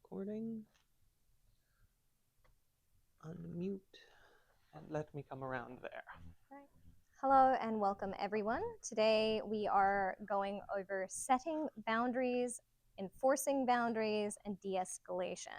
Recording. Unmute and let me come around there. Right. Hello and welcome everyone. Today we are going over setting boundaries, enforcing boundaries, and de-escalation.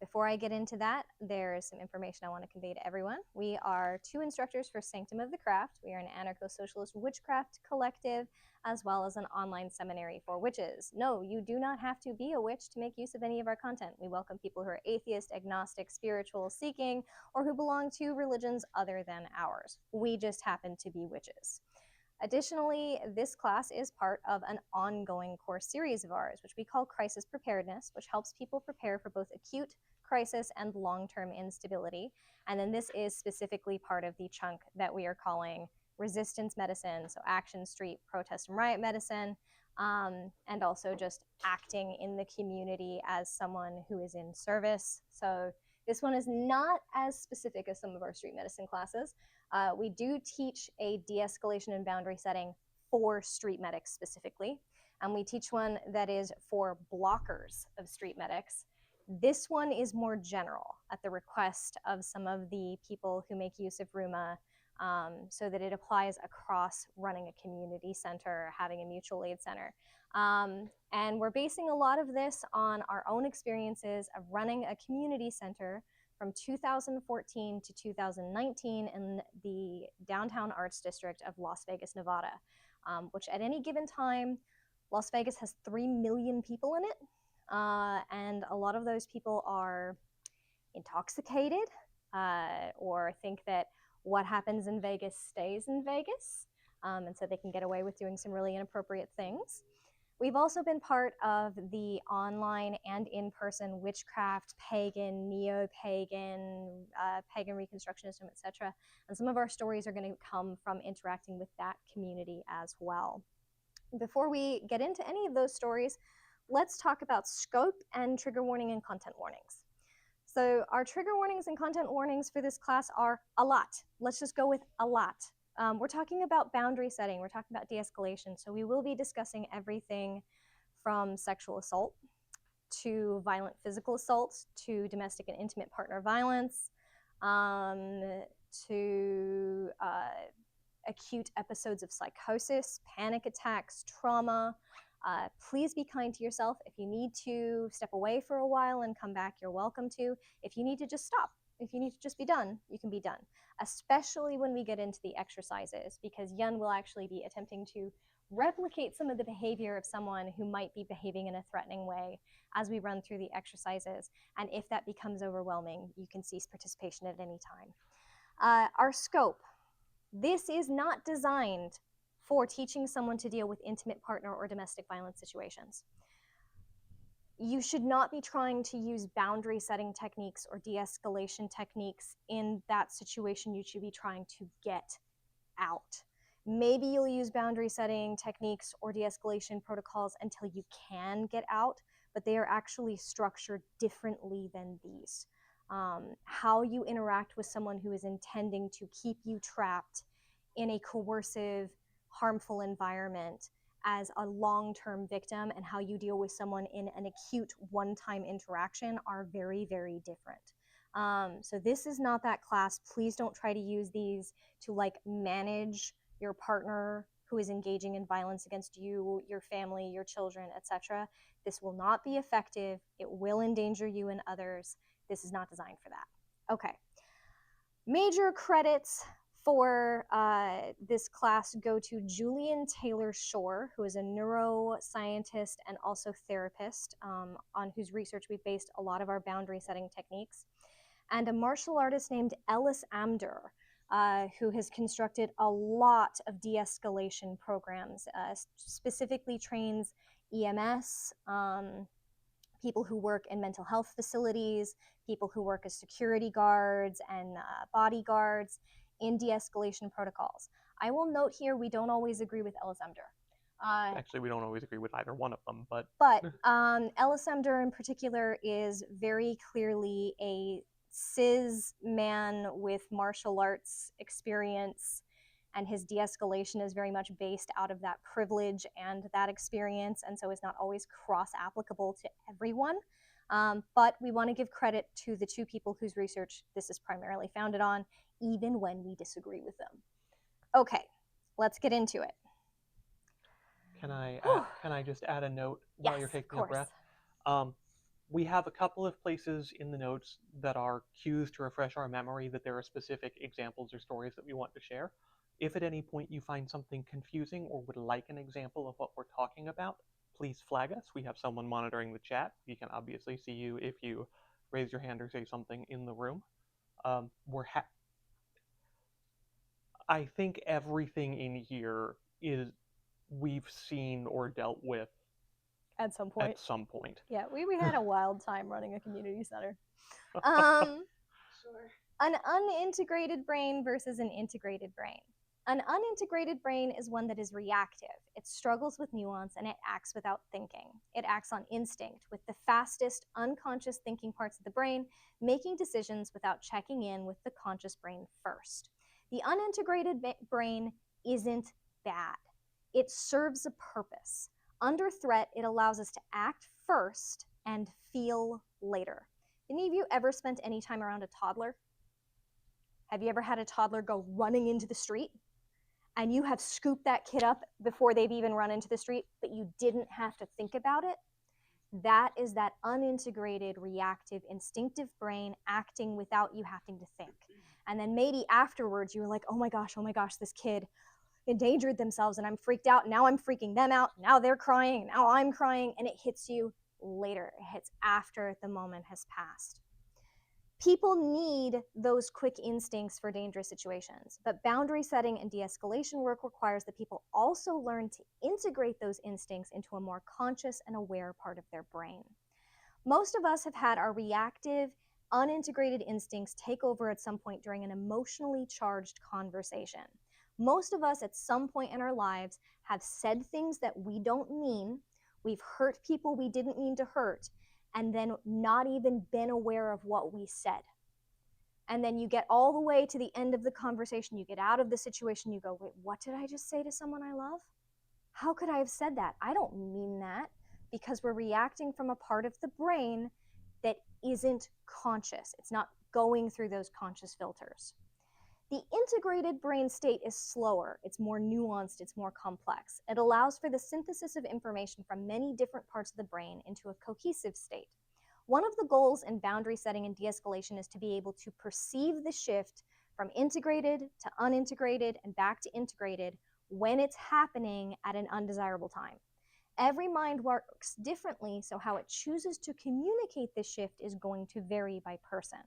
Before I get into that, there's some information I want to convey to everyone. We are two instructors for Sanctum of the Craft. We are an anarcho-socialist witchcraft collective, as well as an online seminary for witches. No, you do not have to be a witch to make use of any of our content. We welcome people who are atheist, agnostic, spiritual, seeking, or who belong to religions other than ours. We just happen to be witches. Additionally, this class is part of an ongoing course series of ours, which we call Crisis Preparedness, which helps people prepare for both acute crisis and long-term instability. And then this is specifically part of the chunk that we are calling resistance medicine, so action, street, protest, and riot medicine, and also just acting in the community as someone who is in service. So this one is not as specific as some of our street medicine classes. We do teach a de-escalation and boundary setting for street medics specifically, and we teach one that is for blockers of street medics. This one is more general at the request of some of the people who make use of RUMA, so that it applies across running a community center, having a mutual aid center. And we're basing a lot of this on our own experiences of running a community center from 2014 to 2019 in the downtown arts district of Las Vegas, Nevada, which at any given time, Las Vegas has 3 million people in it. And a lot of those people are intoxicated or think that what happens in Vegas stays in Vegas. And so they can get away with doing some really inappropriate things. We've also been part of the online and in-person witchcraft, pagan, neo-pagan, pagan reconstructionism, etc. And some of our stories are going to come from interacting with that community as well. Before we get into any of those stories, let's talk about scope and trigger warning and content warnings. So our trigger warnings and content warnings for this class are a lot. Let's just go with a lot. We're talking about boundary setting. We're talking about de-escalation. So we will be discussing everything from sexual assault to violent physical assault to domestic and intimate partner violence, to acute episodes of psychosis, panic attacks, trauma. Please be kind to yourself. If you need to step away for a while and come back, you're welcome to. If you need to just stop, if you need to just be done, you can be done, especially when we get into the exercises, because Yun will actually be attempting to replicate some of the behavior of someone who might be behaving in a threatening way as we run through the exercises. And if that becomes overwhelming, you can cease participation at any time. Our scope. This is not designed for teaching someone to deal with intimate partner or domestic violence situations. You should not be trying to use boundary setting techniques or de-escalation techniques in that situation. You should be trying to get out. Maybe you'll use boundary setting techniques or de-escalation protocols until you can get out, but they are actually structured differently than these. How you interact with someone who is intending to keep you trapped in a coercive, harmful environment as a long-term victim, and how you deal with someone in an acute one-time interaction are very, very different. So this is not that class. Please don't try to use these to manage your partner who is engaging in violence against you, your family, your children, etc. This will not be effective. It will endanger you and others. This is not designed for that. Okay. Major credits for this class go to Julian Taylor Shore, who is a neuroscientist and also therapist, on whose research we've based a lot of our boundary setting techniques, and a martial artist named Ellis Amdur, who has constructed a lot of de-escalation programs, specifically trains EMS, people who work in mental health facilities, people who work as security guards and bodyguards in de-escalation protocols. I will note here, we don't always agree with Ellis Amdur. Actually, we don't always agree with either one of them, but Ellis Amdur in particular is very clearly a cis man with martial arts experience and his de-escalation is very much based out of that privilege and that experience, and so is not always cross-applicable to everyone. But we want to give credit to the two people whose research this is primarily founded on, even when we disagree with them. Okay, let's get into it. Can I just add a note while Yes, you're of taking a course. breath? Um, we have a couple of places in the notes that are cues to refresh our memory that there are specific examples or stories that we want to share. If at any point you find something confusing or would like an example of what we're talking about, please flag us. We have someone monitoring the chat. We can obviously see you if you raise your hand or say something in the room. Um, we're ha- I think everything in here is we've seen or dealt with At some point. at some point. Yeah, we had a wild time running a community center. Sure. An unintegrated brain versus an integrated brain. An unintegrated brain is one that is reactive. It struggles with nuance and it acts without thinking. It acts on instinct, with the fastest unconscious thinking parts of the brain making decisions without checking in with the conscious brain first. The unintegrated brain isn't bad. It serves a purpose. Under threat, it allows us to act first and feel later. Any of you ever spent any time around a toddler? Have you ever had a toddler go running into the street and you have scooped that kid up before they've even run into the street, but you didn't have to think about it? That is that unintegrated, reactive, instinctive brain acting without you having to think. And then maybe afterwards you were like, oh my gosh, this kid endangered themselves and I'm freaked out. Now I'm freaking them out. Now they're crying. Now I'm crying. And it hits you later. It hits after the moment has passed. People need those quick instincts for dangerous situations, but boundary setting and de-escalation work requires that people also learn to integrate those instincts into a more conscious and aware part of their brain. Most of us have had our reactive, unintegrated instincts take over at some point during an emotionally charged conversation. Most of us at some point in our lives have said things that we don't mean, we've hurt people we didn't mean to hurt, and then not even been aware of what we said. And then you get all the way to the end of the conversation, you get out of the situation, you go, wait, what did I just say to someone I love? How could I have said that? I don't mean that, because we're reacting from a part of the brain that isn't conscious. It's not going through those conscious filters. The integrated brain state is slower, it's more nuanced, it's more complex. It allows for the synthesis of information from many different parts of the brain into a cohesive state. One of the goals in boundary setting and de-escalation is to be able to perceive the shift from integrated to unintegrated and back to integrated when it's happening at an undesirable time. Every mind works differently, so how it chooses to communicate this shift is going to vary by person.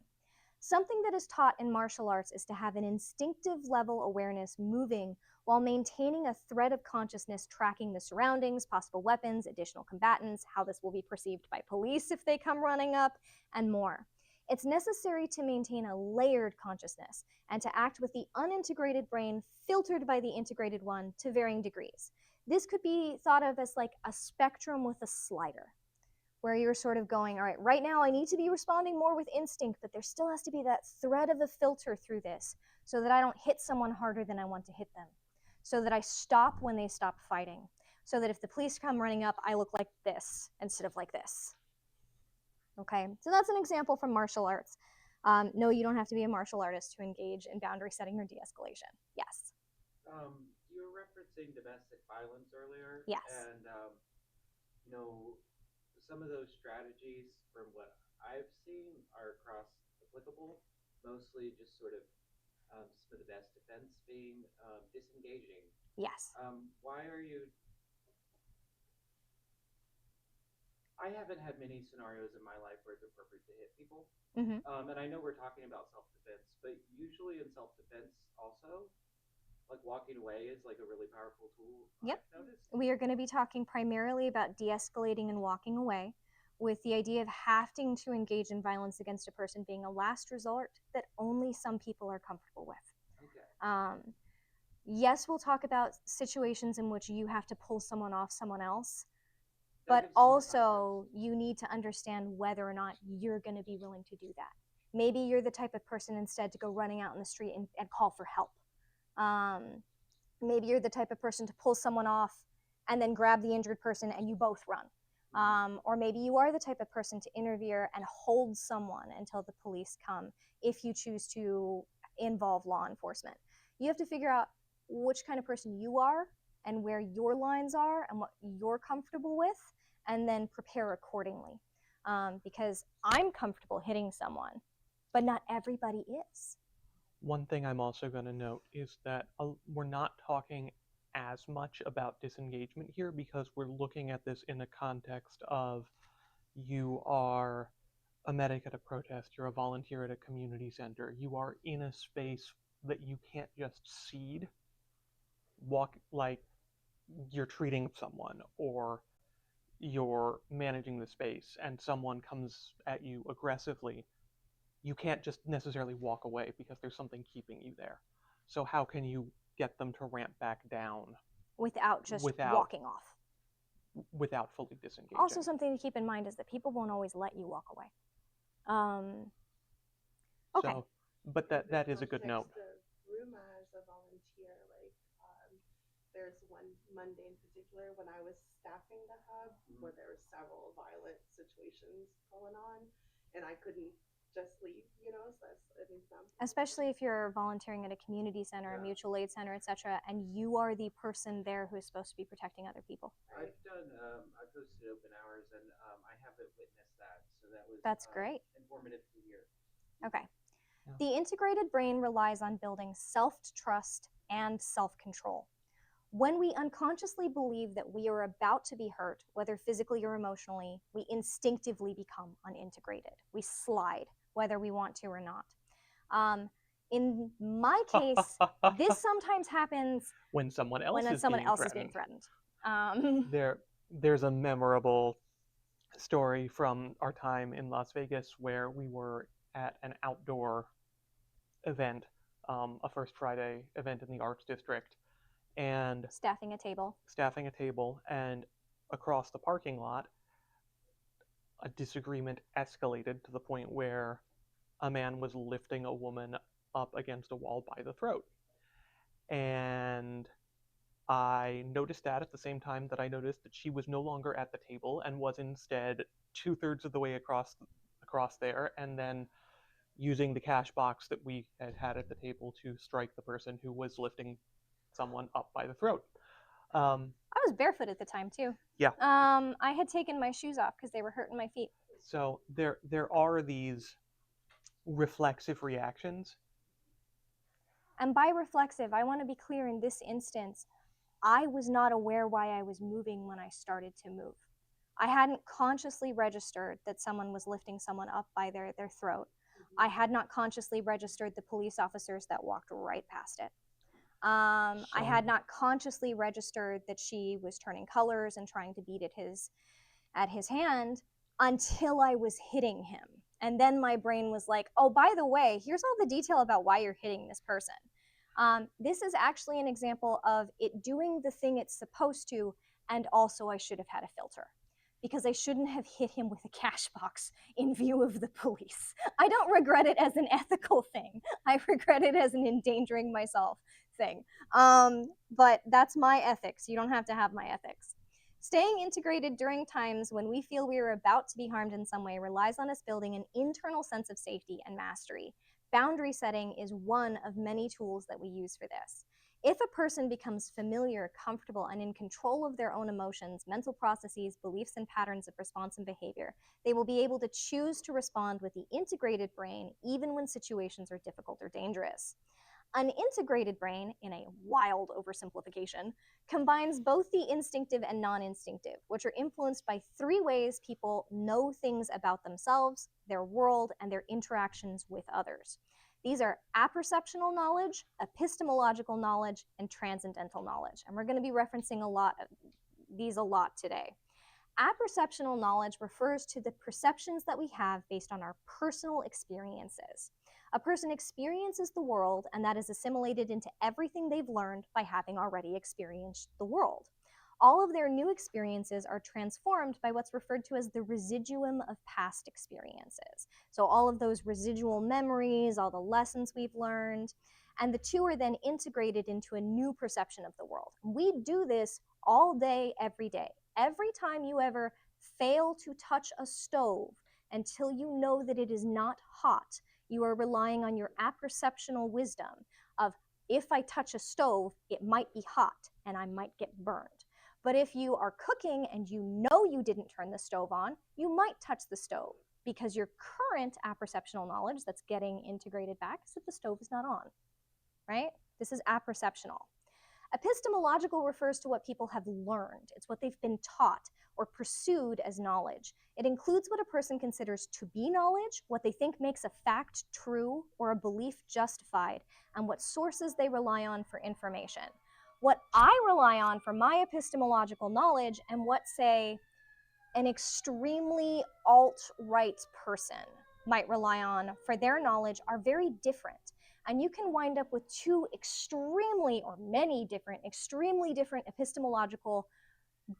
Something that is taught in martial arts is to have an instinctive level awareness moving while maintaining a thread of consciousness tracking the surroundings, possible weapons, additional combatants, how this will be perceived by police if they come running up, and more. It's necessary to maintain a layered consciousness and to act with the unintegrated brain filtered by the integrated one to varying degrees. This could be thought of as like a spectrum with a slider, where you're sort of going, all right, right now I need to be responding more with instinct, but there still has to be that thread of a filter through this so that I don't hit someone harder than I want to hit them, so that I stop when they stop fighting, so that if the police come running up, I look like this instead of like this. Okay, so that's an example from martial arts. No, you don't have to be a martial artist to engage in boundary setting or de-escalation. Yes. You were referencing domestic violence earlier. Yes. And, you know, some of those strategies, from what I've seen, are cross applicable, mostly just sort of some of the best defense being disengaging. Yes. Why are you? I haven't had many scenarios in my life where it's appropriate to hit people. Mm-hmm. And I know we're talking about self defense, but usually in self defense, also, like walking away is like a really powerful tool. Yep. I've noticed. We are going to be talking primarily about de-escalating and walking away, with the idea of having to engage in violence against a person being a last resort that only some people are comfortable with. Okay. Yes, we'll talk about situations in which you have to pull someone off someone else, That but gives some more also context. you need to understand whether or not you're going to be willing to do that. Maybe you're the type of person instead to go running out in the street and call for help. Maybe you're the type of person to pull someone off and then grab the injured person and you both run. Or maybe you are the type of person to intervene and hold someone until the police come if you choose to involve law enforcement. You have to figure out which kind of person you are and where your lines are and what you're comfortable with, and then prepare accordingly. Because I'm comfortable hitting someone, but not everybody is. One thing I'm also going to note is that we're not talking as much about disengagement here because we're looking at this in the context of you are a medic at a protest, you're a volunteer at a community center, you are in a space that you can't just cede, walk like you're treating someone or you're managing the space and someone comes at you aggressively. You can't just necessarily walk away because there's something keeping you there. So how can you get them to ramp back down without just without walking off? without fully disengaging? Also, something to keep in mind is that people won't always let you walk away. Okay. So, but that is a good note. Room as a volunteer, like there's one Monday in particular when I was staffing the hub where there were several violent situations going on, and I couldn't just leave, you know. So that's an example. Especially if you're volunteering at a community center, a mutual aid center, etc., and you are the person there who's supposed to be protecting other people. I've done, I've hosted open hours, and I haven't witnessed that, so that was That's great. Informative to hear. Okay. Yeah. The integrated brain relies on building self-trust and self-control. When we unconsciously believe that we are about to be hurt, whether physically or emotionally, we instinctively become unintegrated. We slide, whether we want to or not. In my case, this sometimes happens when someone else, is being threatened. There's a memorable story from our time in Las Vegas where we were at an outdoor event, a First Friday event in the Arts District, and staffing a table, and across the parking lot, a disagreement escalated to the point where a man was lifting a woman up against a wall by the throat. And I noticed that at the same time that I noticed that she was no longer at the table and was instead 2/3 of the way across there, and then using the cash box that we had at the table to strike the person who was lifting someone up by the throat. I was barefoot at the time too. Yeah. I had taken my shoes off because they were hurting my feet. So there are these reflexive reactions. And by reflexive, I want to be clear in this instance, I was not aware why I was moving when I started to move. I hadn't consciously registered that someone was lifting someone up by their throat. I had not consciously registered the police officers that walked right past it. I had not consciously registered that she was turning colors and trying to beat at his hand until I was hitting him. And then my brain was like, oh, by the way, here's all the detail about why you're hitting this person. This is actually an example of it doing the thing it's supposed to, and also I should have had a filter, because I shouldn't have hit him with a cash box in view of the police. I don't regret it as an ethical thing. I regret it as an endangering myself thing. But that's my ethics. You don't have to have my ethics. Staying integrated during times when we feel we are about to be harmed in some way relies on us building an internal sense of safety and mastery. Boundary setting is one of many tools that we use for this. If a person becomes familiar, comfortable, and in control of their own emotions, mental processes, beliefs, and patterns of response and behavior, they will be able to choose to respond with the integrated brain even when situations are difficult or dangerous. An integrated brain, in a wild oversimplification, combines both the instinctive and non-instinctive, which are influenced by 3 ways people know things about themselves, their world, and their interactions with others. These are apperceptional knowledge, epistemological knowledge, and transcendental knowledge. And we're going to be referencing these a lot today. Apperceptional knowledge refers to the perceptions that we have based on our personal experiences. A person experiences the world, and that is assimilated into everything they've learned by having already experienced the world. All of their new experiences are transformed by what's referred to as the residuum of past experiences. So all of those residual memories, all the lessons we've learned. And the two are then integrated into a new perception of the world. We do this all day, every day. Every time you ever fail to touch a stove until you know that it is not hot, you are relying on your apperceptional wisdom of, if I touch a stove, it might be hot and I might get burned. But if you are cooking and you know you didn't turn the stove on, you might touch the stove because your current apperceptional knowledge that's getting integrated back is that the stove is not on, right? This is apperceptional. Epistemological refers to what people have learned. It's what they've been taught or pursued as knowledge. It includes what a person considers to be knowledge, what they think makes a fact true or a belief justified, and what sources they rely on for information. What I rely on for my epistemological knowledge and what, say, an extremely alt-right person might rely on for their knowledge are very different. And you can wind up with two extremely, or many different, extremely different epistemological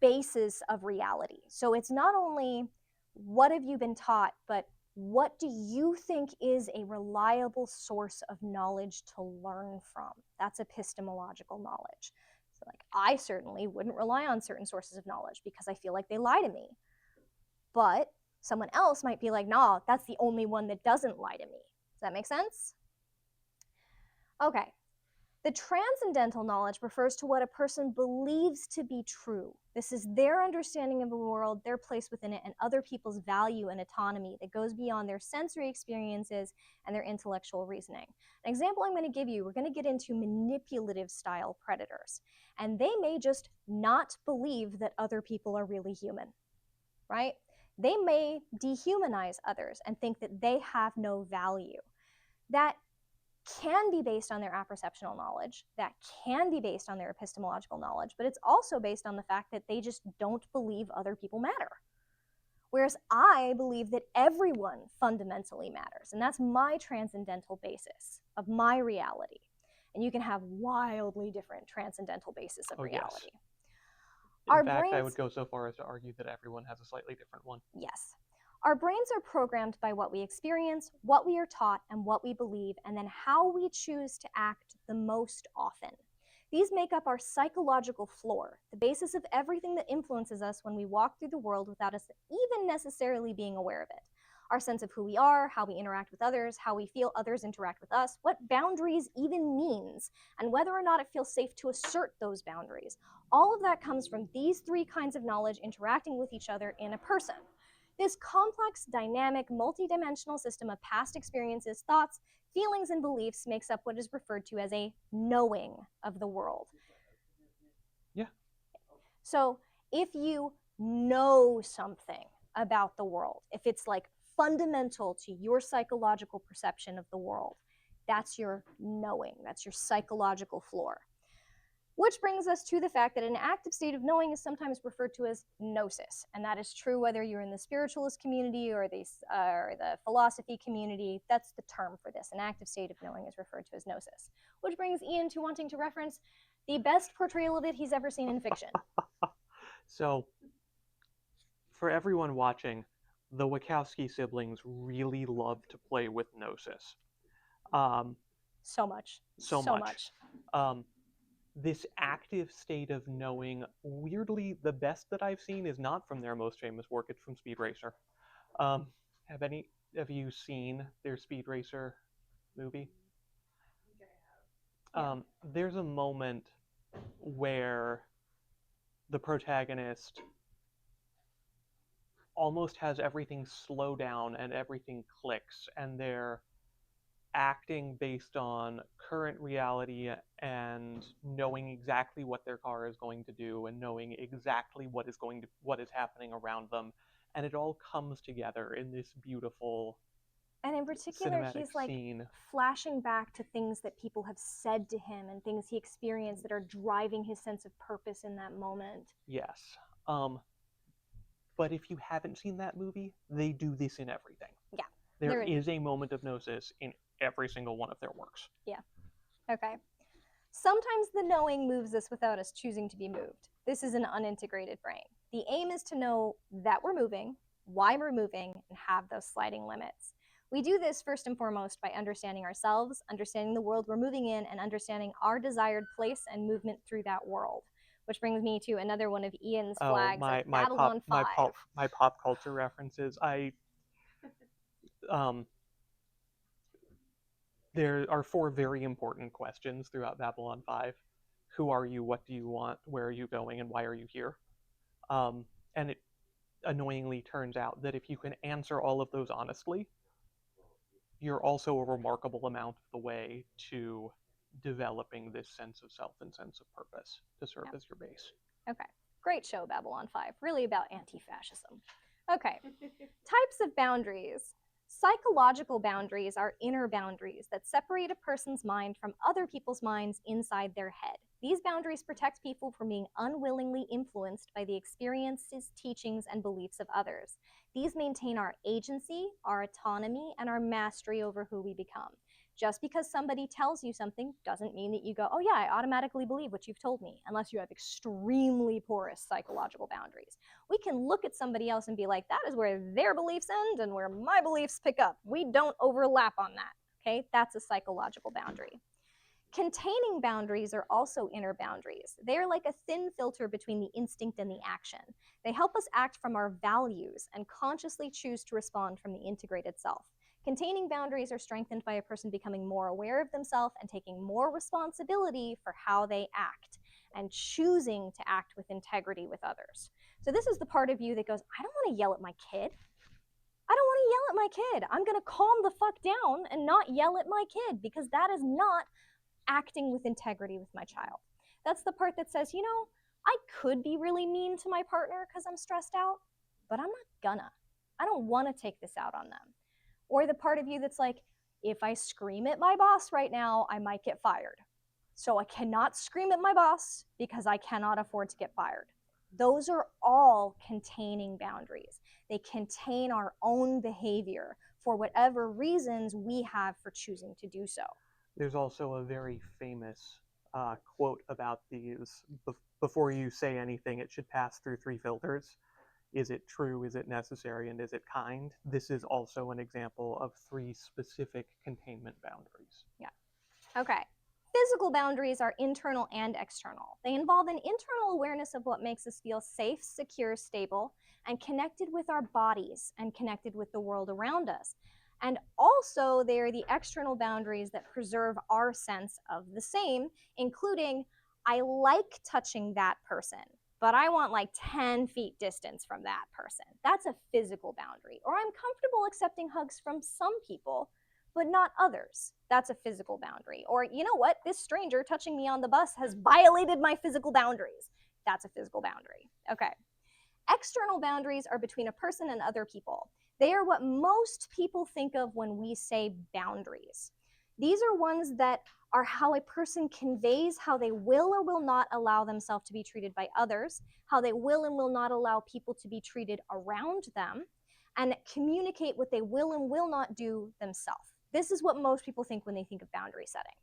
bases of reality. So it's not only what have you been taught, but what do you think is a reliable source of knowledge to learn from? That's epistemological knowledge. So like, I certainly wouldn't rely on certain sources of knowledge because I feel like they lie to me. But someone else might be like, nah, that's the only one that doesn't lie to me. Does that make sense? Okay. The transcendental knowledge refers to what a person believes to be true. This is their understanding of the world, their place within it, and other people's value and autonomy that goes beyond their sensory experiences and their intellectual reasoning. An example I'm going to give you, we're going to get into manipulative style predators. And they may just not believe that other people are really human, right? They may dehumanize others and think that they have no value. That can be based on their apperceptional knowledge, that can be based on their epistemological knowledge, but it's also based on the fact that they just don't believe other people matter. Whereas I believe that everyone fundamentally matters, and that's my transcendental basis of my reality. And you can have wildly different transcendental basis of reality. Yes. Our In fact, I brains- would go so far as to argue that everyone has a slightly different one. Yes. Our brains are programmed by what we experience, what we are taught, and what we believe, and then how we choose to act the most often. These make up our psychological floor, the basis of everything that influences us when we walk through the world without us even necessarily being aware of it. Our sense of who we are, how we interact with others, how we feel others interact with us, what boundaries even means, and whether or not it feels safe to assert those boundaries. All of that comes from these three kinds of knowledge interacting with each other in a person. This complex, dynamic, multidimensional system of past experiences, thoughts, feelings, and beliefs makes up what is referred to as a knowing of the world. Yeah. So if you know something about the world, if it's like fundamental to your psychological perception of the world, that's your knowing, that's your psychological floor. Which brings us to the fact that an active state of knowing is sometimes referred to as gnosis. And that is true whether you're in the spiritualist community or the philosophy community. That's the term for this. An active state of knowing is referred to as gnosis. Which brings Ian to wanting to reference the best portrayal of it he's ever seen in fiction. So, for everyone watching, the Wachowski siblings really love to play with gnosis. So much. So much. This active state of knowing, weirdly, the best that I've seen is not from their most famous work, it's from Speed Racer. Have any of you seen their Speed Racer movie? There's a moment where the protagonist almost has everything slow down and everything clicks, and they're acting based on current reality and knowing exactly what their car is going to do and knowing exactly what is happening around them, and it all comes together in this beautiful and in particular cinematic he's like scene. flashing back to things that people have said to him and things he experienced that are driving his sense of purpose in that moment. Yes. But if you haven't seen that movie, they do this in everything. Yeah. There is a moment of gnosis in every single one of their works. Yeah. Okay. Sometimes the knowing moves us without us choosing to be moved. This is an unintegrated brain. The aim is to know that we're moving, why we're moving, and have those sliding limits. We do this first and foremost by understanding ourselves, understanding the world we're moving in, and understanding our desired place and movement through that world. Which brings me to another one of Ian's Oh, flags of Babylon 5. my pop culture references. Um, there are 4 very important questions throughout Babylon 5. Who are you? What do you want? Where are you going? And why are you here? And it annoyingly turns out that if you can answer all of those honestly, you're also a remarkable amount of the way to developing this sense of self and sense of purpose to serve as your base. Okay, great show, Babylon 5. Really about anti-fascism. Okay, types of boundaries. Psychological boundaries are inner boundaries that separate a person's mind from other people's minds inside their head. These boundaries protect people from being unwillingly influenced by the experiences, teachings, and beliefs of others. These maintain our agency, our autonomy, and our mastery over who we become. Just because somebody tells you something doesn't mean that you go, oh yeah, I automatically believe what you've told me, unless you have extremely porous psychological boundaries. We can look at somebody else and be like, that is where their beliefs end and where my beliefs pick up. We don't overlap on that, okay? That's a psychological boundary. Containing boundaries are also inner boundaries. They are like a thin filter between the instinct and the action. They help us act from our values and consciously choose to respond from the integrated self. Containing boundaries are strengthened by a person becoming more aware of themselves and taking more responsibility for how they act and choosing to act with integrity with others. So this is the part of you that goes, I don't want to yell at my kid. I don't want to yell at my kid. I'm going to calm the fuck down and not yell at my kid because that is not acting with integrity with my child. That's the part that says, you know, I could be really mean to my partner because I'm stressed out, but I'm not gonna. I don't want to take this out on them. Or the part of you that's like, if I scream at my boss right now, I might get fired. So I cannot scream at my boss because I cannot afford to get fired. Those are all containing boundaries. They contain our own behavior for whatever reasons we have for choosing to do so. There's also a very famous quote about these. Before you say anything, it should pass through 3 filters. Is it true? Is it necessary? And is it kind? This is also an example of 3 specific containment boundaries. Yeah. Okay. Physical boundaries are internal and external. They involve an internal awareness of what makes us feel safe, secure, stable, and connected with our bodies and connected with the world around us. And also, they are the external boundaries that preserve our sense of the same, including, I like touching that person, but I want like 10 feet distance from that person. That's a physical boundary. Or I'm comfortable accepting hugs from some people, but not others. That's a physical boundary. Or, you know what? This stranger touching me on the bus has violated my physical boundaries. That's a physical boundary. Okay. External boundaries are between a person and other people. They are what most people think of when we say boundaries. These are ones that are how a person conveys how they will or will not allow themselves to be treated by others, how they will and will not allow people to be treated around them, and communicate what they will and will not do themselves. This is what most people think when they think of boundary setting.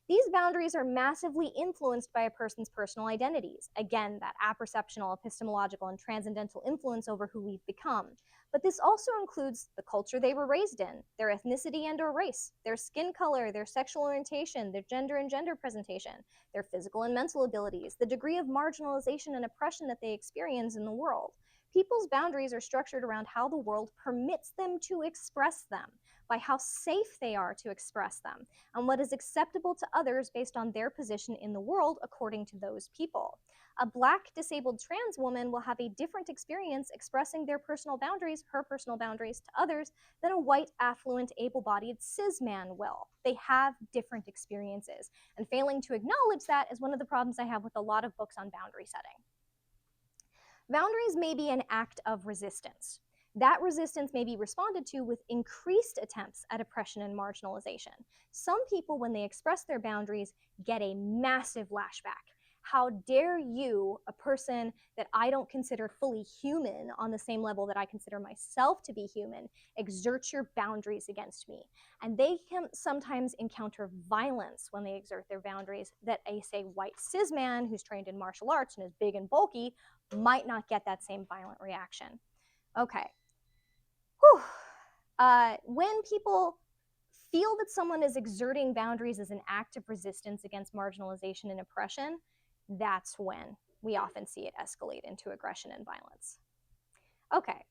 These boundaries are massively influenced by a person's personal identities. Again, that apperceptional, epistemological, and transcendental influence over who we've become. But this also includes the culture they were raised in, their ethnicity and or race, their skin color, their sexual orientation, their gender and gender presentation, their physical and mental abilities, the degree of marginalization and oppression that they experience in the world. People's boundaries are structured around how the world permits them to express them, by how safe they are to express them, and what is acceptable to others based on their position in the world according to those people. A Black disabled trans woman will have a different experience expressing their personal boundaries, her personal boundaries, to others than a white, affluent, able-bodied cis man will. They have different experiences, and failing to acknowledge that is one of the problems I have with a lot of books on boundary setting. Boundaries may be an act of resistance. That resistance may be responded to with increased attempts at oppression and marginalization. Some people, when they express their boundaries, get a massive lashback. How dare you, a person that I don't consider fully human on the same level that I consider myself to be human, exert your boundaries against me? And they can sometimes encounter violence when they exert their boundaries that a, say, white cis man who's trained in martial arts and is big and bulky might not get that same violent reaction. Okay. Whew. When people feel that someone is exerting boundaries as an act of resistance against marginalization and oppression, that's when we often see it escalate into aggression and violence. Okay,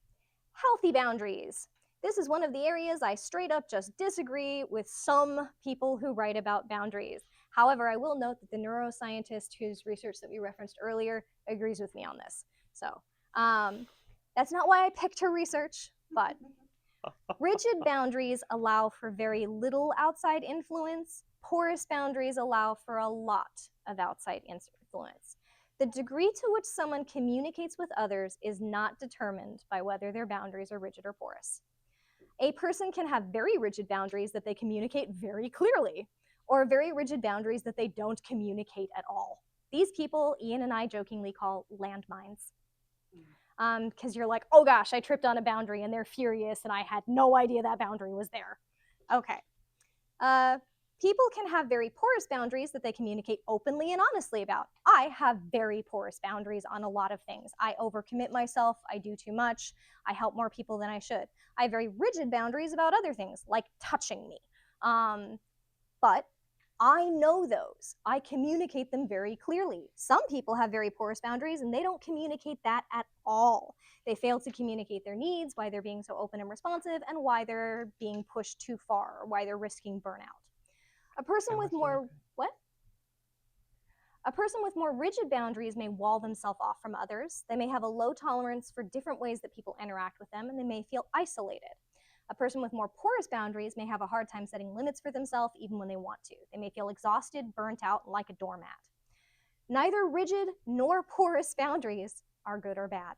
healthy boundaries. This is one of the areas I straight up just disagree with some people who write about boundaries. However, I will note that the neuroscientist whose research that we referenced earlier agrees with me on this. So that's not why I picked her research, but rigid boundaries allow for very little outside influence. Porous boundaries allow for a lot of outside influence. The degree to which someone communicates with others is not determined by whether their boundaries are rigid or porous. A person can have very rigid boundaries that they communicate very clearly, or very rigid boundaries that they don't communicate at all. These people, Ian and I jokingly call landmines. Because you're like, oh gosh, I tripped on a boundary, and they're furious, and I had no idea that boundary was there. Okay. People can have very porous boundaries that they communicate openly and honestly about. I have very porous boundaries on a lot of things. I overcommit myself. I do too much. I help more people than I should. I have very rigid boundaries about other things, like touching me. But I know those. I communicate them very clearly. Some people have very porous boundaries and they don't communicate that at all. They fail to communicate their needs, why they're being so open and responsive, and why they're being pushed too far, or why they're risking burnout. A person with more what? A person with more rigid boundaries may wall themselves off from others. They may have a low tolerance for different ways that people interact with them, and they may feel isolated. A person with more porous boundaries may have a hard time setting limits for themselves even when they want to. They may feel exhausted, burnt out, and like a doormat. Neither rigid nor porous boundaries are good or bad.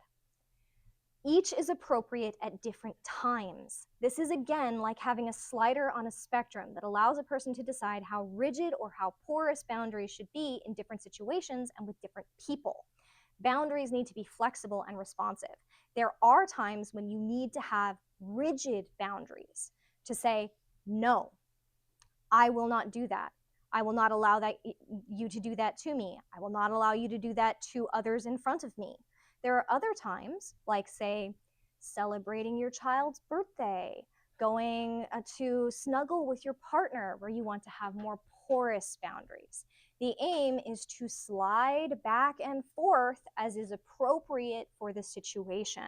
Each is appropriate at different times. This is again like having a slider on a spectrum that allows a person to decide how rigid or how porous boundaries should be in different situations and with different people. Boundaries need to be flexible and responsive. There are times when you need to have rigid boundaries to say, no, I will not do that. I will not allow you to do that to me. I will not allow you to do that to others in front of me. There are other times, like, say, celebrating your child's birthday, going to snuggle with your partner, where you want to have more porous boundaries. The aim is to slide back and forth as is appropriate for the situation.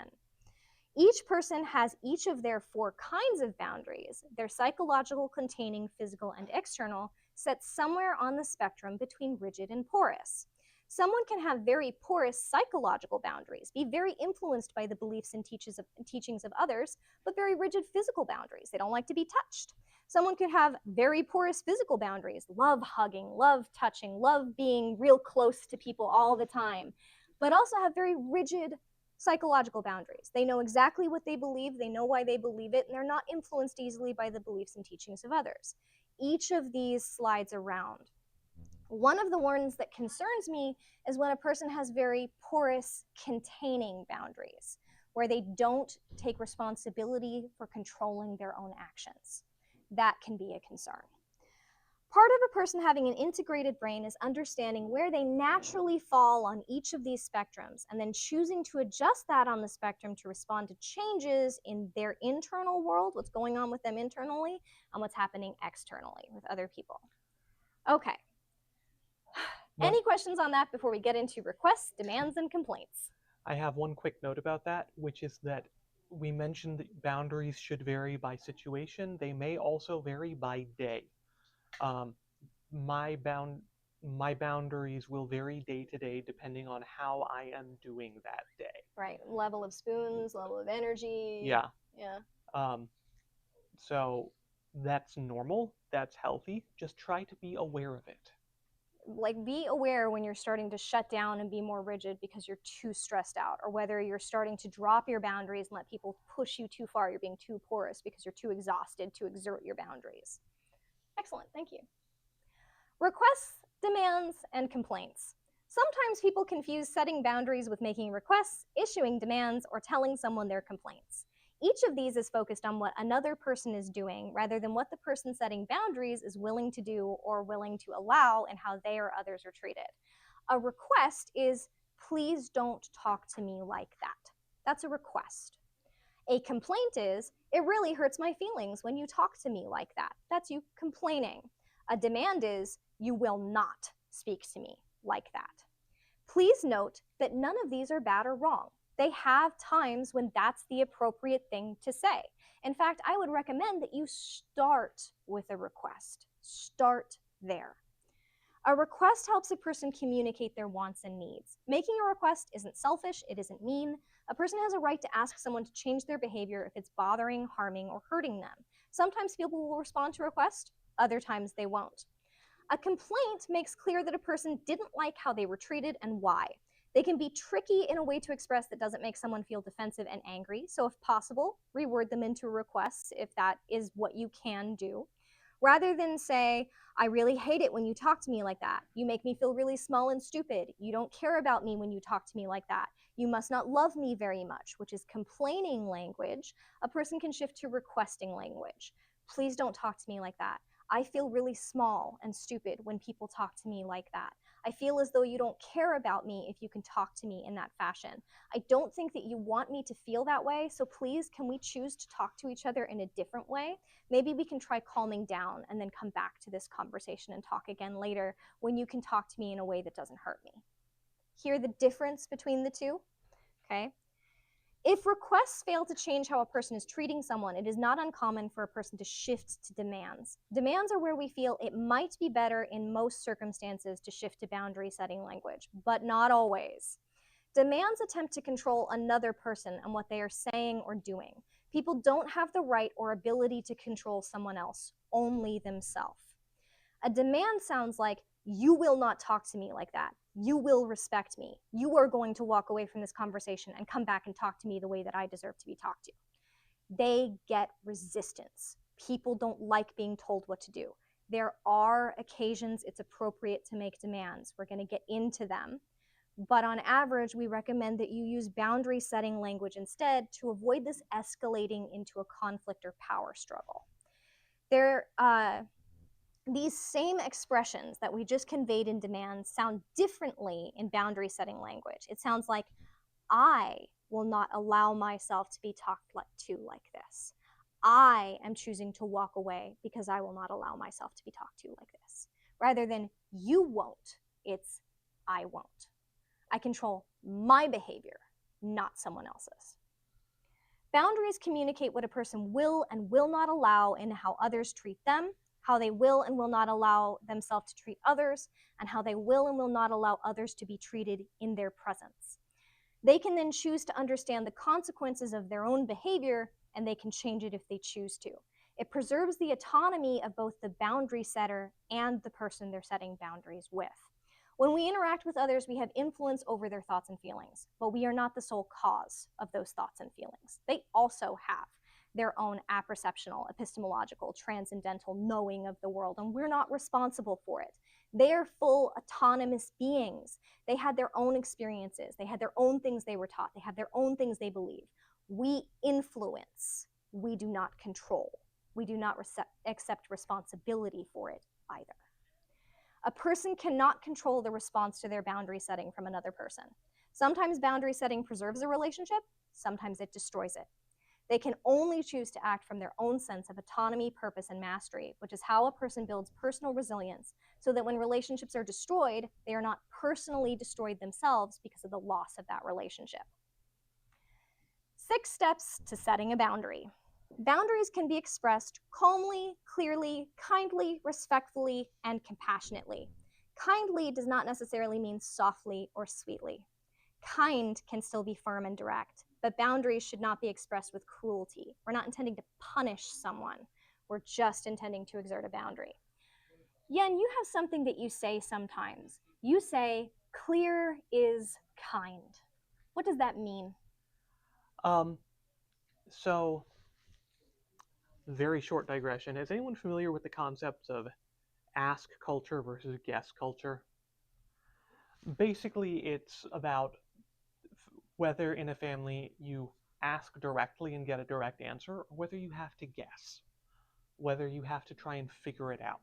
Each person has each of their 4 kinds of boundaries, their psychological, containing, physical, and external, set somewhere on the spectrum between rigid and porous. Someone can have very porous psychological boundaries, be very influenced by the beliefs and teachings of others, but very rigid physical boundaries. They don't like to be touched. Someone could have very porous physical boundaries, love hugging, love touching, love being real close to people all the time, but also have very rigid psychological boundaries. They know exactly what they believe, they know why they believe it, and they're not influenced easily by the beliefs and teachings of others. Each of these slides around. One of the ones that concerns me is when a person has very porous containing boundaries, where they don't take responsibility for controlling their own actions. That can be a concern. Part of a person having an integrated brain is understanding where they naturally fall on each of these spectrums and then choosing to adjust that on the spectrum to respond to changes in their internal world, what's going on with them internally, and what's happening externally with other people. Okay. Any questions on that before we get into requests, demands, and complaints? I have one quick note about that, which is that we mentioned that boundaries should vary by situation. They may also vary by day. My boundaries will vary day to day depending on how I am doing that day. Right. Level of spoons, level of energy. Yeah. Yeah. So that's normal. That's healthy. Just try to be aware of it. Like, be aware when you're starting to shut down and be more rigid because you're too stressed out, or whether you're starting to drop your boundaries and let people push you too far. You're being too porous because you're too exhausted to exert your boundaries. Excellent. Thank you. Requests, demands, and complaints. Sometimes people confuse setting boundaries with making requests, issuing demands, or telling someone their complaints. Each of these is focused on what another person is doing rather than what the person setting boundaries is willing to do or willing to allow and how they or others are treated. A request is, please don't talk to me like that. That's a request. A complaint is, it really hurts my feelings when you talk to me like that. That's you complaining. A demand is, you will not speak to me like that. Please note that none of these are bad or wrong. They have times when that's the appropriate thing to say. In fact, I would recommend that you start with a request. Start there. A request helps a person communicate their wants and needs. Making a request isn't selfish, it isn't mean. A person has a right to ask someone to change their behavior if it's bothering, harming, or hurting them. Sometimes people will respond to a request, other times they won't. A complaint makes clear that a person didn't like how they were treated and why. They can be tricky in a way to express that doesn't make someone feel defensive and angry, so if possible, reword them into requests if that is what you can do. Rather than say, I really hate it when you talk to me like that. You make me feel really small and stupid. You don't care about me when you talk to me like that. You must not love me very much, which is complaining language. A person can shift to requesting language. Please don't talk to me like that. I feel really small and stupid when people talk to me like that. I feel as though you don't care about me if you can talk to me in that fashion. I don't think that you want me to feel that way, so please, can we choose to talk to each other in a different way? Maybe we can try calming down and then come back to this conversation and talk again later when you can talk to me in a way that doesn't hurt me. Hear the difference between the two? Okay. If requests fail to change how a person is treating someone, it is not uncommon for a person to shift to demands. Demands are where we feel it might be better in most circumstances to shift to boundary setting language, but not always. Demands attempt to control another person and what they are saying or doing. People don't have the right or ability to control someone else, only themselves. A demand sounds like, you will not talk to me like that. You will respect me. You are going to walk away from this conversation and come back and talk to me the way that I deserve to be talked to. They get resistance. People don't like being told what to do. There are occasions it's appropriate to make demands. We're going to get into them. But on average, we recommend that you use boundary setting language instead to avoid this escalating into a conflict or power struggle. These same expressions that we just conveyed in demands sound differently in boundary setting language. It sounds like, I will not allow myself to be talked to like this. I am choosing to walk away because I will not allow myself to be talked to like this. Rather than, you won't, it's, I won't. I control my behavior, not someone else's. Boundaries communicate what a person will and will not allow in how others treat them, how they will and will not allow themselves to treat others, and how they will and will not allow others to be treated in their presence. They can then choose to understand the consequences of their own behavior, and they can change it if they choose to. It preserves the autonomy of both the boundary setter and the person they're setting boundaries with. When we interact with others, we have influence over their thoughts and feelings, but we are not the sole cause of those thoughts and feelings. They also have their own apperceptional, epistemological, transcendental knowing of the world, and we're not responsible for it. They're full autonomous beings. They had their own experiences. They had their own things they were taught. They have their own things they believe. We influence. We do not control. We do not accept responsibility for it either. A person cannot control the response to their boundary setting from another person. Sometimes boundary setting preserves a relationship, sometimes it destroys it. They can only choose to act from their own sense of autonomy, purpose, and mastery, which is how a person builds personal resilience, so that when relationships are destroyed, they are not personally destroyed themselves because of the loss of that relationship. 6 steps to setting a boundary. Boundaries can be expressed calmly, clearly, kindly, respectfully, and compassionately. Kindly does not necessarily mean softly or sweetly. Kind can still be firm and direct, but boundaries should not be expressed with cruelty. We're not intending to punish someone. We're just intending to exert a boundary. Yen, you have something that you say sometimes. You say, clear is kind. What does that mean? So, very short digression. Is anyone familiar with the concepts of ask culture versus guess culture? Basically, it's about whether in a family you ask directly and get a direct answer, or whether you have to guess, whether you have to try and figure it out.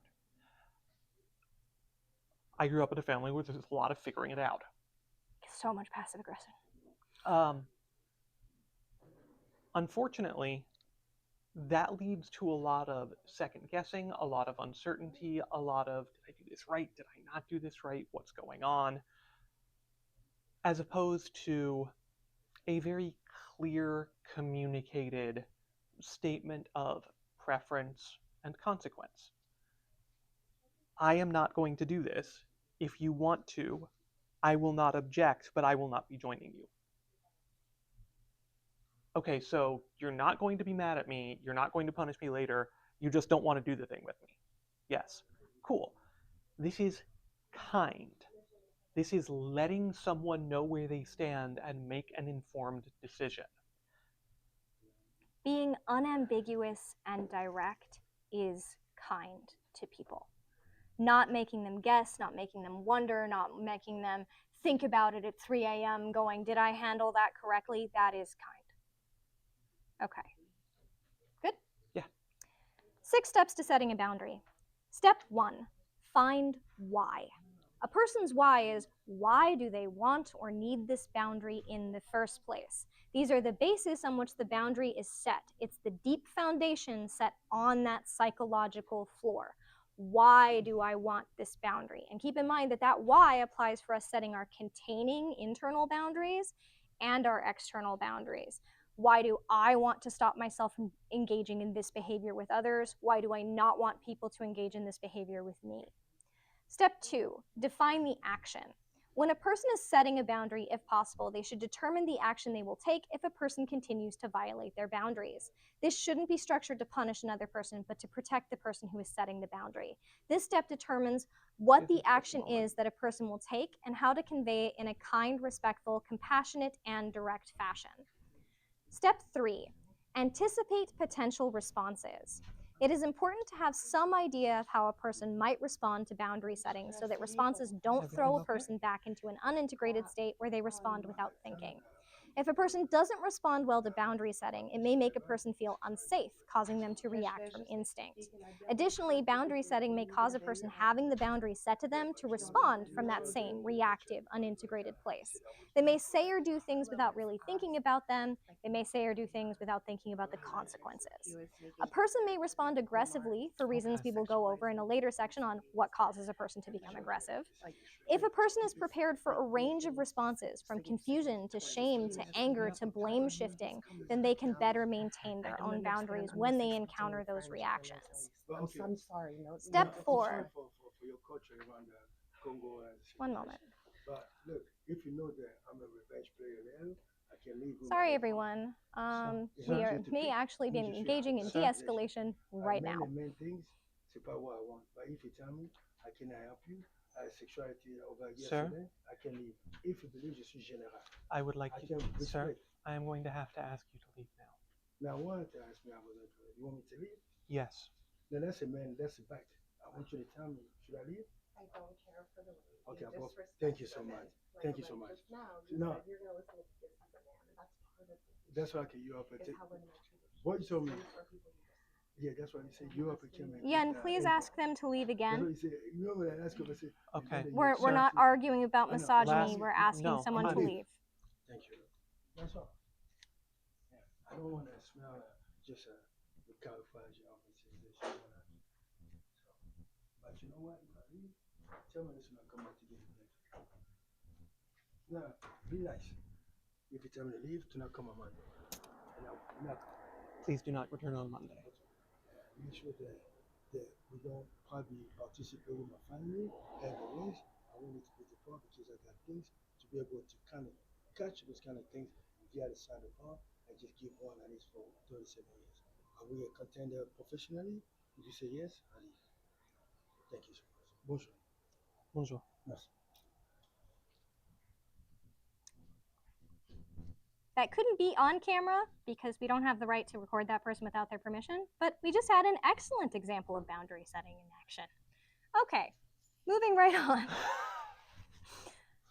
I grew up in a family where there's a lot of figuring it out. So much passive aggression. Um, Unfortunately, that leads to a lot of second guessing, a lot of uncertainty, a lot of, did I do this right? Did I not do this right? What's going on? As opposed to a very clear, communicated statement of preference and consequence. I am not going to do this. If you want to, I will not object, but I will not be joining you. Okay, so you're not going to be mad at me, you're not going to punish me later, you just don't want to do the thing with me. Yes. Cool. This is kind. This is letting someone know where they stand and make an informed decision. Being unambiguous and direct is kind to people. Not making them guess, not making them wonder, not making them think about it at 3 a.m. going, did I handle that correctly? That is kind. Okay. Good? Yeah. 6 steps to setting a boundary. Step 1, find why. A person's why is, why do they want or need this boundary in the first place? These are the basis on which the boundary is set. It's the deep foundation set on that psychological floor. Why do I want this boundary? And keep in mind that that why applies for us setting our containing internal boundaries and our external boundaries. Why do I want to stop myself from engaging in this behavior with others? Why do I not want people to engage in this behavior with me? Step 2, define the action. When a person is setting a boundary, if possible, they should determine the action they will take if a person continues to violate their boundaries. This shouldn't be structured to punish another person, but to protect the person who is setting the boundary. This step determines what the action is that a person will take and how to convey it in a kind, respectful, compassionate, and direct fashion. Step 3, anticipate potential responses. It is important to have some idea of how a person might respond to boundary settings so that responses don't throw a person back into an unintegrated state where they respond without thinking. If a person doesn't respond well to boundary setting, it may make a person feel unsafe, causing them to react from instinct. Additionally, boundary setting may cause a person having the boundary set to them to respond from that same reactive, unintegrated place. They may say or do things without really thinking about them. They may say or do things without thinking about the consequences. A person may respond aggressively for reasons we will go over in a later section on what causes a person to become aggressive. If a person is prepared for a range of responses, from confusion to shame to anger to blame shifting, then they can better maintain their own boundaries when they encounter those reactions. I'm sorry. Step I'm 4. sorry for your culture around Congo and One moment. But look, if you know that I'm a revenge player now, I can leave. Sorry, everyone. We may actually be engaging in de-escalation right now. Main things, c'est pas what I want. But if you tell me, I cannot help you. Sexuality over Sir? yesterday, I can leave. If you believe je suis général, I would like I you, can sir, respect. I am going to have to ask you to leave now. Now, I wanted to ask me, I was like, you want me to leave? Yes. Then that's a man, that's a fact. I want you to tell me, should I leave? I don't care for the way Okay, you well, disrespect thank you so women. much. Like, Thank you so like much. just now, you No. said you're gonna listen to me because he's a man, and that's part of the issue. That's why I can you up Is how women are treated. What you told me? And for people who listen. Yeah, that's what he said. You up and came in. Yeah, and please ask them to leave That's again. what he said. You know what I asked him? I said, Okay. We're Sir? not arguing about I know. misogyny. Last- We're asking no, someone to honey. leave. Thank you. That's all. Yeah, I don't want to smell just a camouflage officer. But you know what? If I leave, tell me this when I come back to get you. Now, be nice. If you tell me to leave, do not come on Monday. And I'm not. Please do not return on Monday. Make sure that we don't probably participate with my family and the rest. I want it to be the part because I got things to be able to kind of catch those kind of things the other side of the bar and just give one at least for 37 years. Are we a contender professionally? Would you say yes? I leave. Thank you so much. Bonjour. Bonjour. Merci. That couldn't be on camera because we don't have the right to record that person without their permission, but we just had an excellent example of boundary setting in action. Okay, moving right on.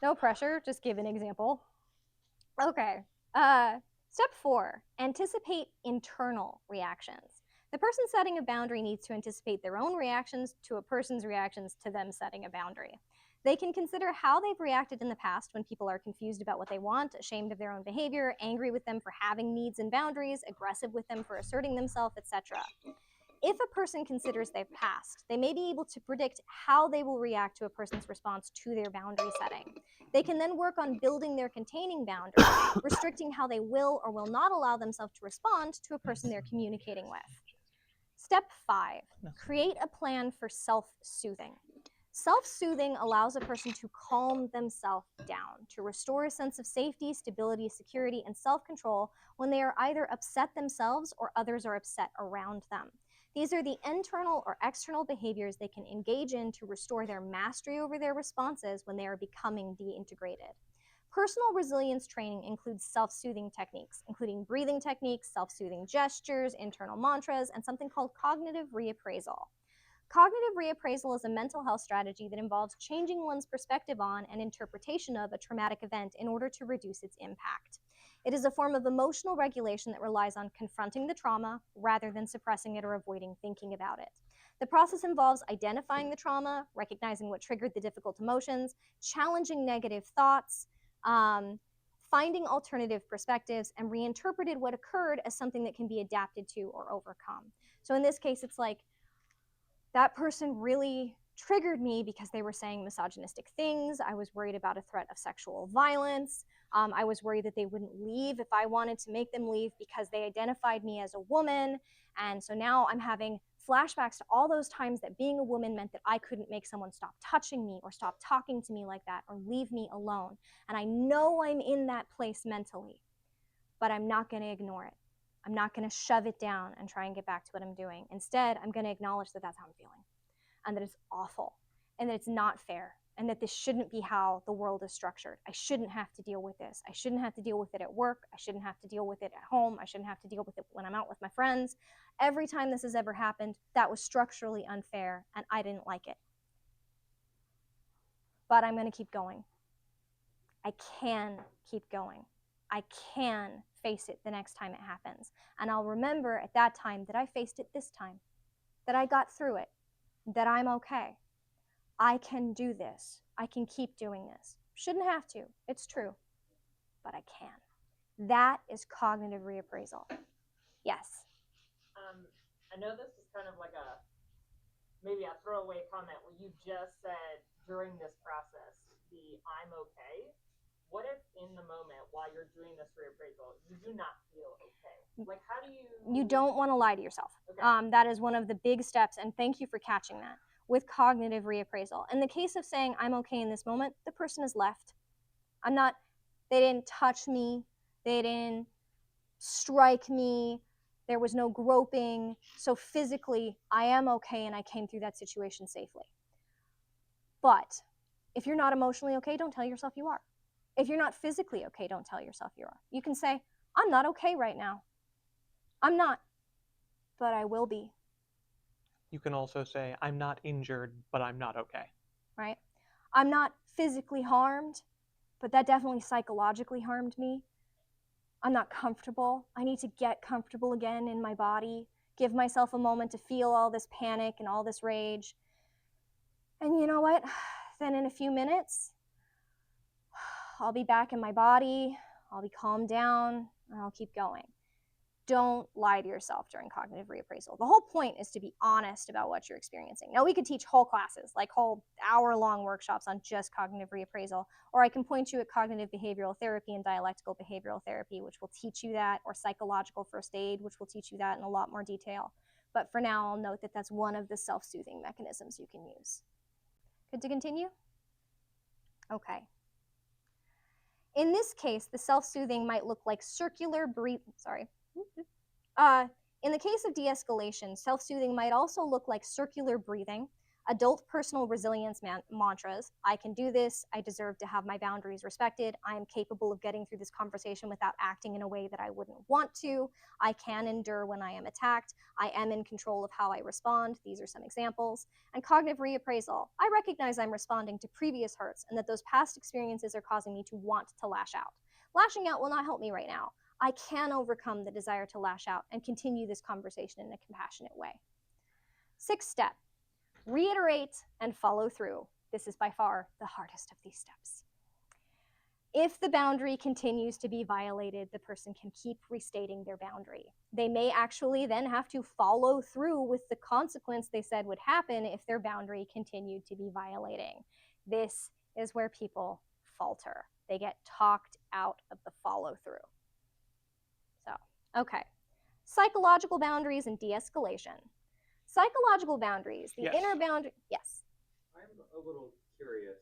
No pressure, just give an example. Okay, step 4, anticipate internal reactions. The person setting a boundary needs to anticipate their own reactions to a person's reactions to them setting a boundary. They can consider how they've reacted in the past when people are confused about what they want, ashamed of their own behavior, angry with them for having needs and boundaries, aggressive with them for asserting themselves, etc. If a person considers their past, they may be able to predict how they will react to a person's response to their boundary setting. They can then work on building their containing boundaries, restricting how they will or will not allow themselves to respond to a person they're communicating with. Step 5, create a plan for self-soothing. Self-soothing allows a person to calm themselves down, to restore a sense of safety, stability, security, and self-control when they are either upset themselves or others are upset around them. These are the internal or external behaviors they can engage in to restore their mastery over their responses when they are becoming de-integrated. Personal resilience training includes self-soothing techniques, including breathing techniques, self-soothing gestures, internal mantras, and something called cognitive reappraisal. Cognitive reappraisal is a mental health strategy that involves changing one's perspective on and interpretation of a traumatic event in order to reduce its impact. It is a form of emotional regulation that relies on confronting the trauma rather than suppressing it or avoiding thinking about it. The process involves identifying the trauma, recognizing what triggered the difficult emotions, challenging negative thoughts, finding alternative perspectives, and reinterpreted what occurred as something that can be adapted to or overcome. So in this case, it's like, that person really triggered me because they were saying misogynistic things. I was worried about a threat of sexual violence. I was worried that they wouldn't leave if I wanted to make them leave because they identified me as a woman. And so now I'm having flashbacks to all those times that being a woman meant that I couldn't make someone stop touching me or stop talking to me like that or leave me alone. And I know I'm in that place mentally, but I'm not going to ignore it. I'm not going to shove it down and try and get back to what I'm doing. Instead, I'm going to acknowledge that that's how I'm feeling and that it's awful and that it's not fair and that this shouldn't be how the world is structured. I shouldn't have to deal with this. I shouldn't have to deal with it at work. I shouldn't have to deal with it at home. I shouldn't have to deal with it when I'm out with my friends. Every time this has ever happened, that was structurally unfair and I didn't like it. But I'm going to keep going. I can keep going. I can face it the next time it happens. And I'll remember at that time that I faced it this time, that I got through it, that I'm okay. I can do this. I can keep doing this. Shouldn't have to. It's true. But I can. That is cognitive reappraisal. Yes. I know this is kind of like maybe a throwaway comment when you just said during this process, the I'm okay. What if in the moment while you're doing this reappraisal, you do not feel okay? Like, how do you... You don't want to lie to yourself. Okay. That is one of the big steps, and thank you for catching that, with cognitive reappraisal. In the case of saying, I'm okay in this moment, the person is left. They didn't touch me, they didn't strike me, there was no groping, so physically, I am okay and I came through that situation safely. But if you're not emotionally okay, don't tell yourself you are. If you're not physically okay, don't tell yourself you are. You can say, I'm not okay right now. I'm not, but I will be. You can also say, I'm not injured, but I'm not okay. Right? I'm not physically harmed, but that definitely psychologically harmed me. I'm not comfortable. I need to get comfortable again in my body, give myself a moment to feel all this panic and all this rage. And you know what? Then in a few minutes, I'll be back in my body, I'll be calmed down, and I'll keep going. Don't lie to yourself during cognitive reappraisal. The whole point is to be honest about what you're experiencing. Now, we could teach whole classes, like whole hour-long workshops on just cognitive reappraisal, or I can point you at cognitive behavioral therapy and dialectical behavioral therapy, which will teach you that, or psychological first aid, which will teach you that in a lot more detail. But for now, I'll note that that's one of the self-soothing mechanisms you can use. Good to continue? Okay. In this case, the self-soothing might look like circular breathing. In the case of de-escalation, self-soothing might also look like circular breathing, adult personal resilience mantras. I can do this. I deserve to have my boundaries respected. I am capable of getting through this conversation without acting in a way that I wouldn't want to. I can endure when I am attacked. I am in control of how I respond. These are some examples. And cognitive reappraisal. I recognize I'm responding to previous hurts and that those past experiences are causing me to want to lash out. Lashing out will not help me right now. I can overcome the desire to lash out and continue this conversation in a compassionate way. 6th step. Reiterate and follow through. This is by far the hardest of these steps. If the boundary continues to be violated, the person can keep restating their boundary. They may actually then have to follow through with the consequence they said would happen if their boundary continued to be violating. This is where people falter. They get talked out of the follow through. So, okay. Psychological boundaries and de-escalation. Psychological boundaries, the Yes. inner boundary, yes. I'm a little curious.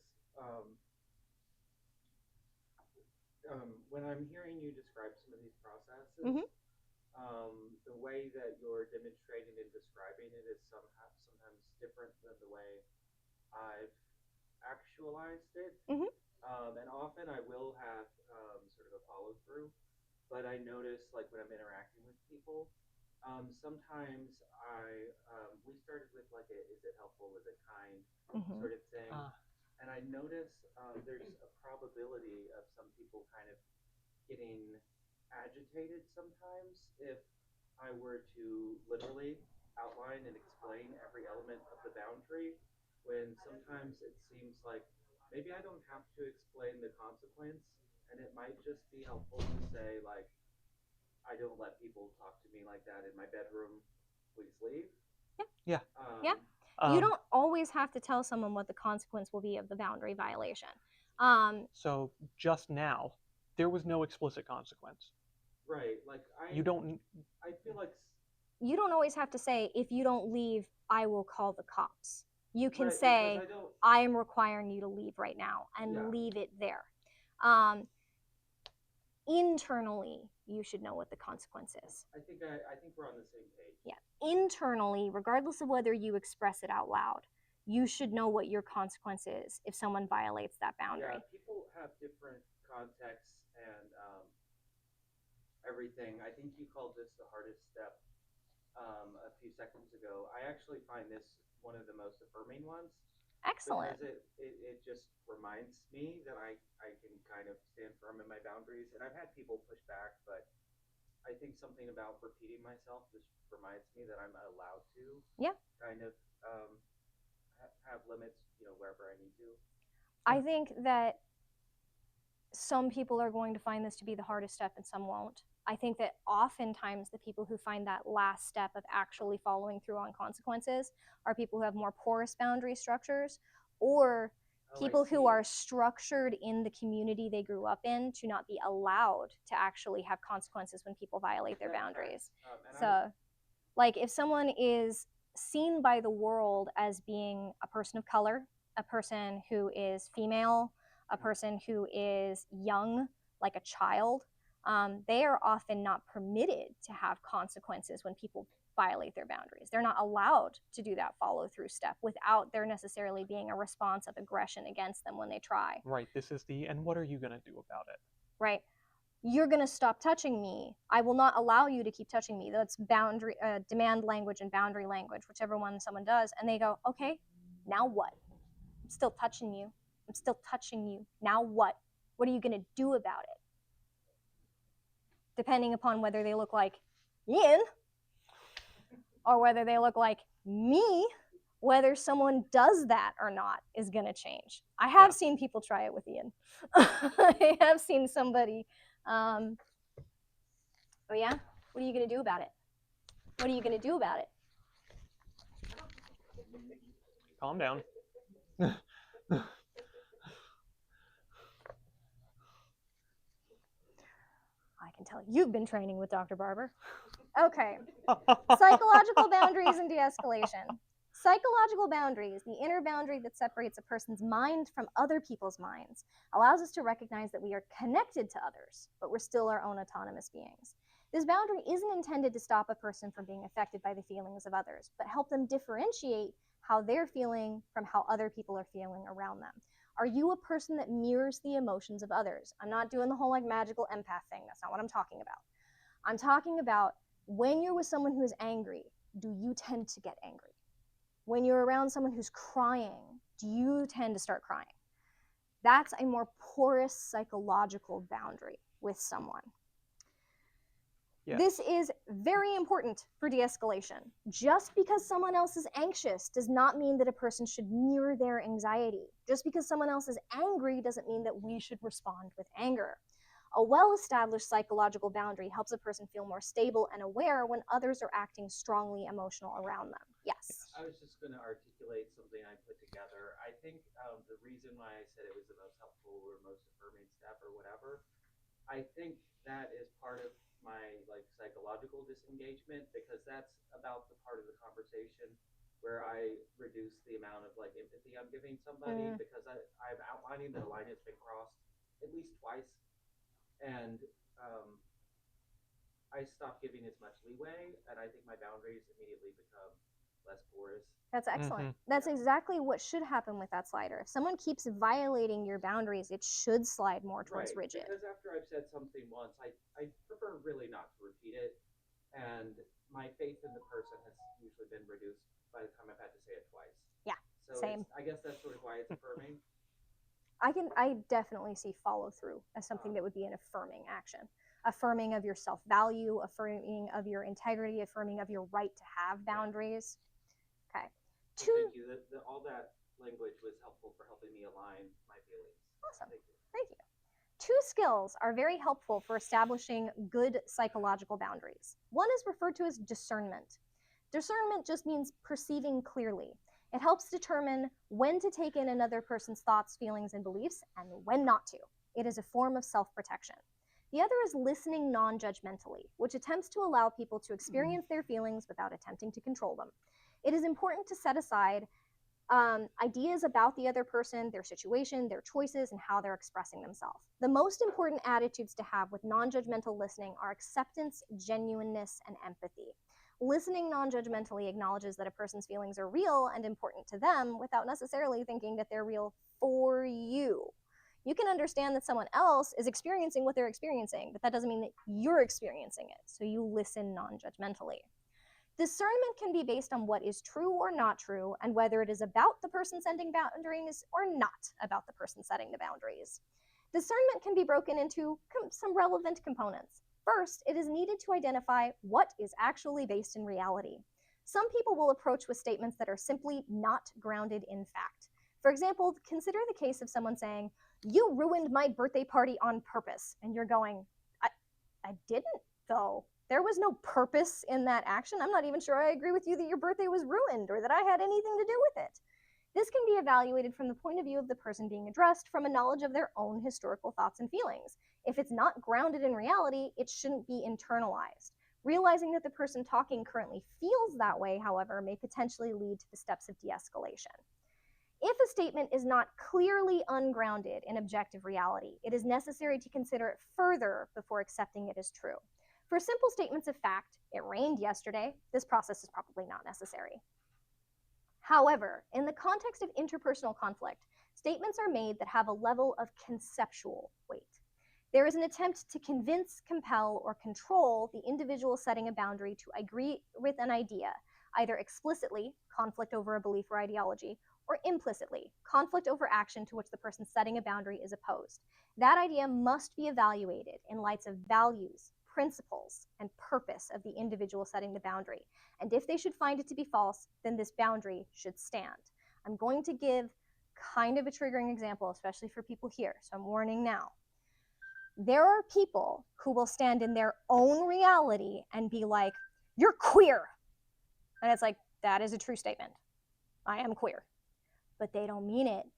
When I'm hearing you describe some of these processes, the way that you're demonstrating and describing it is sometimes different than the way I've actualized it. And often I will have sort of a follow through, but I notice like when I'm interacting with people, sometimes we started with like a is it helpful, is it kind sort of thing. And I notice there's a probability of some people kind of getting agitated sometimes if I were to literally outline and explain every element of the boundary, when sometimes it seems like maybe I don't have to explain the consequence, and it might just be helpful to say, like, I don't let people talk to me like that in my bedroom. Please leave. Yeah. Yeah. You don't always have to tell someone what the consequence will be of the boundary violation. So just now, there was no explicit consequence. Right. Like You don't. I feel like you don't always have to say, if you don't leave, I will call the cops. You can right, say, because I am requiring you to leave right now, and Yeah. leave it there. Internally, you should know what the consequence is. I think we're on the same page. Yeah. Internally, regardless of whether you express it out loud, you should know what your consequence is if someone violates that boundary. Yeah, people have different contexts and everything. I think you called this the hardest step a few seconds ago. I actually find this one of the most affirming ones. Excellent. Because it just reminds me that I can kind of stand firm in my boundaries. And I've had people push back, but I think something about repeating myself just reminds me that I'm allowed to kind of have limits, wherever I need to. I think that some people are going to find this to be the hardest step and some won't. I think that oftentimes the people who find that last step of actually following through on consequences are people who have more porous boundary structures, or people who are structured in the community they grew up in to not be allowed to actually have consequences when people violate their boundaries. So, like, if someone is seen by the world as being a person of color, a person who is female, a person who is young, like a child, they are often not permitted to have consequences when people violate their boundaries. They're not allowed to do that follow through step without there necessarily being a response of aggression against them when they try. Right. This is the, and what are you going to do about it? Right. You're going to stop touching me. I will not allow you to keep touching me. That's boundary, demand language and boundary language, whichever one someone does. And they go, okay, now what? I'm still touching you. I'm still touching you. Now what? What are you going to do about it? Depending upon whether they look like Ian or whether they look like me, whether someone does that or not is going to change. I have seen people try it with Ian. I have seen somebody, oh yeah? What are you going to do about it? What are you going to do about it? Calm down. I can tell you've been training with Dr. Barber. Okay. Psychological boundaries and de-escalation. Psychological boundaries, the inner boundary that separates a person's mind from other people's minds, allows us to recognize that we are connected to others, but we're still our own autonomous beings. This boundary isn't intended to stop a person from being affected by the feelings of others, but help them differentiate how they're feeling from how other people are feeling around them. Are you a person that mirrors the emotions of others? I'm not doing the whole like magical empath thing. That's not what I'm talking about. I'm talking about when you're with someone who is angry, do you tend to get angry? When you're around someone who's crying, do you tend to start crying? That's a more porous psychological boundary with someone. Yes. This is very important for de-escalation. Just because someone else is anxious does not mean that a person should mirror their anxiety. Just because someone else is angry doesn't mean that we should respond with anger. A well-established psychological boundary helps a person feel more stable and aware when others are acting strongly emotional around them. Yes. I was just going to articulate something I put together. I think the reason why I said it was the most helpful or most affirming step or whatever, I think that is part of my like psychological disengagement because that's about the part of the conversation where I reduce the amount of like empathy I'm giving somebody because I'm outlining that a line has been crossed at least twice, and I stop giving as much leeway, and I think my boundaries immediately become less porous. That's excellent. That's exactly what should happen with that slider. If someone keeps violating your boundaries, it should slide more towards rigid. Because after I've said something once, I prefer really not to repeat it, and my faith in the person has usually been reduced by the time I've had to say it twice. Yeah, so same. I guess that's sort of why it's affirming. I definitely see follow through as something that would be an affirming action. Affirming of your self-value, affirming of your integrity, affirming of your right to have boundaries. Okay. Thank you. All that language was helpful for helping me align my feelings. Awesome. Thank you. Thank you. Two skills are very helpful for establishing good psychological boundaries. One is referred to as discernment. Discernment just means perceiving clearly. It helps determine when to take in another person's thoughts, feelings, and beliefs, and when not to. It is a form of self-protection. The other is listening non-judgmentally, which attempts to allow people to experience their feelings without attempting to control them. It is important to set aside ideas about the other person, their situation, their choices, and how they're expressing themselves. The most important attitudes to have with non-judgmental listening are acceptance, genuineness, and empathy. Listening non-judgmentally acknowledges that a person's feelings are real and important to them without necessarily thinking that they're real for you. You can understand that someone else is experiencing what they're experiencing, but that doesn't mean that you're experiencing it. So you listen non-judgmentally. Discernment can be based on what is true or not true, and whether it is about the person setting boundaries or not about the person setting the boundaries. Discernment can be broken into some relevant components. First, it is needed to identify what is actually based in reality. Some people will approach with statements that are simply not grounded in fact. For example, consider the case of someone saying, "You ruined my birthday party on purpose," and you're going, I didn't, though. There was no purpose in that action. I'm not even sure I agree with you that your birthday was ruined or that I had anything to do with it. This can be evaluated from the point of view of the person being addressed from a knowledge of their own historical thoughts and feelings. If it's not grounded in reality, it shouldn't be internalized. Realizing that the person talking currently feels that way, however, may potentially lead to the steps of de-escalation. If a statement is not clearly ungrounded in objective reality, it is necessary to consider it further before accepting it as true. For simple statements of fact, "It rained yesterday," this process is probably not necessary. However, in the context of interpersonal conflict, statements are made that have a level of conceptual weight. There is an attempt to convince, compel, or control the individual setting a boundary to agree with an idea, either explicitly, conflict over a belief or ideology, or implicitly, conflict over action to which the person setting a boundary is opposed. That idea must be evaluated in light of values, principles, and purpose of the individual setting the boundary. And if they should find it to be false, then this boundary should stand. I'm going to give kind of a triggering example, especially for people here, so I'm warning now. There are people who will stand in their own reality and be like, "You're queer." And it's like, that is a true statement. I am queer. But they don't mean it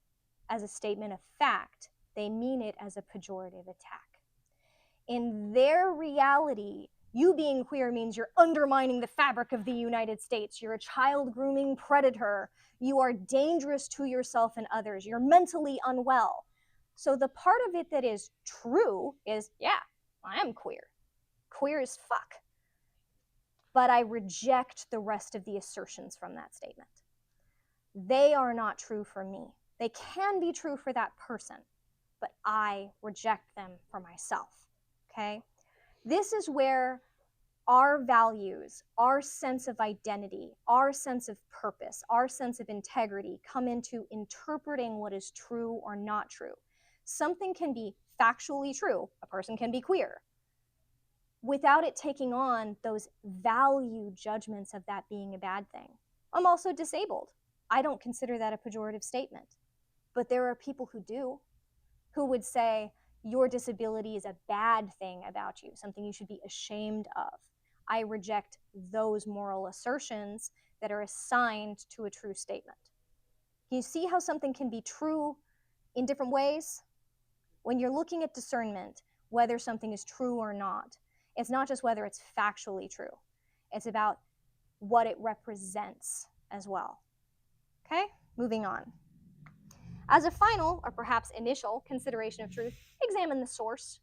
as a statement of fact. They mean it as a pejorative attack. In their reality, you being queer means you're undermining the fabric of the United States. You're a child grooming predator. You are dangerous to yourself and others. You're mentally unwell. So the part of it that is true is, yeah, I am queer. Queer as fuck. But I reject the rest of the assertions from that statement. They are not true for me. They can be true for that person, but I reject them for myself, okay? This is where our values, our sense of identity, our sense of purpose, our sense of integrity come into interpreting what is true or not true. Something can be factually true. A person can be queer. without it taking on those value judgments of that being a bad thing. I'm also disabled. I don't consider that a pejorative statement. But there are people who do, who would say, your disability is a bad thing about you, something you should be ashamed of. I reject those moral assertions that are assigned to a true statement. You see how something can be true in different ways? When you're looking at discernment, whether something is true or not, it's not just whether it's factually true. It's about what it represents as well. Okay, moving on. As a final, or perhaps initial, consideration of truth, examine the source.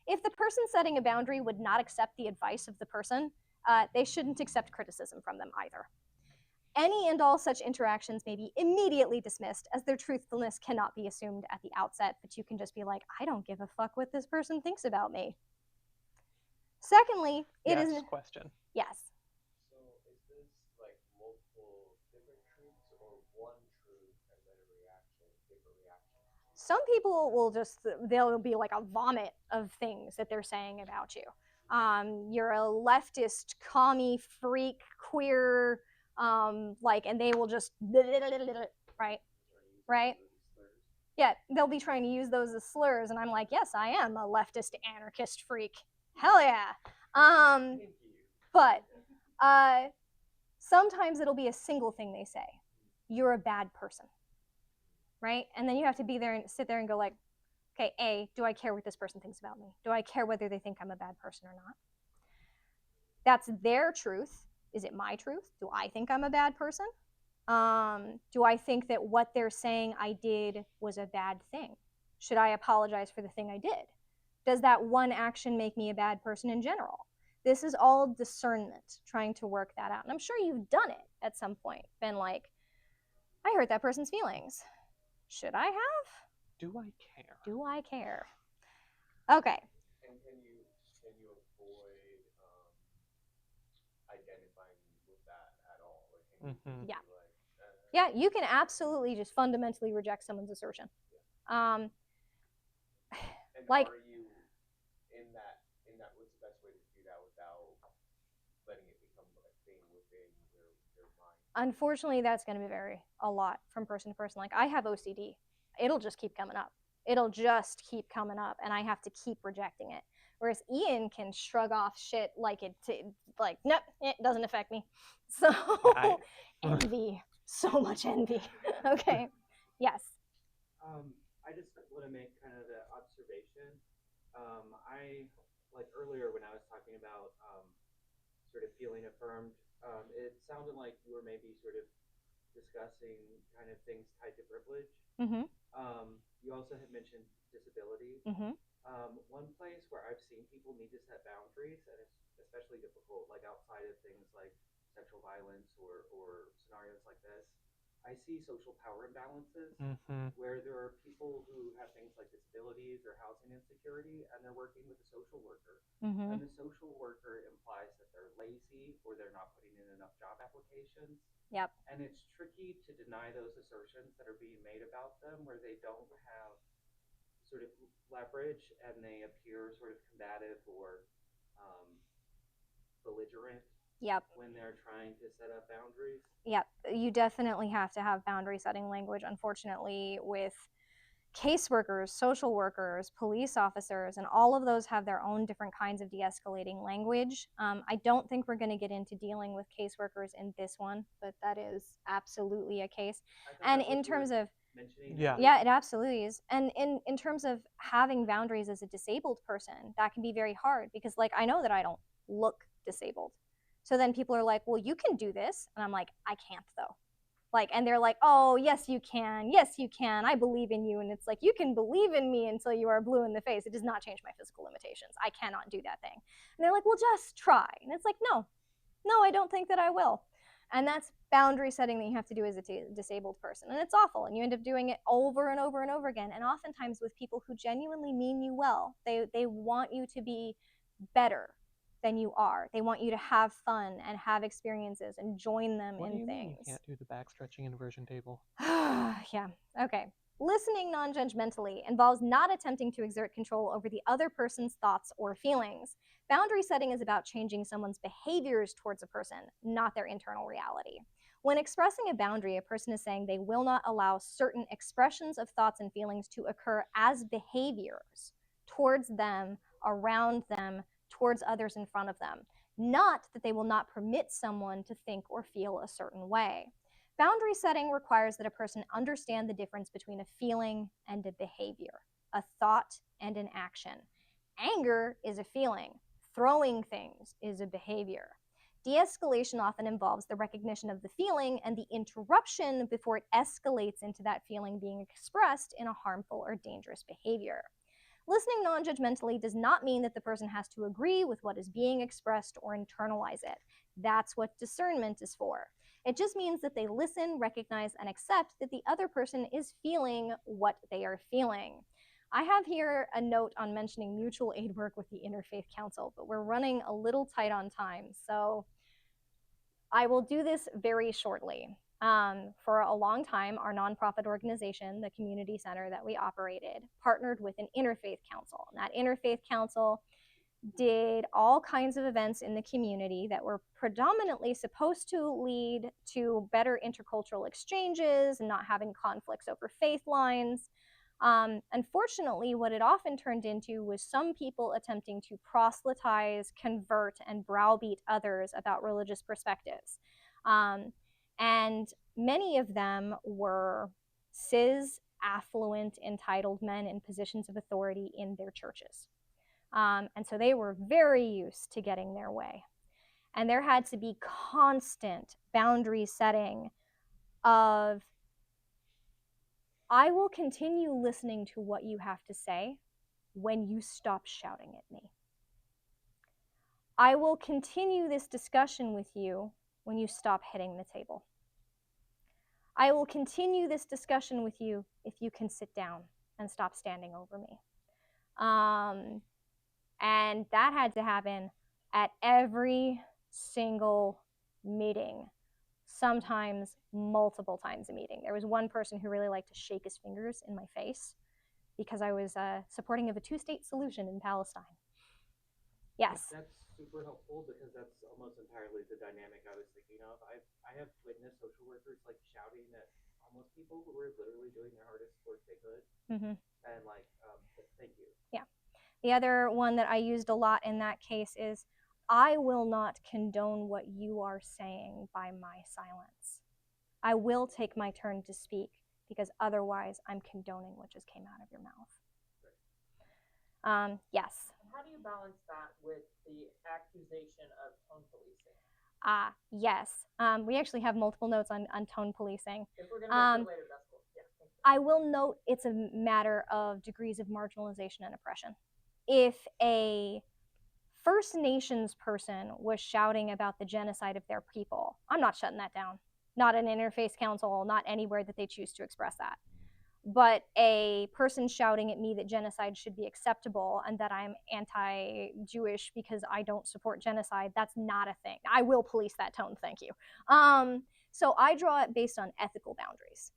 If the person setting a boundary would not accept the advice of the person, they shouldn't accept criticism from them either. Any and all such interactions may be immediately dismissed, as their truthfulness cannot be assumed at the outset, but you can just be like, I don't give a fuck what this person thinks about me. Secondly, it yes, is... question. Yes. So is this like multiple different truths or one truth and then a reaction, different reaction? Some people will just, they'll be like a vomit of things that they're saying about you. You're a leftist, commie, freak, queer, like, and they will just, right? Right? Yeah, they'll be trying to use those as slurs, and I'm like, yes, I am a leftist anarchist freak. Hell yeah. But sometimes it'll be a single thing they say. You're a bad person, right? And then you have to be there and sit there and go like, okay, A, do I care what this person thinks about me? Do I care whether they think I'm a bad person or not? That's their truth. Is it my truth? Do I think I'm a bad person? Do I think that what they're saying I did was a bad thing? Should I apologize for the thing I did? Does that one action make me a bad person in general? This is all discernment, trying to work that out. And I'm sure you've done it at some point, been like, I hurt that person's feelings. Should I have? Do I care? Do I care? Okay. And can you avoid identifying with that at all? Like, can you Mhm. Yeah. be like, Yeah, you can absolutely just fundamentally reject someone's assertion. and like- are you in that what's the best way to do that without letting it become a thing within your mind? Unfortunately, that's going to vary a lot from person to person. Like, I have OCD. It'll just keep coming up. It'll just keep coming up, and I have to keep rejecting it. Whereas Ian can shrug off shit like like, nope, it doesn't affect me. So, envy. So much envy. Okay. Yes. I just want to make kind of the observation. I like earlier when I was talking about sort of feeling affirmed. It sounded like you were maybe sort of discussing kind of things tied to privilege. Mm-hmm. You also had mentioned disability. Mm-hmm. One place where I've seen people need to set boundaries, and it's especially difficult, like outside of things like sexual violence or scenarios like this, I see social power imbalances where there are people who have things like disabilities or housing insecurity, and they're working with a social worker. Mm-hmm. And the social worker implies that they're lazy or they're not putting in enough job applications. Yep. And it's tricky to deny those assertions that are being made about them where they don't have sort of leverage and they appear sort of combative or belligerent. Yep. When they're trying to set up boundaries. Yep. You definitely have to have boundary setting language, unfortunately, with caseworkers, social workers, police officers, and all of those have their own different kinds of de-escalating language. I don't think we're going to get into dealing with caseworkers in this one, but that is absolutely a case. And in terms of yeah, it absolutely is. And in terms of having boundaries as a disabled person, that can be very hard because, like, I know that I don't look disabled. So then people are like, well, you can do this. And I'm like, I can't though. Like, and they're like, oh, yes, you can. Yes, you can. I believe in you. And it's like, you can believe in me until you are blue in the face. It does not change my physical limitations. I cannot do that thing. And they're like, well, just try. And it's like, no, I don't think that I will. And that's boundary setting that you have to do as a disabled person. And it's awful. And you end up doing it over and over and over again. And oftentimes with people who genuinely mean you well, they want you to be better than you are. They want you to have fun and have experiences and join them What in do you things. mean you can't do the back stretching inversion table? Yeah. Okay. Listening non-judgmentally involves not attempting to exert control over the other person's thoughts or feelings. Boundary setting is about changing someone's behaviors towards a person, not their internal reality. When expressing a boundary, a person is saying they will not allow certain expressions of thoughts and feelings to occur as behaviors towards them, around them, towards others in front of them. Not that they will not permit someone to think or feel a certain way. Boundary setting requires that a person understand the difference between a feeling and a behavior, a thought and an action. Anger is a feeling. Throwing things is a behavior. De-escalation often involves the recognition of the feeling and the interruption before it escalates into that feeling being expressed in a harmful or dangerous behavior. Listening non-judgmentally does not mean that the person has to agree with what is being expressed or internalize it. That's what discernment is for. It just means that they listen, recognize, and accept that the other person is feeling what they are feeling. I have here a note on mentioning mutual aid work with the Interfaith Council, but we're running a little tight on time, so I will do this very shortly. For a long time, our nonprofit organization, the community center that we operated, partnered with an interfaith council. And that interfaith council did all kinds of events in the community that were predominantly supposed to lead to better intercultural exchanges and not having conflicts over faith lines. Unfortunately, what it often turned into was some people attempting to proselytize, convert, and browbeat others about religious perspectives. And many of them were cis, affluent, entitled men in positions of authority in their churches. And so they were very used to getting their way. And there had to be constant boundary setting of, I will continue listening to what you have to say when you stop shouting at me. I will continue this discussion with you when you stop hitting the table. I will continue this discussion with you if you can sit down and stop standing over me. And that had to happen at every single meeting, sometimes multiple times a meeting. There was one person who really liked to shake his fingers in my face because I was supporting of a two-state solution in Palestine. Yes. That's super helpful because that's almost entirely the dynamic I was thinking of. I have witnessed social workers like shouting at homeless people who were literally doing their hardest work they could. Mm-hmm. And like, thank you. Yeah. The other one that I used a lot in that case is, I will not condone what you are saying by my silence. I will take my turn to speak because otherwise I'm condoning what just came out of your mouth. Yes. And how do you balance that with the accusation of tone policing? Yes. We actually have multiple notes on tone policing. If we're going to get to it later, that's cool. Yeah, thank you. I will note it's a matter of degrees of marginalization and oppression. If a First Nations person was shouting about the genocide of their people, I'm not shutting that down. Not an interfaith council, not anywhere that they choose to express that. But a person shouting at me that genocide should be acceptable and that I'm anti-Jewish because I don't support genocide, that's not a thing. I will police that tone, thank you. So I draw it based on ethical boundaries.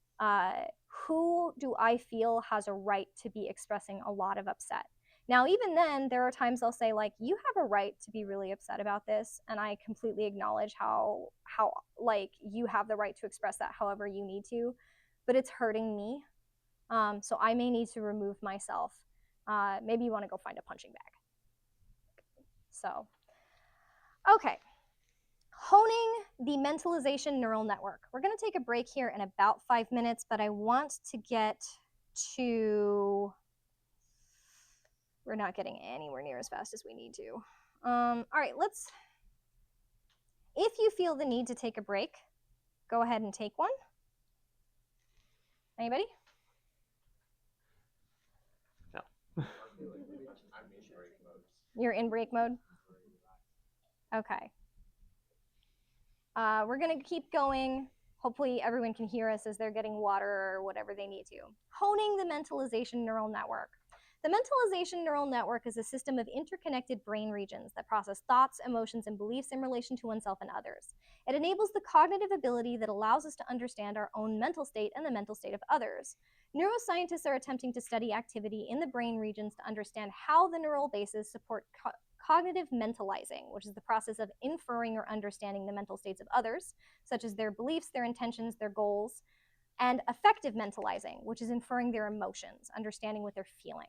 Who do I feel has a right to be expressing a lot of upset? Now, even then, there are times I'll say, like, you have a right to be really upset about this, and I completely acknowledge how like, you have the right to express that however you need to, but it's hurting me. So I may need to remove myself. Maybe you want to go find a punching bag. So, okay. Honing the mentalization neural network. We're going to take a break here in about 5 minutes, but I want to get to... We're not getting anywhere near as fast as we need to. All right, let's... If you feel the need to take a break, go ahead and take one. Anybody? No. I'm in break mode. You're in break mode? Okay. We're going to keep going. Hopefully everyone can hear us as they're getting water or whatever they need to. Honing the mentalization neural network. The mentalization neural network is a system of interconnected brain regions that process thoughts, emotions, and beliefs in relation to oneself and others. It enables the cognitive ability that allows us to understand our own mental state and the mental state of others. Neuroscientists are attempting to study activity in the brain regions to understand how the neural bases support cognitive mentalizing, which is the process of inferring or understanding the mental states of others, such as their beliefs, their intentions, their goals, and affective mentalizing, which is inferring their emotions, understanding what they're feeling.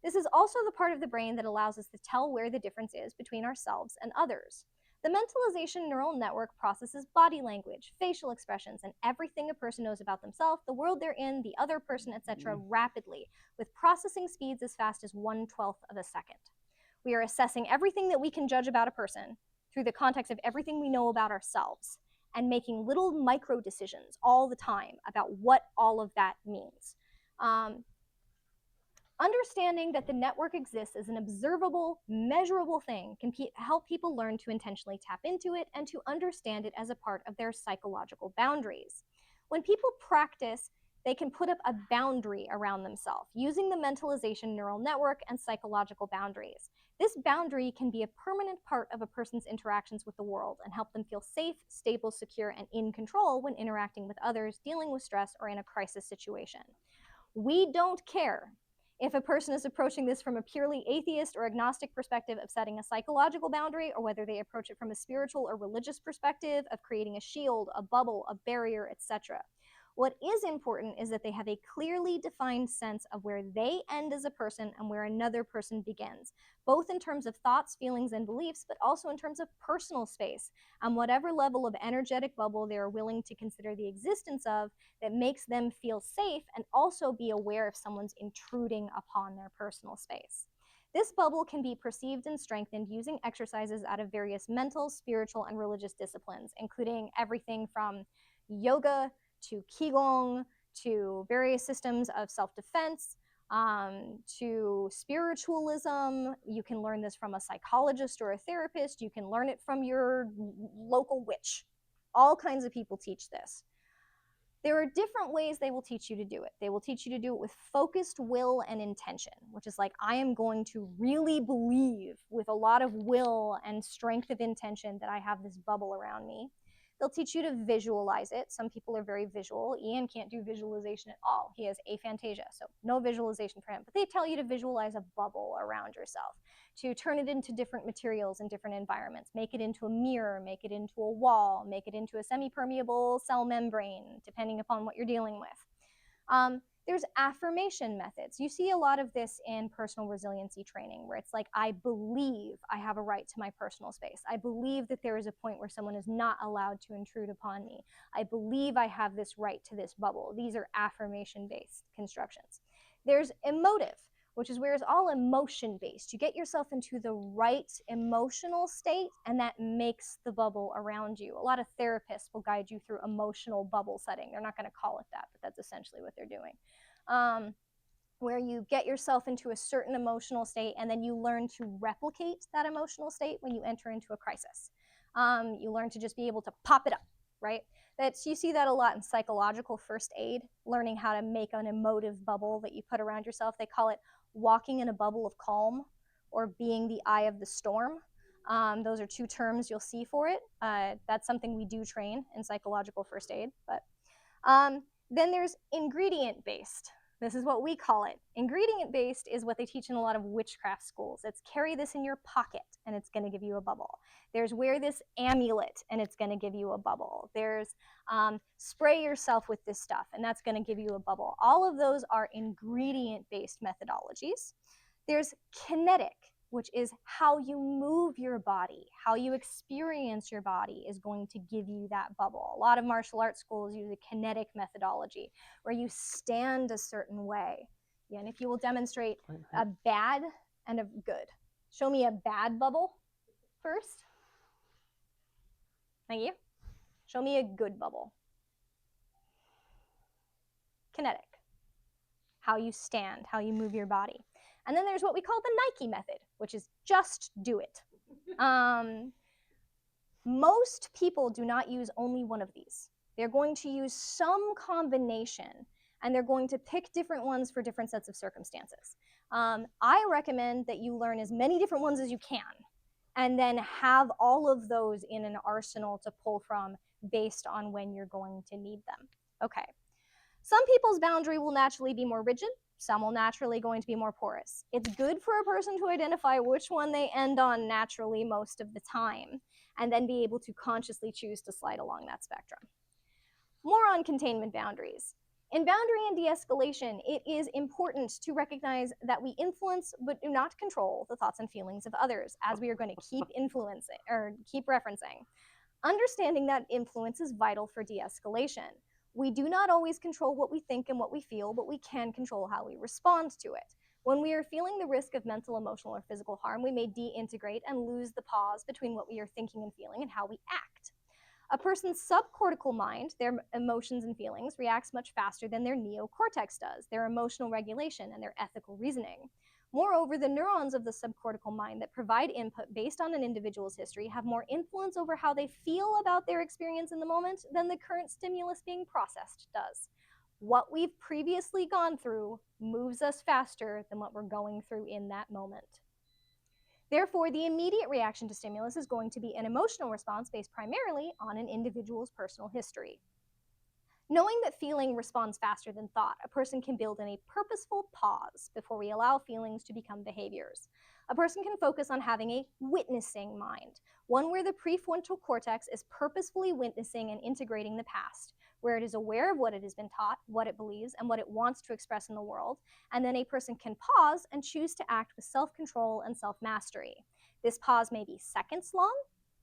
This is also the part of the brain that allows us to tell where the difference is between ourselves and others. The mentalization neural network processes body language, facial expressions, and everything a person knows about themselves, the world they're in, the other person, etc., rapidly, with processing speeds as fast as 1/12 of a second. We are assessing everything that we can judge about a person through the context of everything we know about ourselves and making little micro decisions all the time about what all of that means. Understanding that the network exists as an observable, measurable thing can help people learn to intentionally tap into it and to understand it as a part of their psychological boundaries. When people practice, they can put up a boundary around themselves using the mentalization neural network and psychological boundaries. This boundary can be a permanent part of a person's interactions with the world and help them feel safe, stable, secure, and in control when interacting with others, dealing with stress, or in a crisis situation. We don't care if a person is approaching this from a purely atheist or agnostic perspective of setting a psychological boundary, or whether they approach it from a spiritual or religious perspective of creating a shield, a bubble, a barrier, etc. What is important is that they have a clearly defined sense of where they end as a person and where another person begins, both in terms of thoughts, feelings, and beliefs, but also in terms of personal space and whatever level of energetic bubble they are willing to consider the existence of that makes them feel safe and also be aware if someone's intruding upon their personal space. This bubble can be perceived and strengthened using exercises out of various mental, spiritual, and religious disciplines, including everything from yoga to Qigong to various systems of self-defense, to spiritualism. You can learn this from a psychologist or a therapist. You can learn it from your local witch. All kinds of people teach this. There are different ways they will teach you to do it. They will teach you to do it with focused will and intention, which is like, I am going to really believe with a lot of will and strength of intention that I have this bubble around me. They'll teach you to visualize it. Some people are very visual. Ian can't do visualization at all. He has aphantasia, so no visualization for him. But they tell you to visualize a bubble around yourself, to turn it into different materials in different environments, make it into a mirror, make it into a wall, make it into a semi-permeable cell membrane, depending upon what you're dealing with. There's affirmation methods. You see a lot of this in personal resiliency training, where it's like, I believe I have a right to my personal space. I believe that there is a point where someone is not allowed to intrude upon me. I believe I have this right to this bubble. These are affirmation-based constructions. There's emotive, which is where it's all emotion-based. You get yourself into the right emotional state, and that makes the bubble around you. A lot of therapists will guide you through emotional bubble setting. They're not going to call it that, but that's essentially what they're doing. Where you get yourself into a certain emotional state, and then you learn to replicate that emotional state when you enter into a crisis. You learn to just be able to pop it up, right? You see that a lot in psychological first aid, learning how to make an emotive bubble that you put around yourself. They call it walking in a bubble of calm, or being the eye of the storm. Those are two terms you'll see for it. That's something we do train in psychological first aid. But then there's ingredient-based. This is what we call it. Ingredient-based is what they teach in a lot of witchcraft schools. It's carry this in your pocket, and it's going to give you a bubble. There's wear this amulet, and it's going to give you a bubble. There's spray yourself with this stuff, and that's going to give you a bubble. All of those are ingredient-based methodologies. There's kinetic, which is how you move your body, how you experience your body is going to give you that bubble. A lot of martial arts schools use a kinetic methodology where you stand a certain way. Yeah, and if you will demonstrate a bad and a good. Show me a bad bubble first. Thank you. Show me a good bubble. Kinetic. How you stand, how you move your body. And then there's what we call the Nike method, which is just do it. Most people do not use only one of these. They're going to use some combination, and they're going to pick different ones for different sets of circumstances. I recommend that you learn as many different ones as you can, and then have all of those in an arsenal to pull from based on when you're going to need them. Okay. Some people's boundary will naturally be more rigid. Some will naturally going to be more porous. It's good for a person to identify which one they end on naturally most of the time, and then be able to consciously choose to slide along that spectrum. More on containment boundaries. In boundary and de-escalation, it is important to recognize that we influence but do not control the thoughts and feelings of others, as we are going to keep influencing or keep referencing. Understanding that influence is vital for de-escalation. We do not always control what we think and what we feel, but we can control how we respond to it. When we are feeling the risk of mental, emotional, or physical harm, we may de-integrate and lose the pause between what we are thinking and feeling and how we act. A person's subcortical mind, their emotions and feelings, reacts much faster than their neocortex does, their emotional regulation and their ethical reasoning. Moreover, the neurons of the subcortical mind that provide input based on an individual's history have more influence over how they feel about their experience in the moment than the current stimulus being processed does. What we've previously gone through moves us faster than what we're going through in that moment. Therefore, the immediate reaction to stimulus is going to be an emotional response based primarily on an individual's personal history. Knowing that feeling responds faster than thought, a person can build in a purposeful pause before we allow feelings to become behaviors. A person can focus on having a witnessing mind, one where the prefrontal cortex is purposefully witnessing and integrating the past, where it is aware of what it has been taught, what it believes, and what it wants to express in the world, and then a person can pause and choose to act with self-control and self-mastery. This pause may be seconds long,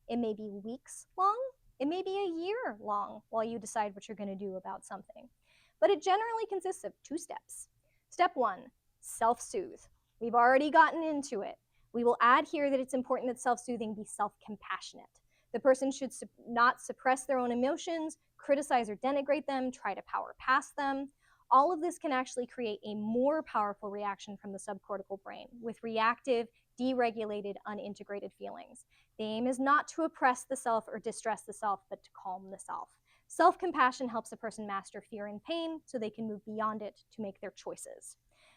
it may be weeks long, it may be a year long while you decide what you're going to do about something. But it generally consists of 2 steps. Step 1, self-soothe. We've already gotten into it. We will add here that it's important that self-soothing be self-compassionate. The person should not suppress their own emotions, criticize or denigrate them, try to power past them. All of this can actually create a more powerful reaction from the subcortical brain with reactive, deregulated, unintegrated feelings. The aim is not to oppress the self or distress the self, but to calm the self. Self-compassion helps a person master fear and pain so they can move beyond it to make their choices.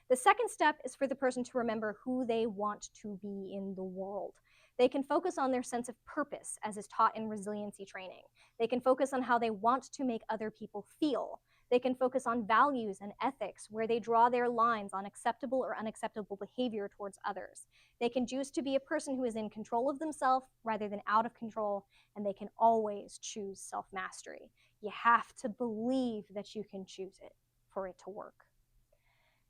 The second step is for the person to remember who they want to be in the world. They can focus on their sense of purpose, as is taught in resiliency training. They can focus on how they want to make other people feel. They can focus on values and ethics, where they draw their lines on acceptable or unacceptable behavior towards others. They can choose to be a person who is in control of themselves rather than out of control, and they can always choose self-mastery. You have to believe that you can choose it for it to work.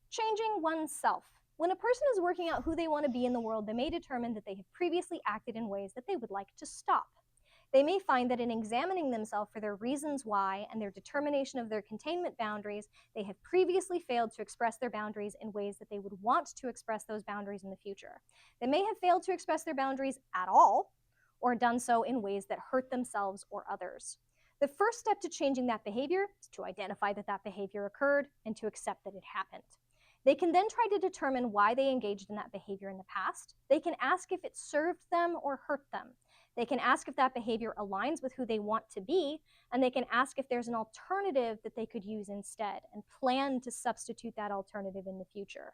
Changing oneself. When a person is working out who they want to be in the world, they may determine that they have previously acted in ways that they would like to stop. They may find that in examining themselves for their reasons why and their determination of their containment boundaries, they have previously failed to express their boundaries in ways that they would want to express those boundaries in the future. They may have failed to express their boundaries at all, or done so in ways that hurt themselves or others. The first step to changing that behavior is to identify that that behavior occurred and to accept that it happened. They can then try to determine why they engaged in that behavior in the past. They can ask if it served them or hurt them. They can ask if that behavior aligns with who they want to be, and they can ask if there's an alternative that they could use instead and plan to substitute that alternative in the future.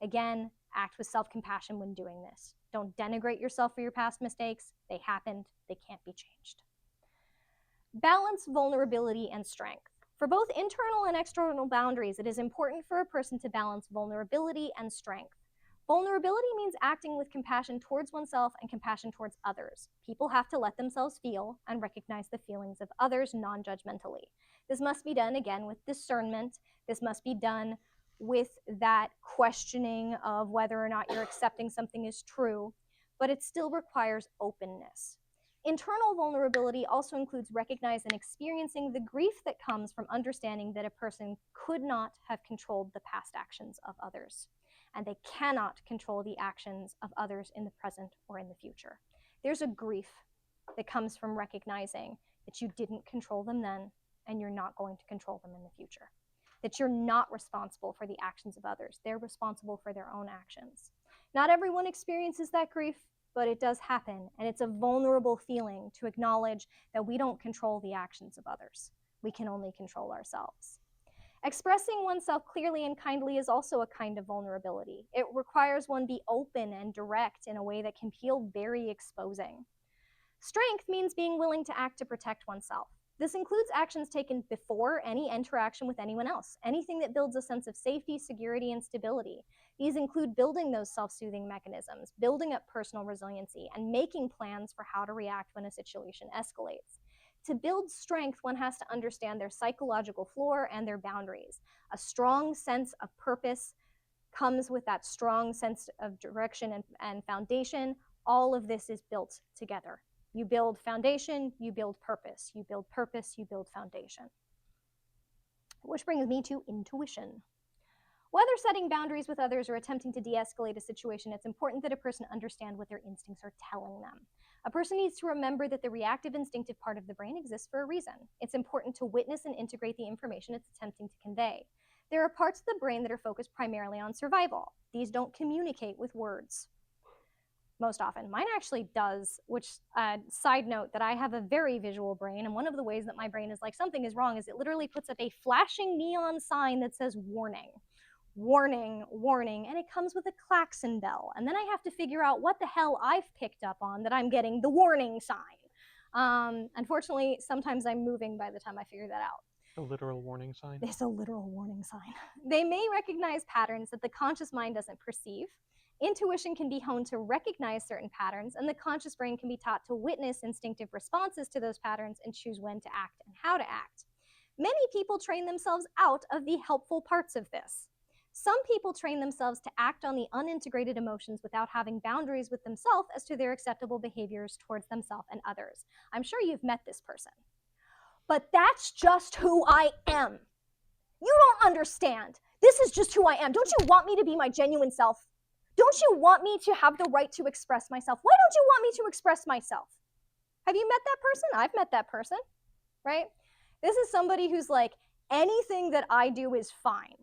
Again, act with self-compassion when doing this. Don't denigrate yourself for your past mistakes. They happened. They can't be changed. Balance vulnerability and strength. For both internal and external boundaries, it is important for a person to balance vulnerability and strength. Vulnerability means acting with compassion towards oneself and compassion towards others. People have to let themselves feel and recognize the feelings of others non-judgmentally. This must be done, again, with discernment. This must be done with that questioning of whether or not you're accepting something is true, but it still requires openness. Internal vulnerability also includes recognizing and experiencing the grief that comes from understanding that a person could not have controlled the past actions of others, and they cannot control the actions of others in the present or in the future. There's a grief that comes from recognizing that you didn't control them then, and you're not going to control them in the future. That you're not responsible for the actions of others. They're responsible for their own actions. Not everyone experiences that grief, but it does happen, and it's a vulnerable feeling to acknowledge that we don't control the actions of others. We can only control ourselves. Expressing oneself clearly and kindly is also a kind of vulnerability. It requires one be open and direct in a way that can feel very exposing. Strength means being willing to act to protect oneself. This includes actions taken before any interaction with anyone else, anything that builds a sense of safety, security, and stability. These include building those self-soothing mechanisms, building up personal resiliency, and making plans for how to react when a situation escalates. To build strength, one has to understand their psychological floor and their boundaries. A strong sense of purpose comes with that strong sense of direction and foundation. All of this is built together. You build foundation, you build purpose. You build purpose, you build foundation. Which brings me to intuition. Whether setting boundaries with others or attempting to de-escalate a situation, it's important that a person understand what their instincts are telling them. A person needs to remember that the reactive instinctive part of the brain exists for a reason. It's important to witness and integrate the information it's attempting to convey. There are parts of the brain that are focused primarily on survival. These don't communicate with words most often. Mine actually does, which, side note, that I have a very visual brain, and one of the ways that my brain is like something is wrong is it literally puts up a flashing neon sign that says warning. Warning, warning, and it comes with a klaxon bell. And then I have to figure out what the hell I've picked up on that I'm getting the warning sign. Unfortunately, sometimes I'm moving by the time I figure that out. A literal warning sign. It's a literal warning sign. They may recognize patterns that the conscious mind doesn't perceive. Intuition can be honed to recognize certain patterns, and the conscious brain can be taught to witness instinctive responses to those patterns and choose when to act and how to act. Many people train themselves out of the helpful parts of this. Some people train themselves to act on the unintegrated emotions without having boundaries with themselves as to their acceptable behaviors towards themselves and others. I'm sure you've met this person. But that's just who I am. You don't understand. This is just who I am. Don't you want me to be my genuine self? Don't you want me to have the right to express myself? Why don't you want me to express myself? Have you met that person? I've met that person, right? This is somebody who's like, anything that I do is fine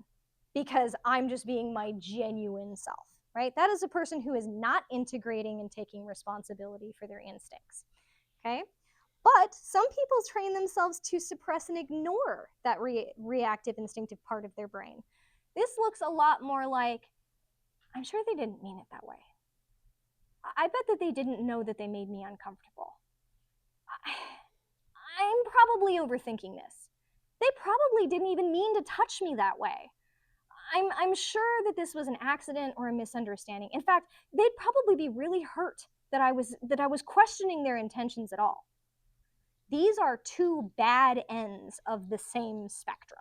because I'm just being my genuine self, right? That is a person who is not integrating and taking responsibility for their instincts, okay? But some people train themselves to suppress and ignore that reactive instinctive part of their brain. This looks a lot more like, I'm sure they didn't mean it that way. I bet that they didn't know that they made me uncomfortable. I'm probably overthinking this. They probably didn't even mean to touch me that way. I'm sure that this was an accident or a misunderstanding. In fact, they'd probably be really hurt that I was questioning their intentions at all. These are two bad ends of the same spectrum.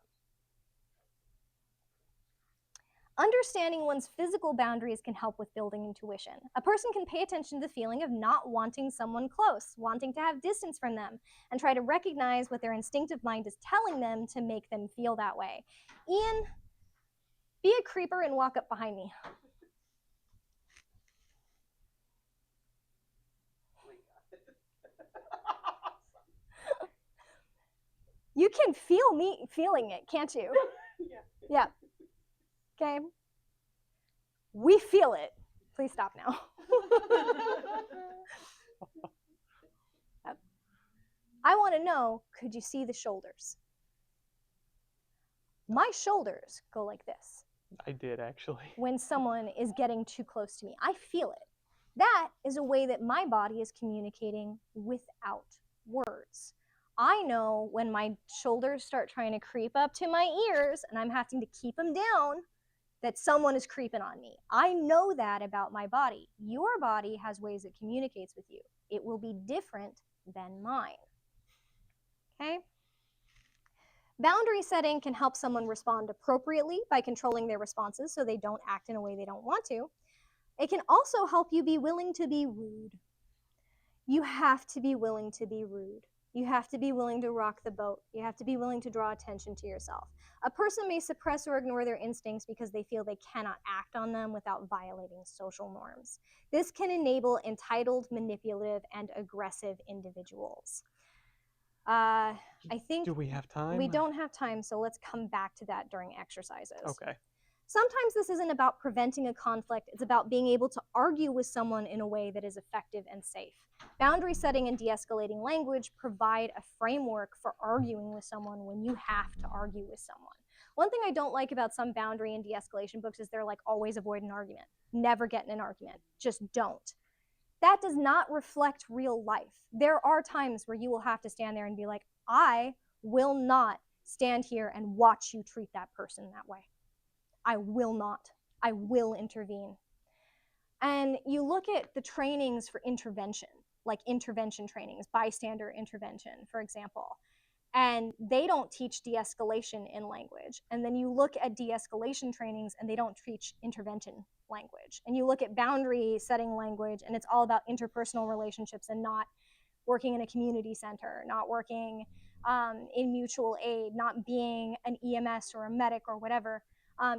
Understanding one's physical boundaries can help with building intuition. A person can pay attention to the feeling of not wanting someone close, wanting to have distance from them, and try to recognize what their instinctive mind is telling them to make them feel that way. Ian, be a creeper and walk up behind me. You can feel me feeling it, can't you? Yeah. Okay. We feel it. Please stop now. I want to know, could you see the shoulders? My shoulders go like this. I did, actually. When someone is getting too close to me, I feel it. That is a way that my body is communicating without words. I know when my shoulders start trying to creep up to my ears and I'm having to keep them down, that someone is creeping on me. I know that about my body. Your body has ways it communicates with you. It will be different than mine. Okay? Boundary setting can help someone respond appropriately by controlling their responses so they don't act in a way they don't want to. It can also help you be willing to be rude. You have to be willing to be rude. You have to be willing to rock the boat. You have to be willing to draw attention to yourself. A person may suppress or ignore their instincts because they feel they cannot act on them without violating social norms. This can enable entitled, manipulative, and aggressive individuals. I think Do we have time? we don't have time, so let's come back to that during exercises. Okay. Sometimes this isn't about preventing a conflict, it's about being able to argue with someone in a way that is effective and safe. Boundary setting and de-escalating language provide a framework for arguing with someone when you have to argue with someone. One thing I don't like about some boundary and de-escalation books is they're like, always avoid an argument. Never get in an argument. Just don't. That does not reflect real life. There are times where you will have to stand there and be like, I will not stand here and watch you treat that person that way. I will not. I will intervene. And you look at the trainings for intervention, like intervention trainings, bystander intervention, for example, and they don't teach de-escalation in language. And then you look at de-escalation trainings and they don't teach intervention language. And you look at boundary setting language and it's all about interpersonal relationships and not working in a community center, not working in mutual aid, not being an EMS or a medic or whatever.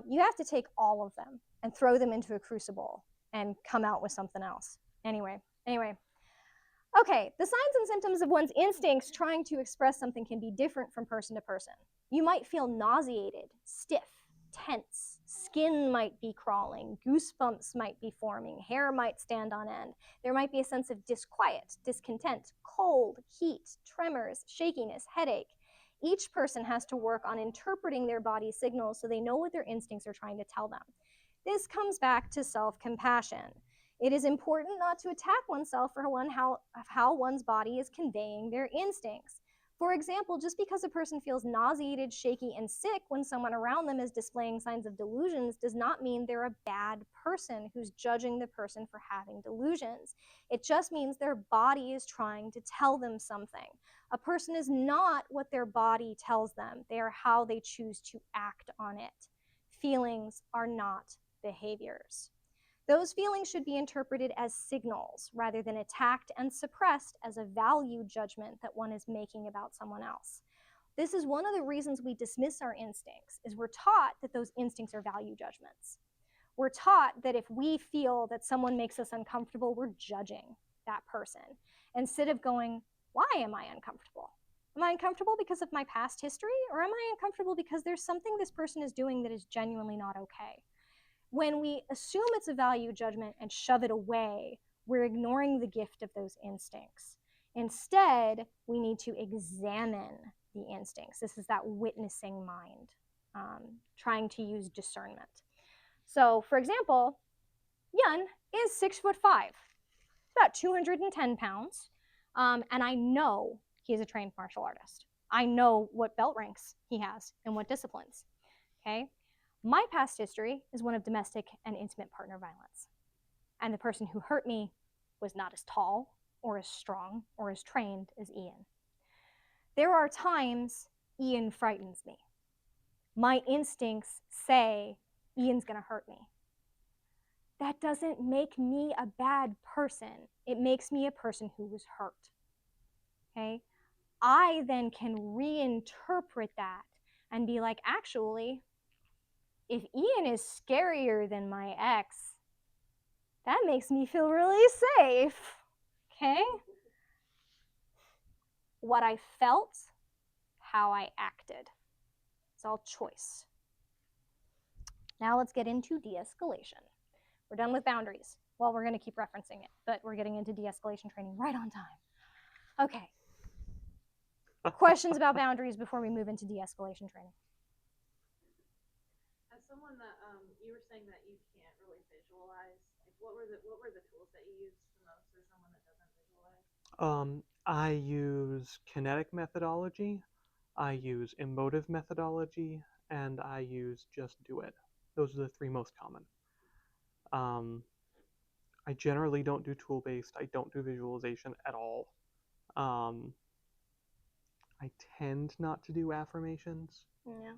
You have to take all of them and throw them into a crucible and come out with something else. Anyway. Okay, the signs and symptoms of one's instincts trying to express something can be different from person to person. You might feel nauseated, stiff, tense, skin might be crawling, goosebumps might be forming, hair might stand on end. There might be a sense of disquiet, discontent, cold, heat, tremors, shakiness, headache. Each person has to work on interpreting their body's signals so they know what their instincts are trying to tell them. This comes back to self-compassion. It is important not to attack oneself for how one's body is conveying their instincts. For example, just because a person feels nauseated, shaky, and sick when someone around them is displaying signs of delusions does not mean they're a bad person who's judging the person for having delusions. It just means their body is trying to tell them something. A person is not what their body tells them. They are how they choose to act on it. Feelings are not behaviors. Those feelings should be interpreted as signals rather than attacked and suppressed as a value judgment that one is making about someone else. This is one of the reasons we dismiss our instincts, is we're taught that those instincts are value judgments. We're taught that if we feel that someone makes us uncomfortable, we're judging that person instead of going, why am I uncomfortable? Am I uncomfortable because of my past history, or am I uncomfortable because there's something this person is doing that is genuinely not okay? When we assume it's a value judgment and shove it away, we're ignoring the gift of those instincts. Instead, we need to examine the instincts. This is that witnessing mind, trying to use discernment. So, for example, Yun is 6'5", about 210 pounds, and I know he's a trained martial artist. I know what belt ranks he has and what disciplines. Okay. My past history is one of domestic and intimate partner violence. And the person who hurt me was not as tall or as strong or as trained as Ian. There are times Ian frightens me. My instincts say Ian's gonna hurt me. That doesn't make me a bad person. It makes me a person who was hurt. Okay? I then can reinterpret that and be like, actually, if Ian is scarier than my ex, that makes me feel really safe. Okay? What I felt, how I acted. It's all choice. Now let's get into de-escalation. We're done with boundaries. Well, we're going to keep referencing it, but we're getting into de-escalation training right on time. Okay. Questions about boundaries before we move into de-escalation training? As someone that you were saying that you can't really visualize, like what were the tools that you used the most for someone that doesn't visualize? I use kinetic methodology, I use emotive methodology, and I use just do it. Those are the three most common. I generally don't do tool-based. I don't do visualization at all. I tend not to do affirmations. Yeah.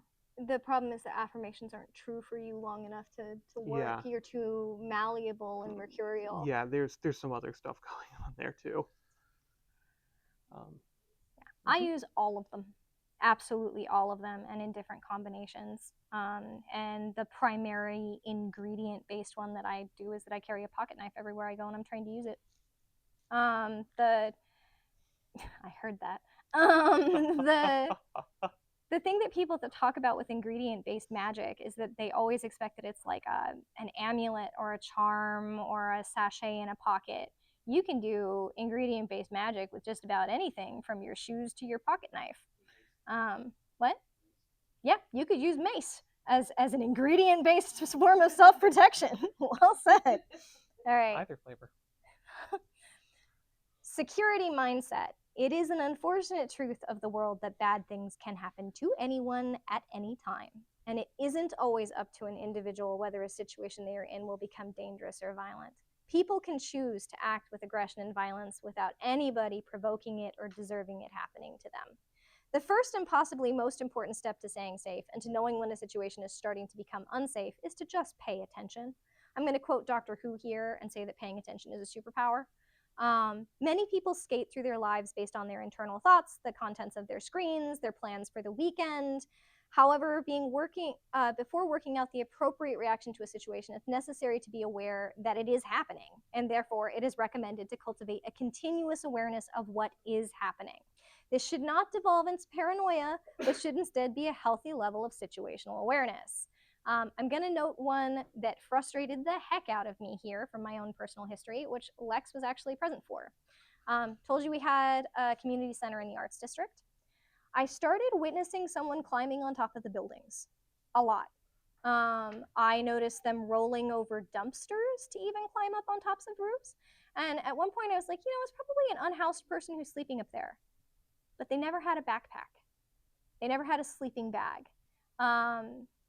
The problem is that affirmations aren't true for you long enough to work. Yeah. You're too malleable and mercurial. Yeah, there's some other stuff going on there too. I use all of them, absolutely all of them, and in different combinations. And the primary ingredient-based one that I do is that I carry a pocket knife everywhere I go, and I'm trained to use it. I heard that. The thing that people that talk about with ingredient-based magic is that they always expect that it's like an amulet or a charm or a sachet in a pocket. You can do ingredient-based magic with just about anything, from your shoes to your pocket knife. What? Yeah, You could use mace as an ingredient-based form of self-protection. Well said. All right. Either flavor. Security mindset. It is an unfortunate truth of the world that bad things can happen to anyone at any time. And it isn't always up to an individual whether a situation they are in will become dangerous or violent. People can choose to act with aggression and violence without anybody provoking it or deserving it happening to them. The first and possibly most important step to staying safe and to knowing when a situation is starting to become unsafe is to just pay attention. I'm going to quote Doctor Who here and say that paying attention is a superpower. Many people skate through their lives based on their internal thoughts, the contents of their screens, their plans for the weekend. However, before working out the appropriate reaction to a situation, it's necessary to be aware that it is happening, and therefore it is recommended to cultivate a continuous awareness of what is happening. This should not devolve into paranoia, but should instead be a healthy level of situational awareness. I'm going to note one that frustrated the heck out of me here from my own personal history, which Lex was actually present for. Told you we had a community center in the arts district. I started witnessing someone climbing on top of the buildings a lot. I noticed them rolling over dumpsters to even climb up on tops of roofs. And at one point I was like, it's probably an unhoused person who's sleeping up there. But they never had a backpack. They never had a sleeping bag.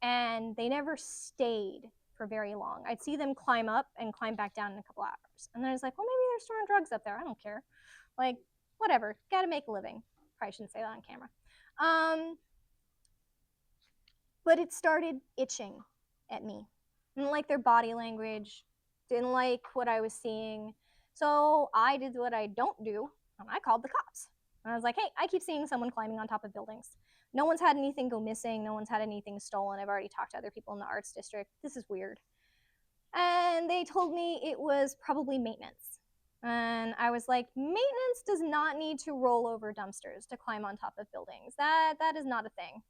And they never stayed for very long. I'd see them climb up and climb back down in a couple hours. And then I was like, well, maybe they're storing drugs up there. I don't care. Like, whatever. Gotta make a living. Probably shouldn't say that on camera. But it started itching at me. Didn't like their body language. Didn't like what I was seeing. So I did what I don't do, and I called the cops. And I was like, hey, I keep seeing someone climbing on top of buildings. No one's had anything go missing. No one's had anything stolen. I've already talked to other people in the arts district. This is weird. And they told me it was probably maintenance. And I was like, maintenance does not need to roll over dumpsters to climb on top of buildings. That is not a thing.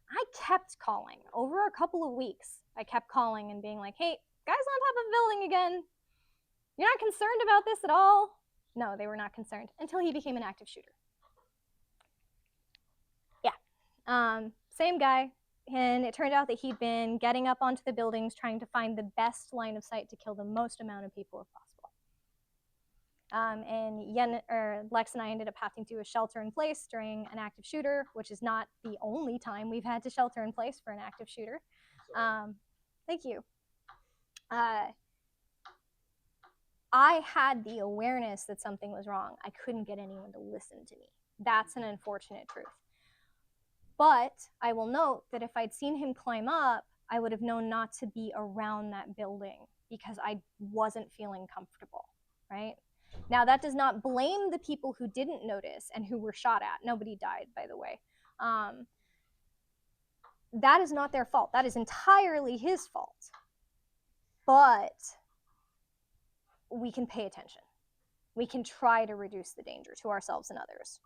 I kept calling over a couple of weeks. I kept calling and being like, hey, guys on top of a building again. You're not concerned about this at all? No, they were not concerned until he became an active shooter. Same guy, and it turned out that he'd been getting up onto the buildings trying to find the best line of sight to kill the most amount of people as possible. And Lex and I ended up having to do a shelter in place during an active shooter, which is not the only time we've had to shelter in place for an active shooter. Thank you. I had the awareness that something was wrong. I couldn't get anyone to listen to me. That's an unfortunate truth. But I will note that if I'd seen him climb up, I would have known not to be around that building because I wasn't feeling comfortable, right? Now, that does not blame the people who didn't notice and who were shot at. Nobody died, by the way. That is not their fault. That is entirely his fault. But we can pay attention. We can try to reduce the danger to ourselves and others.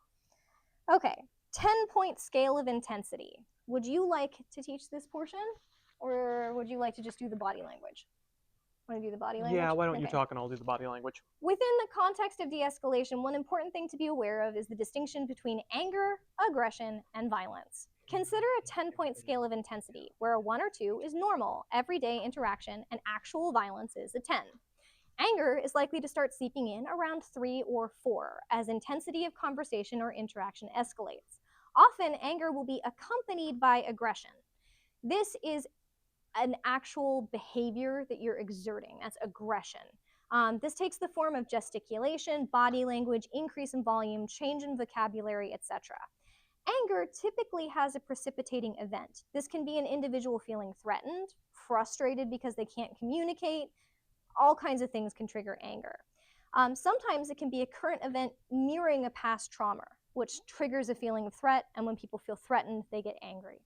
Okay. 10-point scale of intensity. Would you like to teach this portion, or would you like to just do the body language? Want to do the body language? Yeah, why don't you talk and I'll do the body language. Within the context of de-escalation, one important thing to be aware of is the distinction between anger, aggression, and violence. Consider a 10-point scale of intensity, where a 1 or 2 is normal, everyday interaction, and actual violence is a 10. Anger is likely to start seeping in around 3 or 4 as intensity of conversation or interaction escalates. Often, anger will be accompanied by aggression. This is an actual behavior that you're exerting. That's aggression. This takes the form of gesticulation, body language, increase in volume, change in vocabulary, etc. Anger typically has a precipitating event. This can be an individual feeling threatened, frustrated because they can't communicate. All kinds of things can trigger anger. Sometimes it can be a current event mirroring a past trauma, which triggers a feeling of threat, and when people feel threatened, they get angry.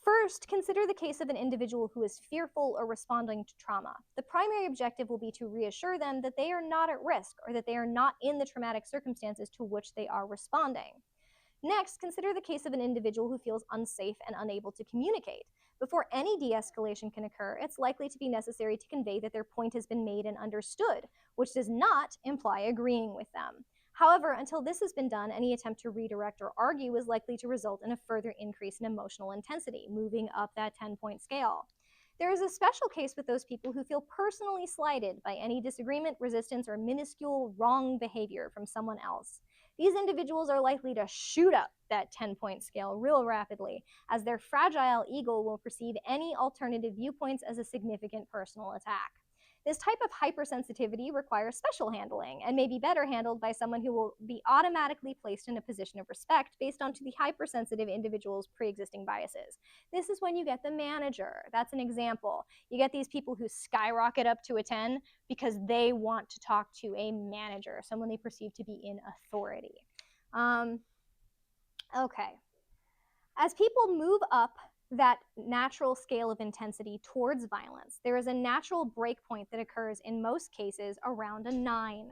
First, consider the case of an individual who is fearful or responding to trauma. The primary objective will be to reassure them that they are not at risk or that they are not in the traumatic circumstances to which they are responding. Next, consider the case of an individual who feels unsafe and unable to communicate. Before any de-escalation can occur, it's likely to be necessary to convey that their point has been made and understood, which does not imply agreeing with them. However, until this has been done, any attempt to redirect or argue is likely to result in a further increase in emotional intensity, moving up that 10-point scale. There is a special case with those people who feel personally slighted by any disagreement, resistance, or minuscule wrong behavior from someone else. These individuals are likely to shoot up that 10-point scale real rapidly, as their fragile ego will perceive any alternative viewpoints as a significant personal attack. This type of hypersensitivity requires special handling and may be better handled by someone who will be automatically placed in a position of respect based on the hypersensitive individual's pre-existing biases. This is when you get the manager. That's an example. You get these people who skyrocket up to a 10 because they want to talk to a manager, someone they perceive to be in authority. Okay. As people move up that natural scale of intensity towards violence, there is a natural breakpoint that occurs in most cases around a 9.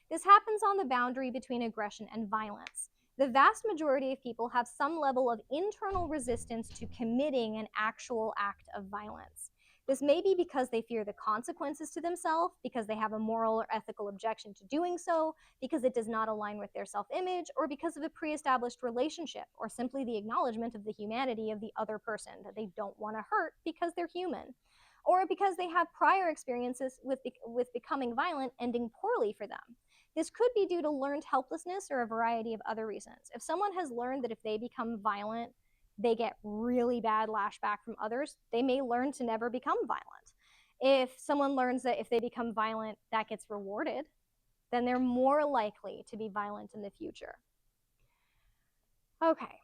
This happens on the boundary between aggression and violence. The vast majority of people have some level of internal resistance to committing an actual act of violence. This may be because they fear the consequences to themselves, because they have a moral or ethical objection to doing so, because it does not align with their self-image, or because of a pre-established relationship, or simply the acknowledgement of the humanity of the other person, that they don't want to hurt because they're human, or because they have prior experiences with becoming violent ending poorly for them. This could be due to learned helplessness or a variety of other reasons. If someone has learned that if they become violent, they get really bad lashback from others, they may learn to never become violent. If someone learns that if they become violent, that gets rewarded, then they're more likely to be violent in the future. Okay,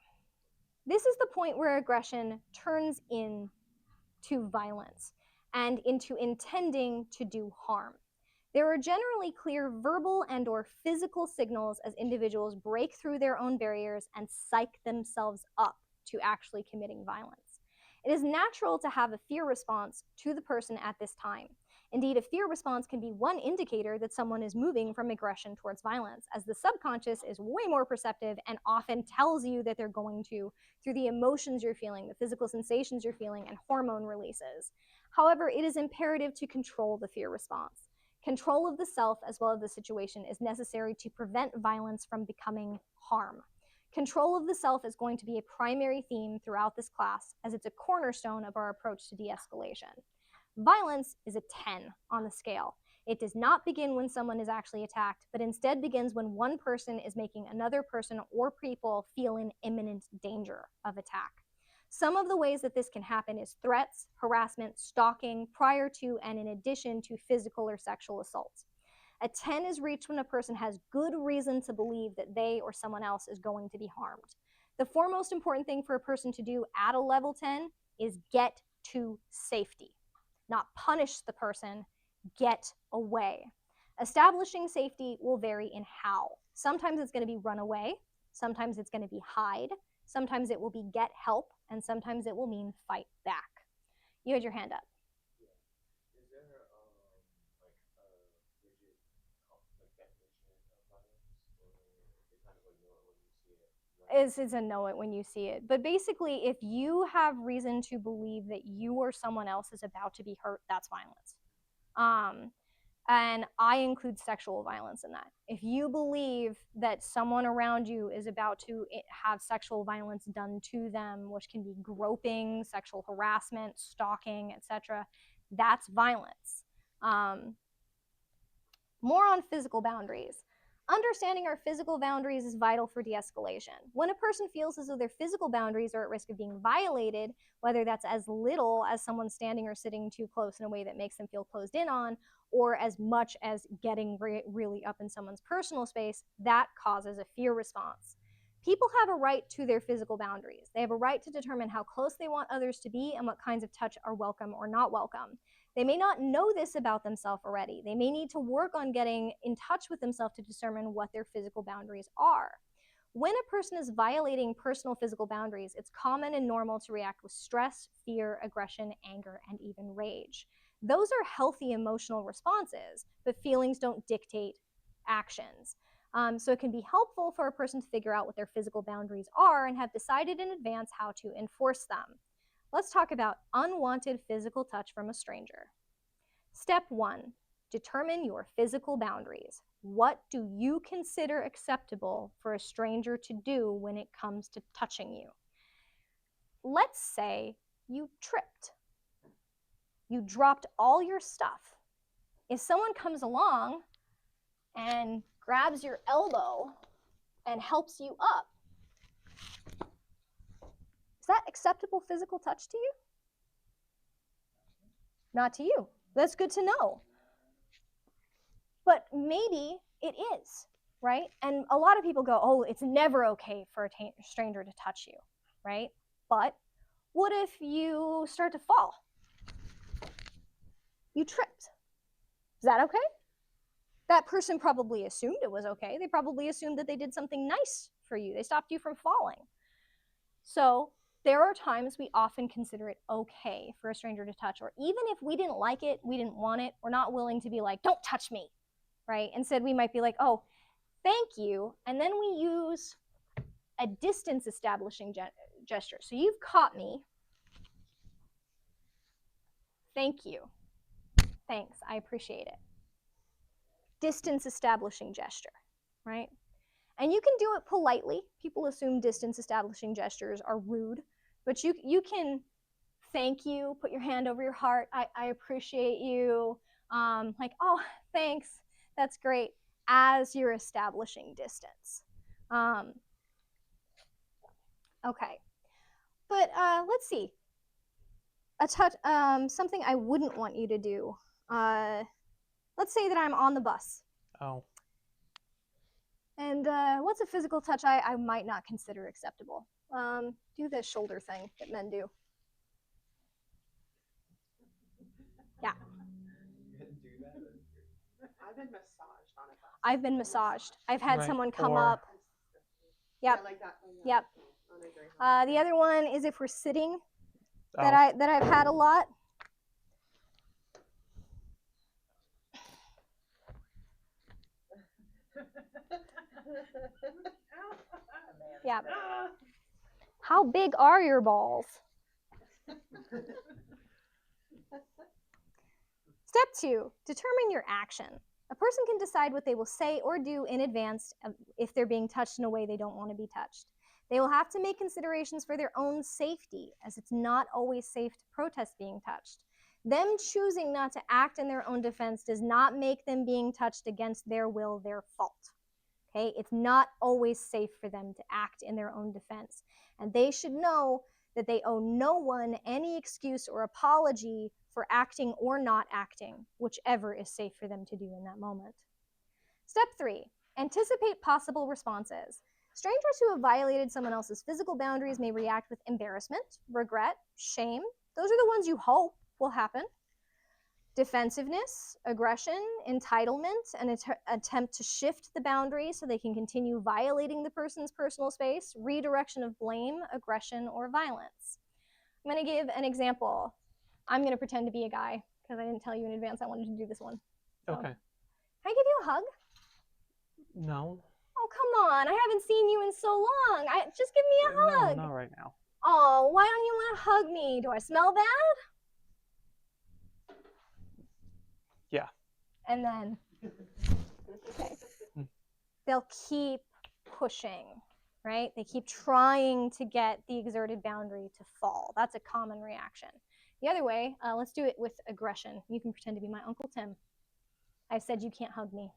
this is the point where aggression turns into violence and into intending to do harm. There are generally clear verbal and or physical signals as individuals break through their own barriers and psych themselves up to actually committing violence. It is natural to have a fear response to the person at this time. Indeed, a fear response can be one indicator that someone is moving from aggression towards violence, as the subconscious is way more perceptive and often tells you that they're going to through the emotions you're feeling, the physical sensations you're feeling, and hormone releases. However, it is imperative to control the fear response. Control of the self as well as the situation is necessary to prevent violence from becoming harm. Control of the self is going to be a primary theme throughout this class, as it's a cornerstone of our approach to de-escalation. Violence is a 10 on the scale. It does not begin when someone is actually attacked, but instead begins when one person is making another person or people feel in imminent danger of attack. Some of the ways that this can happen is threats, harassment, stalking, prior to and in addition to physical or sexual assault. A 10 is reached when a person has good reason to believe that they or someone else is going to be harmed. The foremost important thing for a person to do at a level 10 is get to safety. Not punish the person, get away. Establishing safety will vary in how. Sometimes it's going to be run away, sometimes it's going to be hide, sometimes it will be get help, and sometimes it will mean fight back. You had your hand up. Is there like a rigid definition of violence, or is it kind of like know it when you see it? Right? It's a know it when you see it. But basically, if you have reason to believe that you or someone else is about to be hurt, that's violence. And I include sexual violence in that. If you believe that someone around you is about to have sexual violence done to them, which can be groping, sexual harassment, stalking, etc., that's violence. More on physical boundaries. Understanding our physical boundaries is vital for de-escalation. When a person feels as though their physical boundaries are at risk of being violated, whether that's as little as someone standing or sitting too close in a way that makes them feel closed in on, or as much as getting really up in someone's personal space, that causes a fear response. People have a right to their physical boundaries. They have a right to determine how close they want others to be and what kinds of touch are welcome or not welcome. They may not know this about themselves already. They may need to work on getting in touch with themselves to determine what their physical boundaries are. When a person is violating personal physical boundaries, it's common and normal to react with stress, fear, aggression, anger, and even rage. Those are healthy emotional responses, but feelings don't dictate actions. So it can be helpful for a person to figure out what their physical boundaries are and have decided in advance how to enforce them. Let's talk about unwanted physical touch from a stranger. Step 1, determine your physical boundaries. What do you consider acceptable for a stranger to do when it comes to touching you? Let's say you tripped. You dropped all your stuff. If someone comes along and grabs your elbow and helps you up, is that acceptable physical touch to you? Not to you. That's good to know. But maybe it is, right? And a lot of people go, oh, it's never okay for a stranger to touch you, right? But what if you start to fall? You tripped. Is that okay? That person probably assumed it was okay. They probably assumed that they did something nice for you. They stopped you from falling. So there are times we often consider it okay for a stranger to touch, or even if we didn't like it, we didn't want it, we're not willing to be like, don't touch me, right? Instead, we might be like, oh, thank you. And then we use a distance establishing gesture. So you've caught me. Thank you. Thanks, I appreciate it. Distance establishing gesture, right? And you can do it politely. People assume distance establishing gestures are rude, but you can thank you, put your hand over your heart, I appreciate you, like, oh, thanks, that's great, as you're establishing distance. Okay, but let's see. A touch, something I wouldn't want you to do. Let's say that I'm on the bus. Oh. And what's a physical touch I might not consider acceptable? Do the shoulder thing that men do. Yeah. I've been massaged on a bus. I've been massaged. I've had Right. someone come Or- up. Yep. Yeah, like that one. Yep. The other one is if we're sitting, Oh. that I've had a lot. Yeah. How big are your balls? Step 2, determine your action. A person can decide what they will say or do in advance if they're being touched in a way they don't want to be touched. They will have to make considerations for their own safety, as it's not always safe to protest being touched. Them choosing not to act in their own defense does not make them being touched against their will their fault. Okay? It's not always safe for them to act in their own defense. And they should know that they owe no one any excuse or apology for acting or not acting, whichever is safe for them to do in that moment. Step 3, anticipate possible responses. Strangers who have violated someone else's physical boundaries may react with embarrassment, regret, shame. Those are the ones you hope will happen. Defensiveness, aggression, entitlement, an attempt to shift the boundary so they can continue violating the person's personal space, redirection of blame, aggression, or violence. I'm going to give an example. I'm going to pretend to be a guy because I didn't tell you in advance I wanted to do this one. So. Okay. Can I give you a hug? No. Oh, come on. I haven't seen you in so long. Just give me a hug. No, not right now. Oh, why don't you want to hug me? Do I smell bad? Yeah. And then, okay. They'll keep pushing, right? They keep trying to get the exerted boundary to fall. That's a common reaction. The other way, let's do it with aggression. You can pretend to be my Uncle Tim. I said you can't hug me.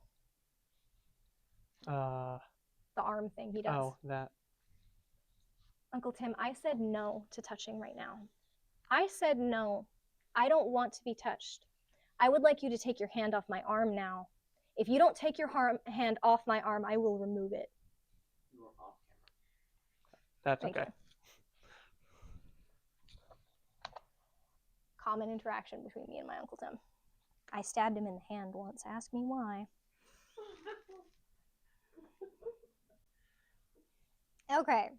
The arm thing he does. Oh, that. Uncle Tim, I said no to touching right now. I said no. I don't want to be touched. I would like you to take your hand off my arm now. If you don't take your hand off my arm, I will remove it. You were off camera. That's Thank okay. you. Common interaction between me and my Uncle Tim. I stabbed him in the hand once. Ask me why. Okay.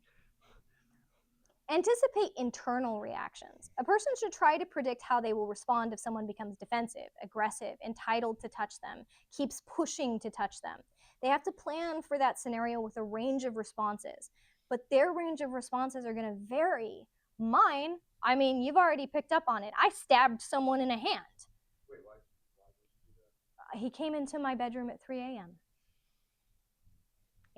Anticipate internal reactions. A person should try to predict how they will respond if someone becomes defensive, aggressive, entitled to touch them, keeps pushing to touch them. They have to plan for that scenario with a range of responses, but their range of responses are going to vary. Mine, I mean, you've already picked up on it. I stabbed someone in a hand. Wait, why did you do that? He came into my bedroom at 3 a.m.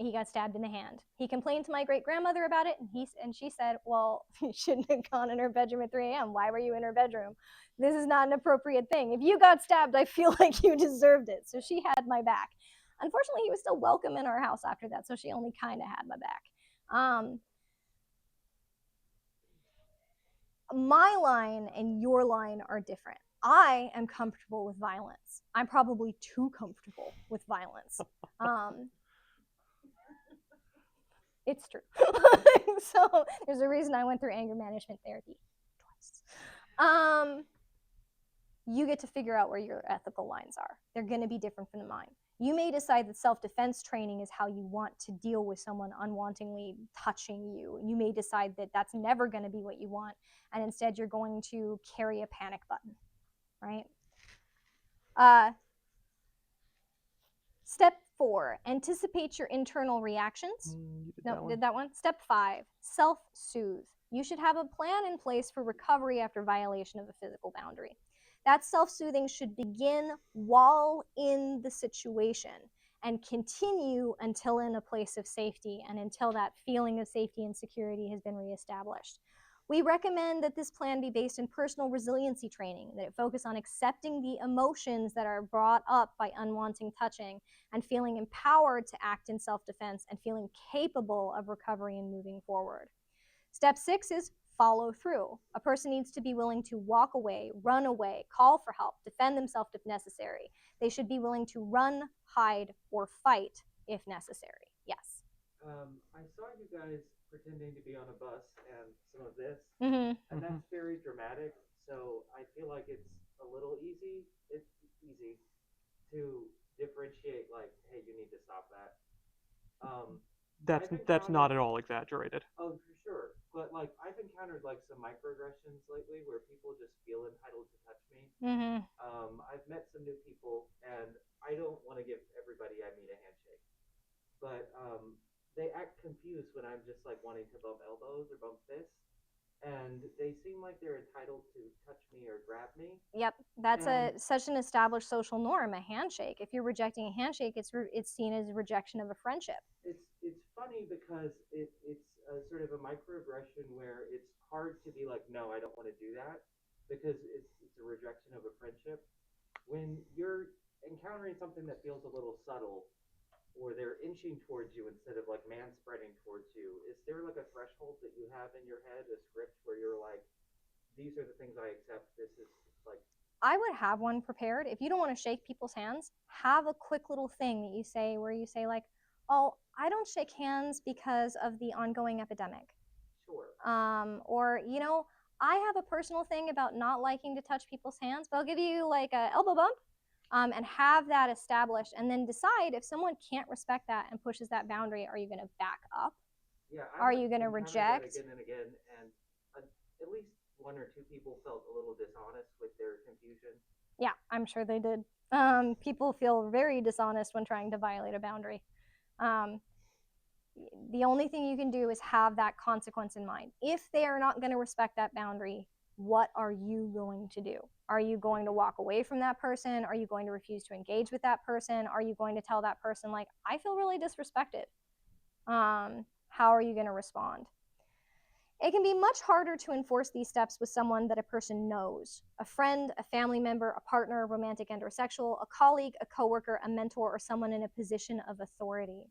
He got stabbed in the hand. He complained to my great-grandmother about it, and she said, well, you shouldn't have gone in her bedroom at 3 a.m. Why were you in her bedroom? This is not an appropriate thing. If you got stabbed, I feel like you deserved it. So she had my back. Unfortunately, he was still welcome in our house after that, so she only kind of had my back. My line and your line are different. I am comfortable with violence. I'm probably too comfortable with violence. It's true. So there's a reason I went through anger management therapy twice. You get to figure out where your ethical lines are. They're going to be different from mine. You may decide that self-defense training is how you want to deal with someone unwantingly touching you. You may decide that that's never going to be what you want, and instead you're going to carry a panic button, right? Step 4, anticipate your internal reactions. Did that one? Step 5, self-soothe. You should have a plan in place for recovery after violation of a physical boundary. That self-soothing should begin while in the situation and continue until in a place of safety and until that feeling of safety and security has been reestablished. We recommend that this plan be based in personal resiliency training, that it focus on accepting the emotions that are brought up by unwanted touching and feeling empowered to act in self-defense and feeling capable of recovery and moving forward. Step 6 is follow through. A person needs to be willing to walk away, run away, call for help, defend themselves if necessary. They should be willing to run, hide, or fight if necessary. Yes. I saw you guys pretending to be on a bus and some of this, Mm-hmm. and that's very dramatic. So I feel like it's a little easy. It's easy to differentiate, like, hey, you need to stop that. That's not at all exaggerated. Oh, for sure. But like, I've encountered like some microaggressions lately where people just feel entitled to touch me. Mm-hmm. I've met some new people, and I don't want to give everybody I meet a handshake, but they act confused when I'm just like wanting to bump elbows or bump fists, and they seem like they're entitled to touch me or grab me. Yep, that's such an established social norm. A handshake. If you're rejecting a handshake, it's seen as a rejection of a friendship. It's funny because it's a sort of a microaggression where it's hard to be like, no, I don't want to do that, because it's a rejection of a friendship. When you're encountering something that feels a little subtle, or they're inching towards you instead of like man spreading towards you, is there like a threshold that you have in your head, a script where you're like, these are the things I accept, this is like... I would have one prepared. If you don't want to shake people's hands, have a quick little thing that you say where you say like, oh, I don't shake hands because of the ongoing epidemic. Sure. Or, you know, I have a personal thing about not liking to touch people's hands, but I'll give you like an elbow bump. And have that established, and then decide if someone can't respect that and pushes that boundary, are you going to back up? Yeah. Are you going to reject? Again and again, and at least 1 or 2 people felt a little dishonest with their confusion. Yeah, I'm sure they did. People feel very dishonest when trying to violate a boundary. The only thing you can do is have that consequence in mind. If they are not going to respect that boundary, what are you going to do? Are you going to walk away from that person? Are you going to refuse to engage with that person? Are you going to tell that person, like, I feel really disrespected? How are you going to respond? It can be much harder to enforce these steps with someone that a person knows. A friend, a family member, a partner, romantic and or sexual, a colleague, a coworker, a mentor, or someone in a position of authority.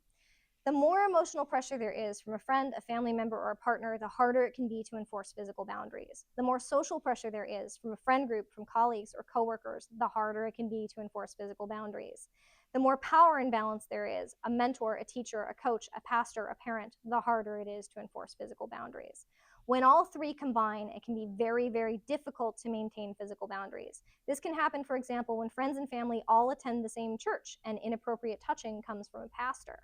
The more emotional pressure there is from a friend, a family member, or a partner, the harder it can be to enforce physical boundaries. The more social pressure there is from a friend group, from colleagues, or coworkers, the harder it can be to enforce physical boundaries. The more power imbalance there is, a mentor, a teacher, a coach, a pastor, a parent, the harder it is to enforce physical boundaries. When all 3 combine, it can be very, very difficult to maintain physical boundaries. This can happen, for example, when friends and family all attend the same church and inappropriate touching comes from a pastor.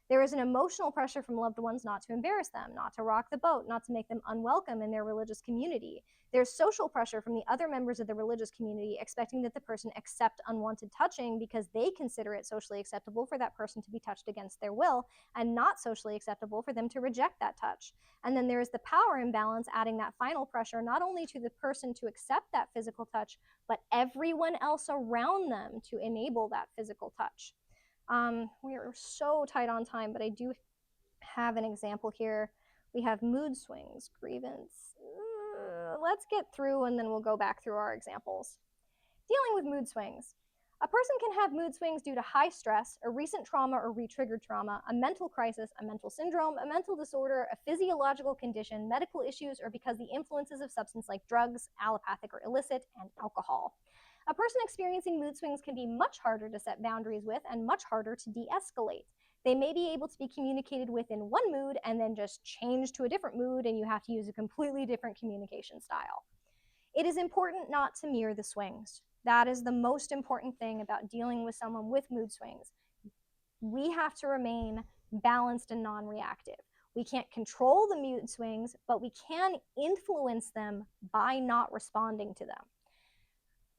There is an emotional pressure from loved ones not to embarrass them, not to rock the boat, not to make them unwelcome in their religious community. There's social pressure from the other members of the religious community expecting that the person accept unwanted touching because they consider it socially acceptable for that person to be touched against their will, and not socially acceptable for them to reject that touch. And then there is the power imbalance, adding that final pressure not only to the person to accept that physical touch, but everyone else around them to enable that physical touch. We are so tight on time, but I do have an example here. We have mood swings, grievance. Let's get through and then we'll go back through our examples. Dealing with mood swings. A person can have mood swings due to high stress, a recent trauma or re-triggered trauma, a mental crisis, a mental syndrome, a mental disorder, a physiological condition, medical issues, or because the influences of substance like drugs, allopathic or illicit, and alcohol. A person experiencing mood swings can be much harder to set boundaries with and much harder to de-escalate. They may be able to be communicated with in one mood and then just change to a different mood, and you have to use a completely different communication style. It is important not to mirror the swings. That is the most important thing about dealing with someone with mood swings. We have to remain balanced and non-reactive. We can't control the mood swings, but we can influence them by not responding to them.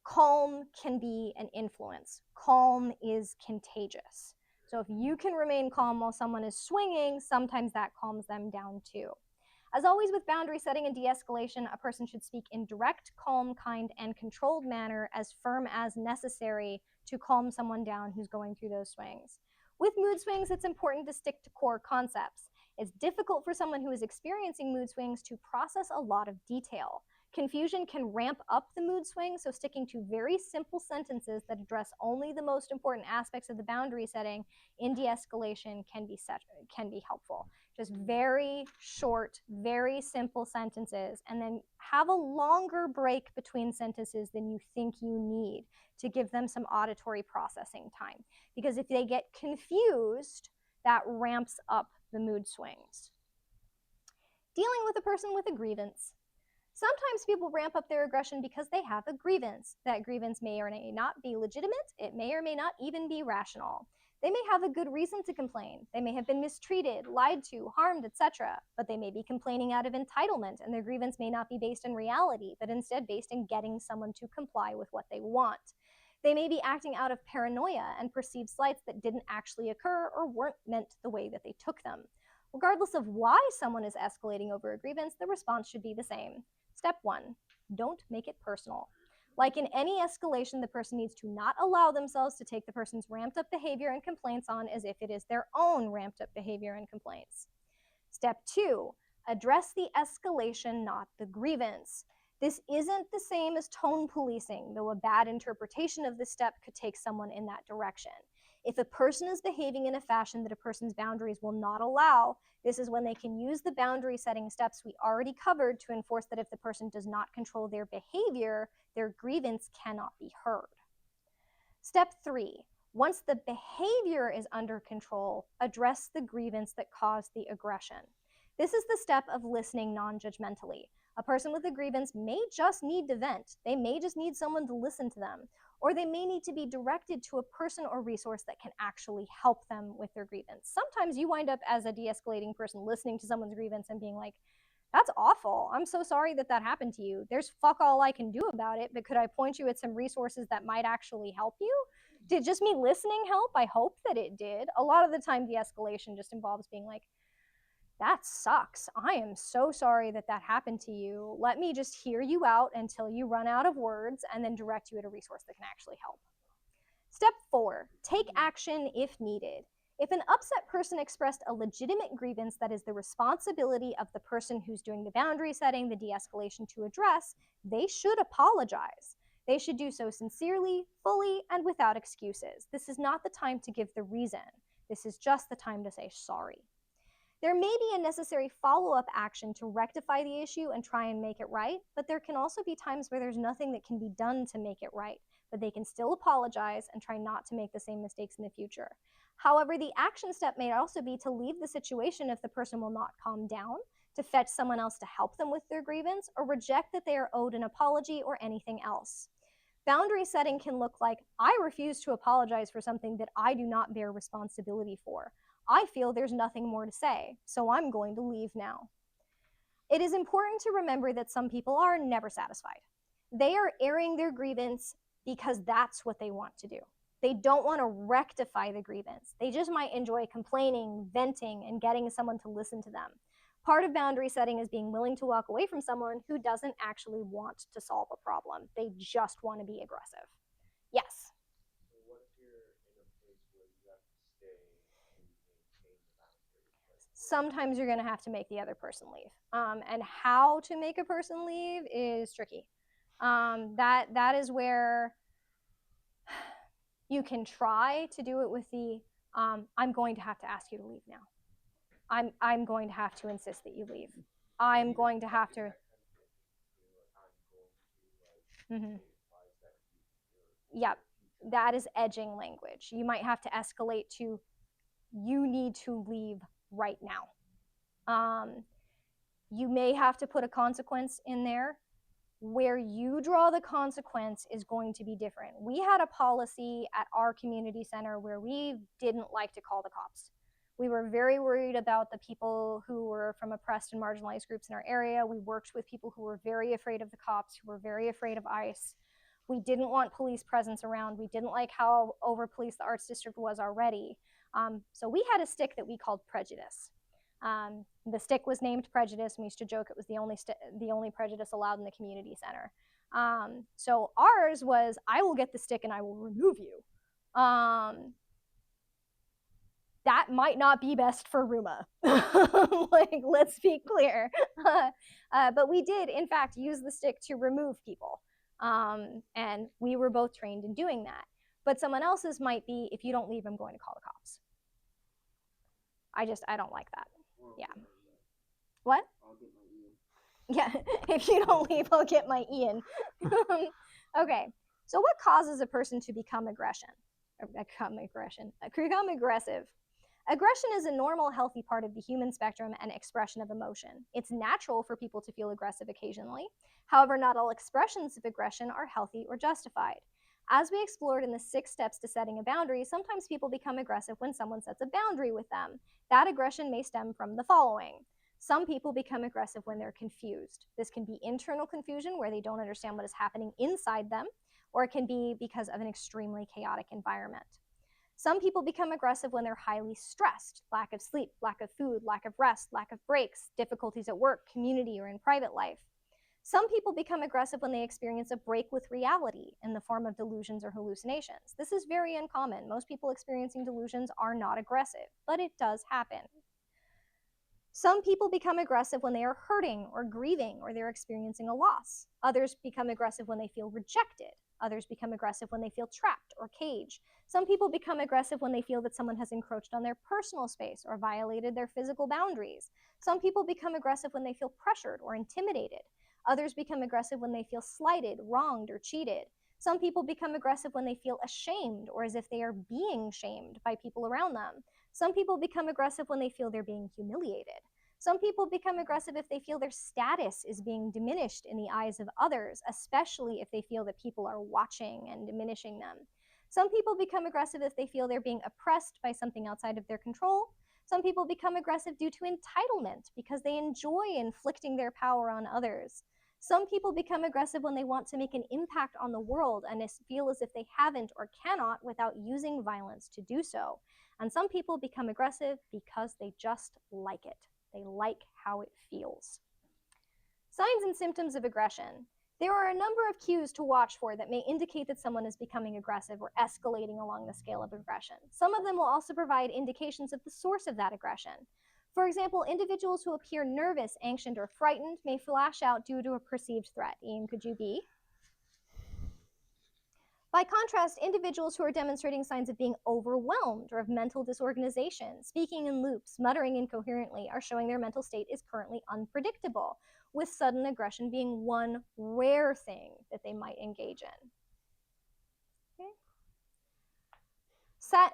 Calm can be an influence. Calm is contagious. So if you can remain calm while someone is swinging, sometimes that calms them down too. As always with boundary setting and de-escalation, a person should speak in direct, calm, kind, and controlled manner, as firm as necessary to calm someone down who's going through those swings. With mood swings, it's important to stick to core concepts. It's difficult for someone who is experiencing mood swings to process a lot of detail. Confusion can ramp up the mood swing, so sticking to very simple sentences that address only the most important aspects of the boundary setting in de-escalation can be helpful. Just very short, very simple sentences, and then have a longer break between sentences than you think you need to give them some auditory processing time. Because if they get confused, that ramps up the mood swings. Dealing with a person with a grievance. Sometimes people ramp up their aggression because they have a grievance. That grievance may or may not be legitimate. It may or may not even be rational. They may have a good reason to complain. They may have been mistreated, lied to, harmed, etc. But they may be complaining out of entitlement, and their grievance may not be based in reality, but instead based in getting someone to comply with what they want. They may be acting out of paranoia and perceived slights that didn't actually occur or weren't meant the way that they took them. Regardless of why someone is escalating over a grievance, the response should be the same. Step 1, don't make it personal. Like in any escalation, the person needs to not allow themselves to take the person's ramped up behavior and complaints on as if it is their own ramped up behavior and complaints. Step 2, address the escalation, not the grievance. This isn't the same as tone policing, though a bad interpretation of this step could take someone in that direction. If a person is behaving in a fashion that a person's boundaries will not allow, this is when they can use the boundary setting steps we already covered to enforce that if the person does not control their behavior, their grievance cannot be heard. Step 3, once the behavior is under control, address the grievance that caused the aggression. This is the step of listening non-judgmentally. A person with a grievance may just need to vent. They may just need someone to listen to them, or they may need to be directed to a person or resource that can actually help them with their grievance. Sometimes you wind up as a de-escalating person listening to someone's grievance and being like, that's awful. I'm so sorry that that happened to you. There's fuck all I can do about it, but could I point you at some resources that might actually help you? Did just me listening help? I hope that it did. A lot of the time, de-escalation just involves being like, that sucks. I am so sorry that that happened to you. Let me just hear you out until you run out of words and then direct you at a resource that can actually help. Step 4, take action if needed. If an upset person expressed a legitimate grievance that is the responsibility of the person who's doing the boundary setting, the de-escalation to address, they should apologize. They should do so sincerely, fully, and without excuses. This is not the time to give the reason. This is just the time to say sorry. There may be a necessary follow-up action to rectify the issue and try and make it right, but there can also be times where there's nothing that can be done to make it right, but they can still apologize and try not to make the same mistakes in the future. However, the action step may also be to leave the situation if the person will not calm down, to fetch someone else to help them with their grievance, or reject that they are owed an apology or anything else. Boundary setting can look like, I refuse to apologize for something that I do not bear responsibility for. I feel there's nothing more to say, so I'm going to leave now. It is important to remember that some people are never satisfied. They are airing their grievance because that's what they want to do. They don't want to rectify the grievance. They just might enjoy complaining, venting, and getting someone to listen to them. Part of boundary setting is being willing to walk away from someone who doesn't actually want to solve a problem. They just want to be aggressive. Yes? So what if you're in a place where you have to sometimes you're going to have to make the other person leave. And how to make a person leave is tricky. That is where you can try to do it with the I'm going to have to ask you to leave now. I'm going to have to insist that you leave. I'm going to have to. Mm-hmm. Yep, that is edging language. You might have to escalate to, you need to leave right now. You may have to put a consequence in there. Where you draw the consequence is going to be different. We had a policy at our community center where we didn't like to call the cops. We were very worried about the people who were from oppressed and marginalized groups in our area. We worked with people who were very afraid of the cops, who were very afraid of ICE. We didn't want police presence around. We didn't like how over-policed the arts district was already. So we had a stick that we called prejudice. The stick was named prejudice, and we used to joke it was the only prejudice allowed in the community center. So ours was, I will get the stick and I will remove you. That might not be best for Ruma. Like, let's be clear. But we did, in fact, use the stick to remove people. And we were both trained in doing that. But someone else's might be, if you don't leave, I'm going to call the cops. I don't like that. Yeah. What? Yeah, if you don't leave, I'll get my Ian. Okay, so what causes a person to become aggressive? Aggression is a normal, healthy part of the human spectrum and expression of emotion. It's natural for people to feel aggressive occasionally. However, not all expressions of aggression are healthy or justified. As we explored in the 6 steps to setting a boundary, sometimes people become aggressive when someone sets a boundary with them. That aggression may stem from the following. Some people become aggressive when they're confused. This can be internal confusion, where they don't understand what is happening inside them, or it can be because of an extremely chaotic environment. Some people become aggressive when they're highly stressed, lack of sleep, lack of food, lack of rest, lack of breaks, difficulties at work, community, or in private life. Some people become aggressive when they experience a break with reality in the form of delusions or hallucinations. This is very uncommon. Most people experiencing delusions are not aggressive, but it does happen. Some people become aggressive when they are hurting or grieving or they're experiencing a loss. Others become aggressive when they feel rejected. Others become aggressive when they feel trapped or caged. Some people become aggressive when they feel that someone has encroached on their personal space or violated their physical boundaries. Some people become aggressive when they feel pressured or intimidated. Others become aggressive when they feel slighted, wronged, or cheated. Some people become aggressive when they feel ashamed or as if they are being shamed by people around them. Some people become aggressive when they feel they're being humiliated. Some people become aggressive if they feel their status is being diminished in the eyes of others, especially if they feel that people are watching and diminishing them. Some people become aggressive if they feel they're being oppressed by something outside of their control. Some people become aggressive due to entitlement because they enjoy inflicting their power on others. Some people become aggressive when they want to make an impact on the world and feel as if they haven't or cannot without using violence to do so. And some people become aggressive because they just like it. They like how it feels. Signs and symptoms of aggression. There are a number of cues to watch for that may indicate that someone is becoming aggressive or escalating along the scale of aggression. Some of them will also provide indications of the source of that aggression. For example, individuals who appear nervous, anxious, or frightened may flash out due to a perceived threat. Ian, could you be? By contrast, individuals who are demonstrating signs of being overwhelmed or of mental disorganization, speaking in loops, muttering incoherently, are showing their mental state is currently unpredictable, with sudden aggression being one rare thing that they might engage in. Okay.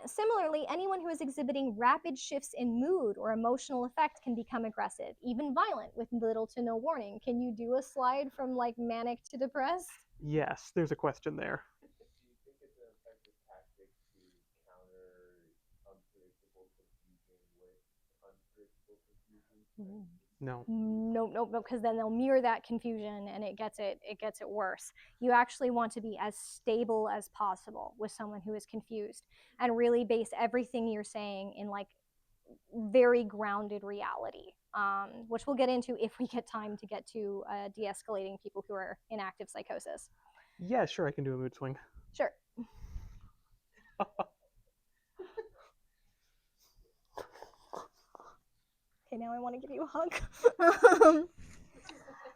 Similarly, anyone who is exhibiting rapid shifts in mood or emotional effect can become aggressive, even violent, with little to no warning. Can you do a slide from like manic to depressed? Yes, there's a question there. Do you think it's an effective tactic to counter unpredictable confusion with unpredictable confusion? No. No, because then they'll mirror that confusion and it gets it worse. You actually want to be as stable as possible with someone who is confused and really base everything you're saying in like very grounded reality, which we'll get into if we get time to get to de-escalating people who are in active psychosis. Yeah, sure, I can do a mood swing. Sure. Okay, now I want to give you a hug.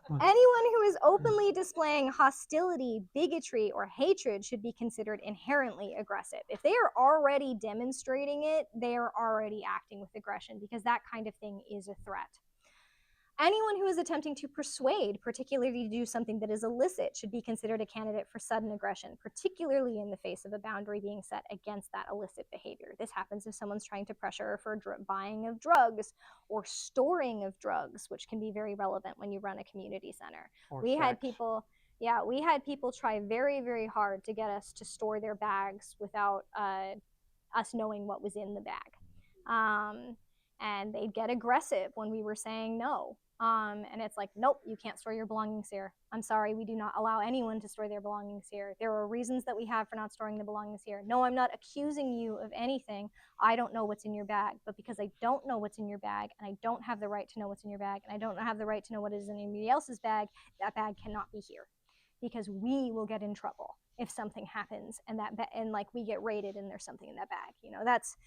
Anyone who is openly displaying hostility, bigotry, or hatred should be considered inherently aggressive. If they are already demonstrating it, they are already acting with aggression because that kind of thing is a threat. Anyone who is attempting to persuade, particularly to do something that is illicit, should be considered a candidate for sudden aggression, particularly in the face of a boundary being set against that illicit behavior. This happens if someone's trying to pressure for buying of drugs or storing of drugs, which can be very relevant when you run a community center. We had people try very, very hard to get us to store their bags without us knowing what was in the bag. And they'd get aggressive when we were saying no. And it's like, nope, you can't store your belongings here. I'm sorry, we do not allow anyone to store their belongings here. There are reasons that we have for not storing the belongings here. No, I'm not accusing you of anything. I don't know what's in your bag. But because I don't know what's in your bag, and I don't have the right to know what's in your bag, and I don't have the right to know what is in anybody else's bag, that bag cannot be here. Because we will get in trouble if something happens and like we get raided and there's something in that bag. You know, that's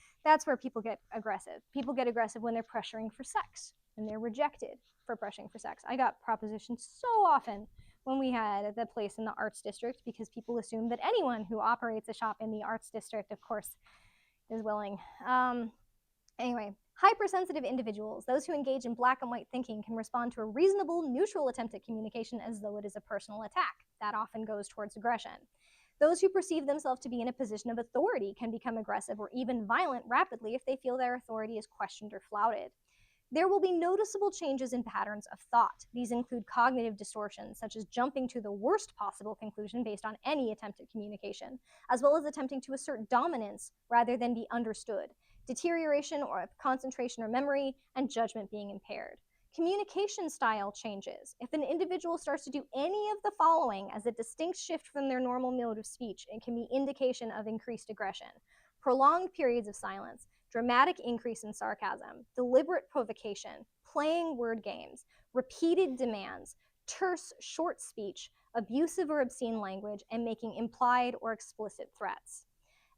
where people get aggressive. People get aggressive when they're pressuring for sex and they're rejected for pressuring for sex. I got propositioned so often when we had the place in the arts district because people assume that anyone who operates a shop in the arts district, of course, is willing. Anyway, hypersensitive individuals, those who engage in black and white thinking, can respond to a reasonable, neutral attempt at communication as though it is a personal attack. That often goes towards aggression. Those who perceive themselves to be in a position of authority can become aggressive or even violent rapidly if they feel their authority is questioned or flouted. There will be noticeable changes in patterns of thought. These include cognitive distortions, such as jumping to the worst possible conclusion based on any attempt at communication, as well as attempting to assert dominance rather than be understood, deterioration of concentration or memory, and judgment being impaired. Communication style changes. If an individual starts to do any of the following as a distinct shift from their normal mode of speech, it can be indication of increased aggression. Prolonged periods of silence, dramatic increase in sarcasm, deliberate provocation, playing word games, repeated demands, terse, short speech, abusive or obscene language, and making implied or explicit threats.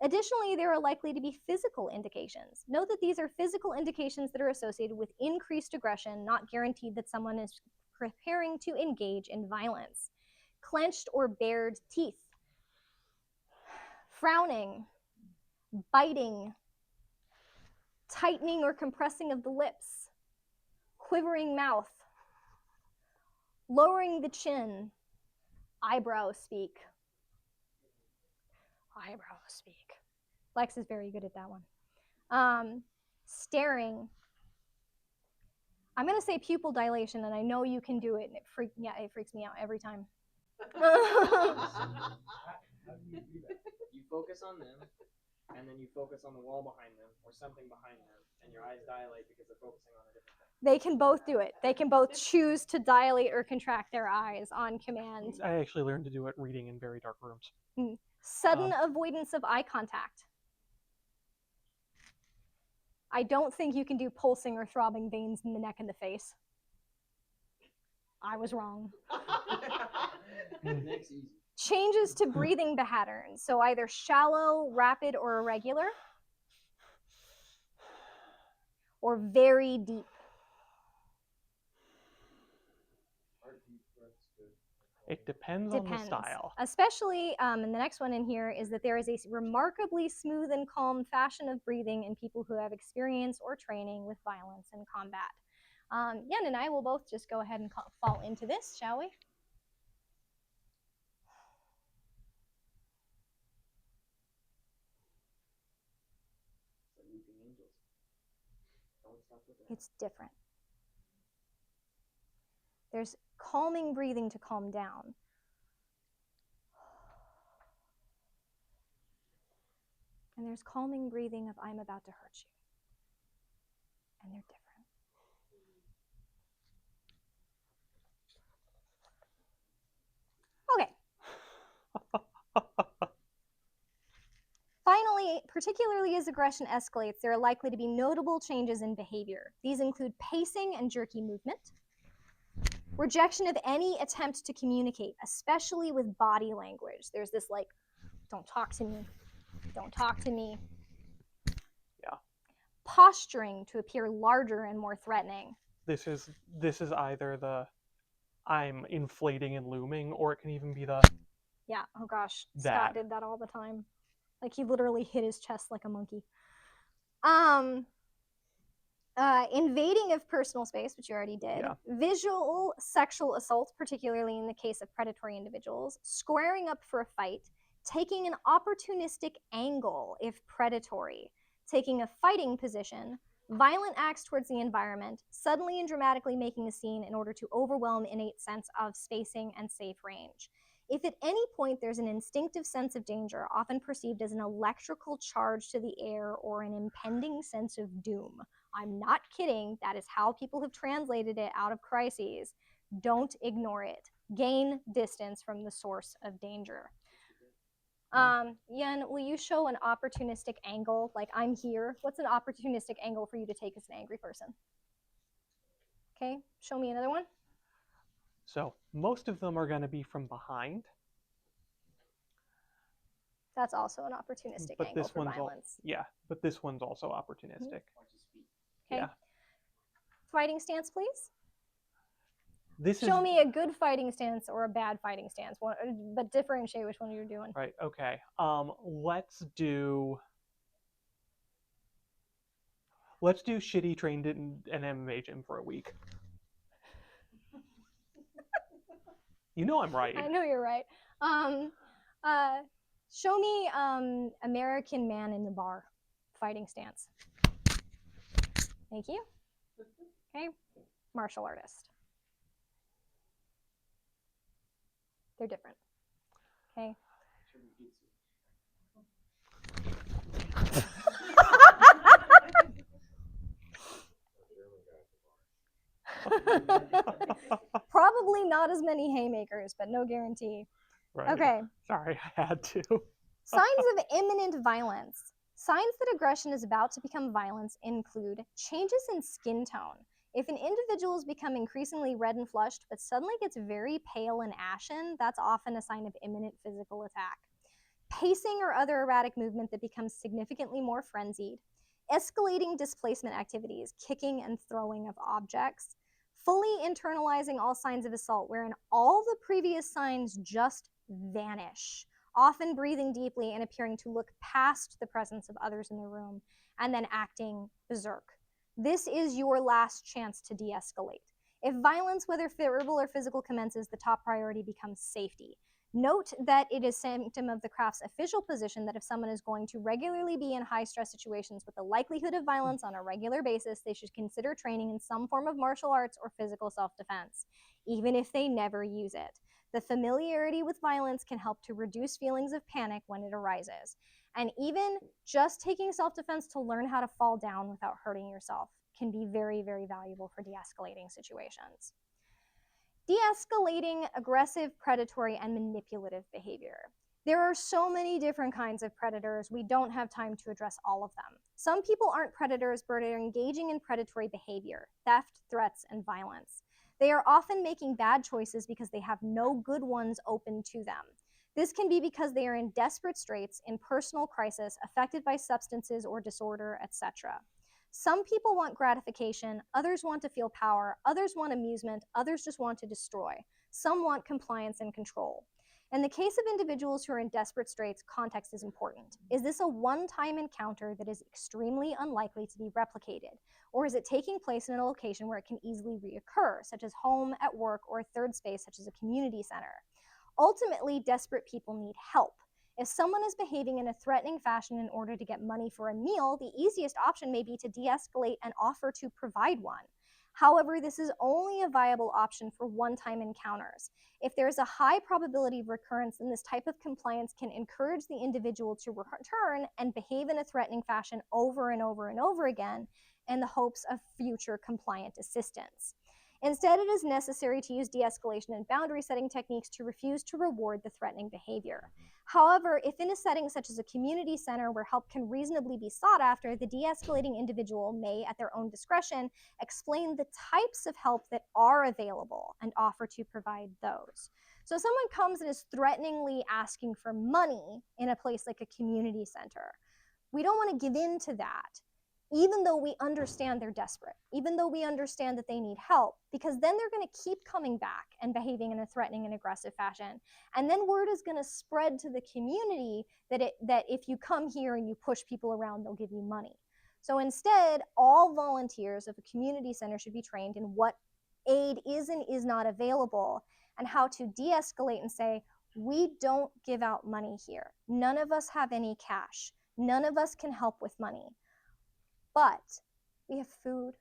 Additionally, there are likely to be physical indications. Note that these are physical indications that are associated with increased aggression, not guaranteed that someone is preparing to engage in violence. Clenched or bared teeth, frowning, biting, tightening or compressing of the lips, quivering mouth, lowering the chin, eyebrow speak. Eyebrow speak. Lex is very good at that one. Staring. I'm going to say pupil dilation, and I know you can do it, and it freaks me out every time. How do you do that? You focus on them, and then you focus on the wall behind them or something behind them, and your eyes dilate because they're focusing on a different thing. They can both do it. They can both choose to dilate or contract their eyes on command. I actually learned to do it reading in very dark rooms. Sudden avoidance of eye contact. I don't think you can do pulsing or throbbing veins in the neck and the face. I was wrong. Changes to breathing patterns, so either shallow, rapid, or irregular, or very deep. It depends on the style. Especially, and the next one in here is that there is a remarkably smooth and calm fashion of breathing in people who have experience or training with violence and combat. Yen and I will both just go ahead and fall into this, shall we? It's different. There's calming breathing to calm down. And there's calming breathing of I'm about to hurt you. And they're different. Okay. Finally, particularly as aggression escalates, there are likely to be notable changes in behavior. These include pacing and jerky movement, rejection of any attempt to communicate, especially with body language. There's this don't talk to me, don't talk to me. Yeah. posturing to appear larger and more threatening. This is either the I'm inflating and looming, or it can even be the Yeah, oh gosh, that. Scott did that all the time. Like he literally hit his chest like a monkey. Invading of personal space, which you already did. Yeah. Visual sexual assault, particularly in the case of predatory individuals. Squaring up for a fight. Taking an opportunistic angle if predatory. Taking a fighting position. Violent acts towards the environment. Suddenly and dramatically making a scene in order to overwhelm innate sense of spacing and safe range. If at any point there's an instinctive sense of danger, often perceived as an electrical charge to the air or an impending sense of doom. I'm not kidding. That is how people have translated it out of crises. Don't ignore it. Gain distance from the source of danger. Yen, will you show an opportunistic angle? Like, I'm here. What's an opportunistic angle for you to take as an angry person? Okay, show me another one. So most of them are going to be from behind. That's also an opportunistic But angle this for one's violence. yeah, but this one's also opportunistic. Okay. Yeah. Fighting stance, please. This Show is me a good fighting stance or a bad fighting stance, but differentiate which one you're doing. right. Okay. Let's do shitty trained in an MMA gym for a week. You know I'm right. I know you're right. Show me American man in the bar fighting stance. Thank you. Okay, martial artist. They're different. Okay. Probably not as many haymakers, but no guarantee. Right. Okay. Sorry, I had to. Signs of imminent violence. Signs that aggression is about to become violence include changes in skin tone. If an individual has become increasingly red and flushed, but suddenly gets very pale and ashen, that's often a sign of imminent physical attack. Pacing or other erratic movement that becomes significantly more frenzied. Escalating displacement activities, kicking and throwing of objects. Fully internalizing all signs of assault, wherein all the previous signs just vanish. Often breathing deeply and appearing to look past the presence of others in the room, and then acting berserk. This is your last chance to de-escalate. If violence, whether verbal or physical, commences, the top priority becomes safety. Note that it is Sanctum of the craft's official position that if someone is going to regularly be in high-stress situations with the likelihood of violence on a regular basis, they should consider training in some form of martial arts or physical self-defense, even if they never use it. The familiarity with violence can help to reduce feelings of panic when it arises. And even just taking self-defense to learn how to fall down without hurting yourself can be very, very valuable for de-escalating situations. De-escalating aggressive, predatory, and manipulative behavior. There are so many different kinds of predators, we don't have time to address all of them. Some people aren't predators, but are engaging in predatory behavior, theft, threats, and violence. They are often making bad choices because they have no good ones open to them. This can be because they are in desperate straits, in personal crisis, affected by substances or disorder, etc. Some people want gratification, others want to feel power, others want amusement, others just want to destroy. Some want compliance and control. In the case of individuals who are in desperate straits, context is important. Is this a one-time encounter that is extremely unlikely to be replicated? Or is it taking place in a location where it can easily reoccur, such as home, at work, or a third space, such as a community center? Ultimately, desperate people need help. If someone is behaving in a threatening fashion in order to get money for a meal, the easiest option may be to de-escalate and offer to provide one. However, this is only a viable option for one-time encounters. If there is a high probability of recurrence, then this type of compliance can encourage the individual to return and behave in a threatening fashion over and over and over again in the hopes of future compliant assistance. Instead, it is necessary to use de-escalation and boundary setting techniques to refuse to reward the threatening behavior. However, if in a setting such as a community center where help can reasonably be sought after, the de-escalating individual may, at their own discretion, explain the types of help that are available and offer to provide those. So if someone comes and is threateningly asking for money in a place like a community center, we don't want to give in to that. even though we understand they're desperate, even though we understand that they need help, because then they're going to keep coming back and behaving in a threatening and aggressive fashion. And then word is going to spread to the community that if you come here and you push people around, they'll give you money. So instead, all volunteers of a community center should be trained in what aid is and is not available, and how to de-escalate and say, we don't give out money here. None of us have any cash. None of us can help with money. But we have food,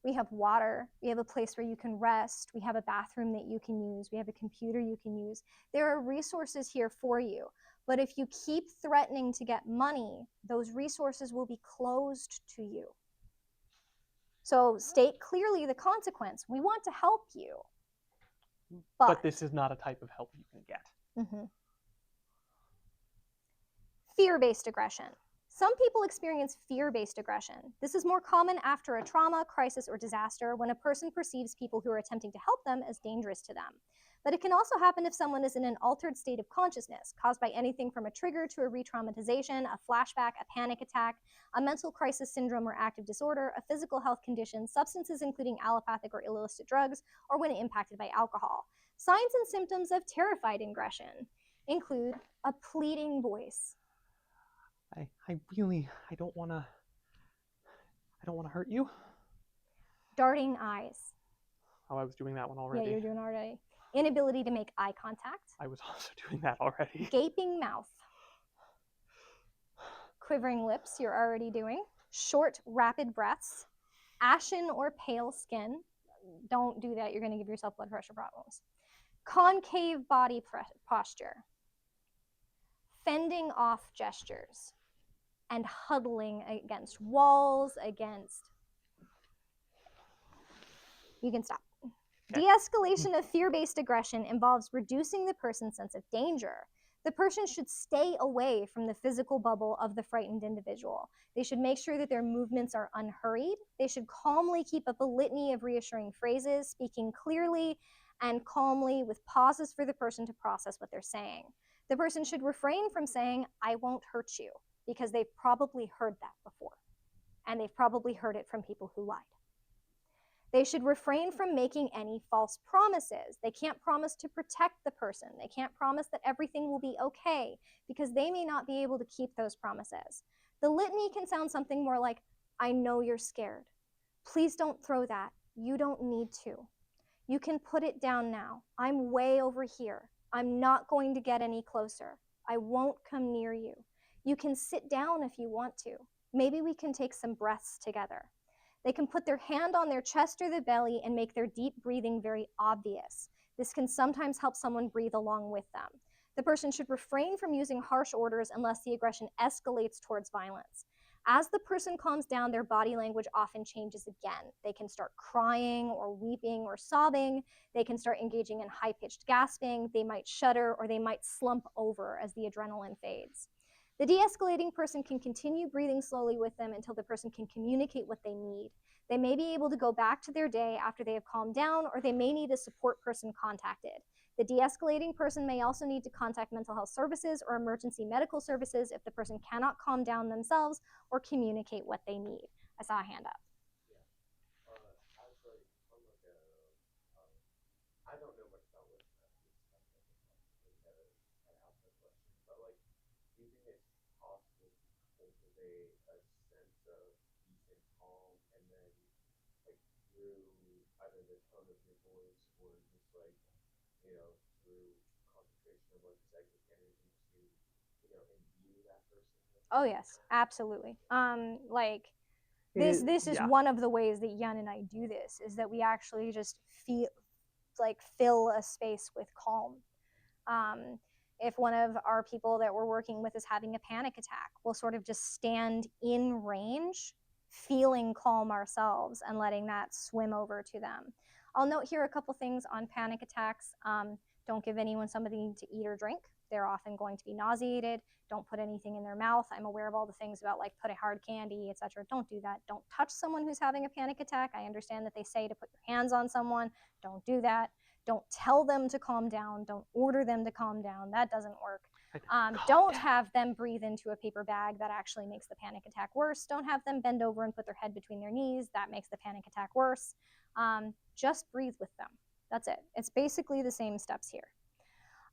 we have water, we have a place where you can rest, we have a bathroom that you can use, we have a computer you can use. There are resources here for you. But if you keep threatening to get money, those resources will be closed to you. So state clearly the consequence. We want to help you. But this is not a type of help you can get. Mm-hmm. Fear-based aggression. Some people experience fear-based aggression. This is more common after a trauma, crisis, or disaster when a person perceives people who are attempting to help them as dangerous to them. But it can also happen if someone is in an altered state of consciousness, caused by anything from a trigger to a re-traumatization, a flashback, a panic attack, a mental crisis syndrome or active disorder, a physical health condition, substances including allopathic or illicit drugs, or when impacted by alcohol. Signs and symptoms of terrified aggression include a pleading voice. I don't want to hurt you. Darting eyes. Oh, I was doing that one already. Yeah, you're doing already. Inability to make eye contact. I was also doing that already. Gaping mouth. Quivering lips, you're already doing. Short, rapid breaths. Ashen or pale skin. Don't do that, you're going to give yourself blood pressure problems. Concave body posture. Fending off gestures. And huddling against walls, against... You can stop. Okay. De-escalation of fear-based aggression involves reducing the person's sense of danger. The person should stay away from the physical bubble of the frightened individual. They should make sure that their movements are unhurried. They should calmly keep up a litany of reassuring phrases, speaking clearly and calmly with pauses for the person to process what they're saying. The person should refrain from saying, "I won't hurt you," because they've probably heard that before. And they've probably heard it from people who lied. They should refrain from making any false promises. They can't promise to protect the person. They can't promise that everything will be okay, because they may not be able to keep those promises. The litany can sound something more like, "I know you're scared. Please don't throw that. You don't need to. You can put it down now. I'm way over here. I'm not going to get any closer. I won't come near you. You can sit down if you want to. Maybe we can take some breaths together." They can put their hand on their chest or the belly and make their deep breathing very obvious. This can sometimes help someone breathe along with them. The person should refrain from using harsh orders unless the aggression escalates towards violence. As the person calms down, their body language often changes again. They can start crying or weeping or sobbing. They can start engaging in high-pitched gasping. They might shudder, or they might slump over as the adrenaline fades. The de-escalating person can continue breathing slowly with them until the person can communicate what they need. They may be able to go back to their day after they have calmed down, or they may need a support person contacted. The de-escalating person may also need to contact mental health services or emergency medical services if the person cannot calm down themselves or communicate what they need. I saw a hand up. I don't know much about what but like, do you think it's possible to cultivate a sense of peace and calm, and then like through either the tone of your voice or just like, through concentration of like psychic energy to imbue that person? Oh yes, absolutely. This is one of the ways that Yan and I do this, is that we actually just fill a space with calm. If one of our people that we're working with is having a panic attack, we'll sort of just stand in range, feeling calm ourselves and letting that swim over to them. I'll note here a couple things on panic attacks. Don't give anyone something to eat or drink. They're often going to be nauseated. Don't put anything in their mouth. I'm aware of all the things about like putting hard candy, etc. Don't do that. Don't touch someone who's having a panic attack. I understand that they say to put your hands on someone. Don't do that. Don't tell them to calm down. Don't order them to calm down. That doesn't work. down. Don't have them breathe into a paper bag. That actually makes the panic attack worse. Don't have them bend over and put their head between their knees. That makes the panic attack worse. Just breathe with them. That's it. It's basically the same steps here.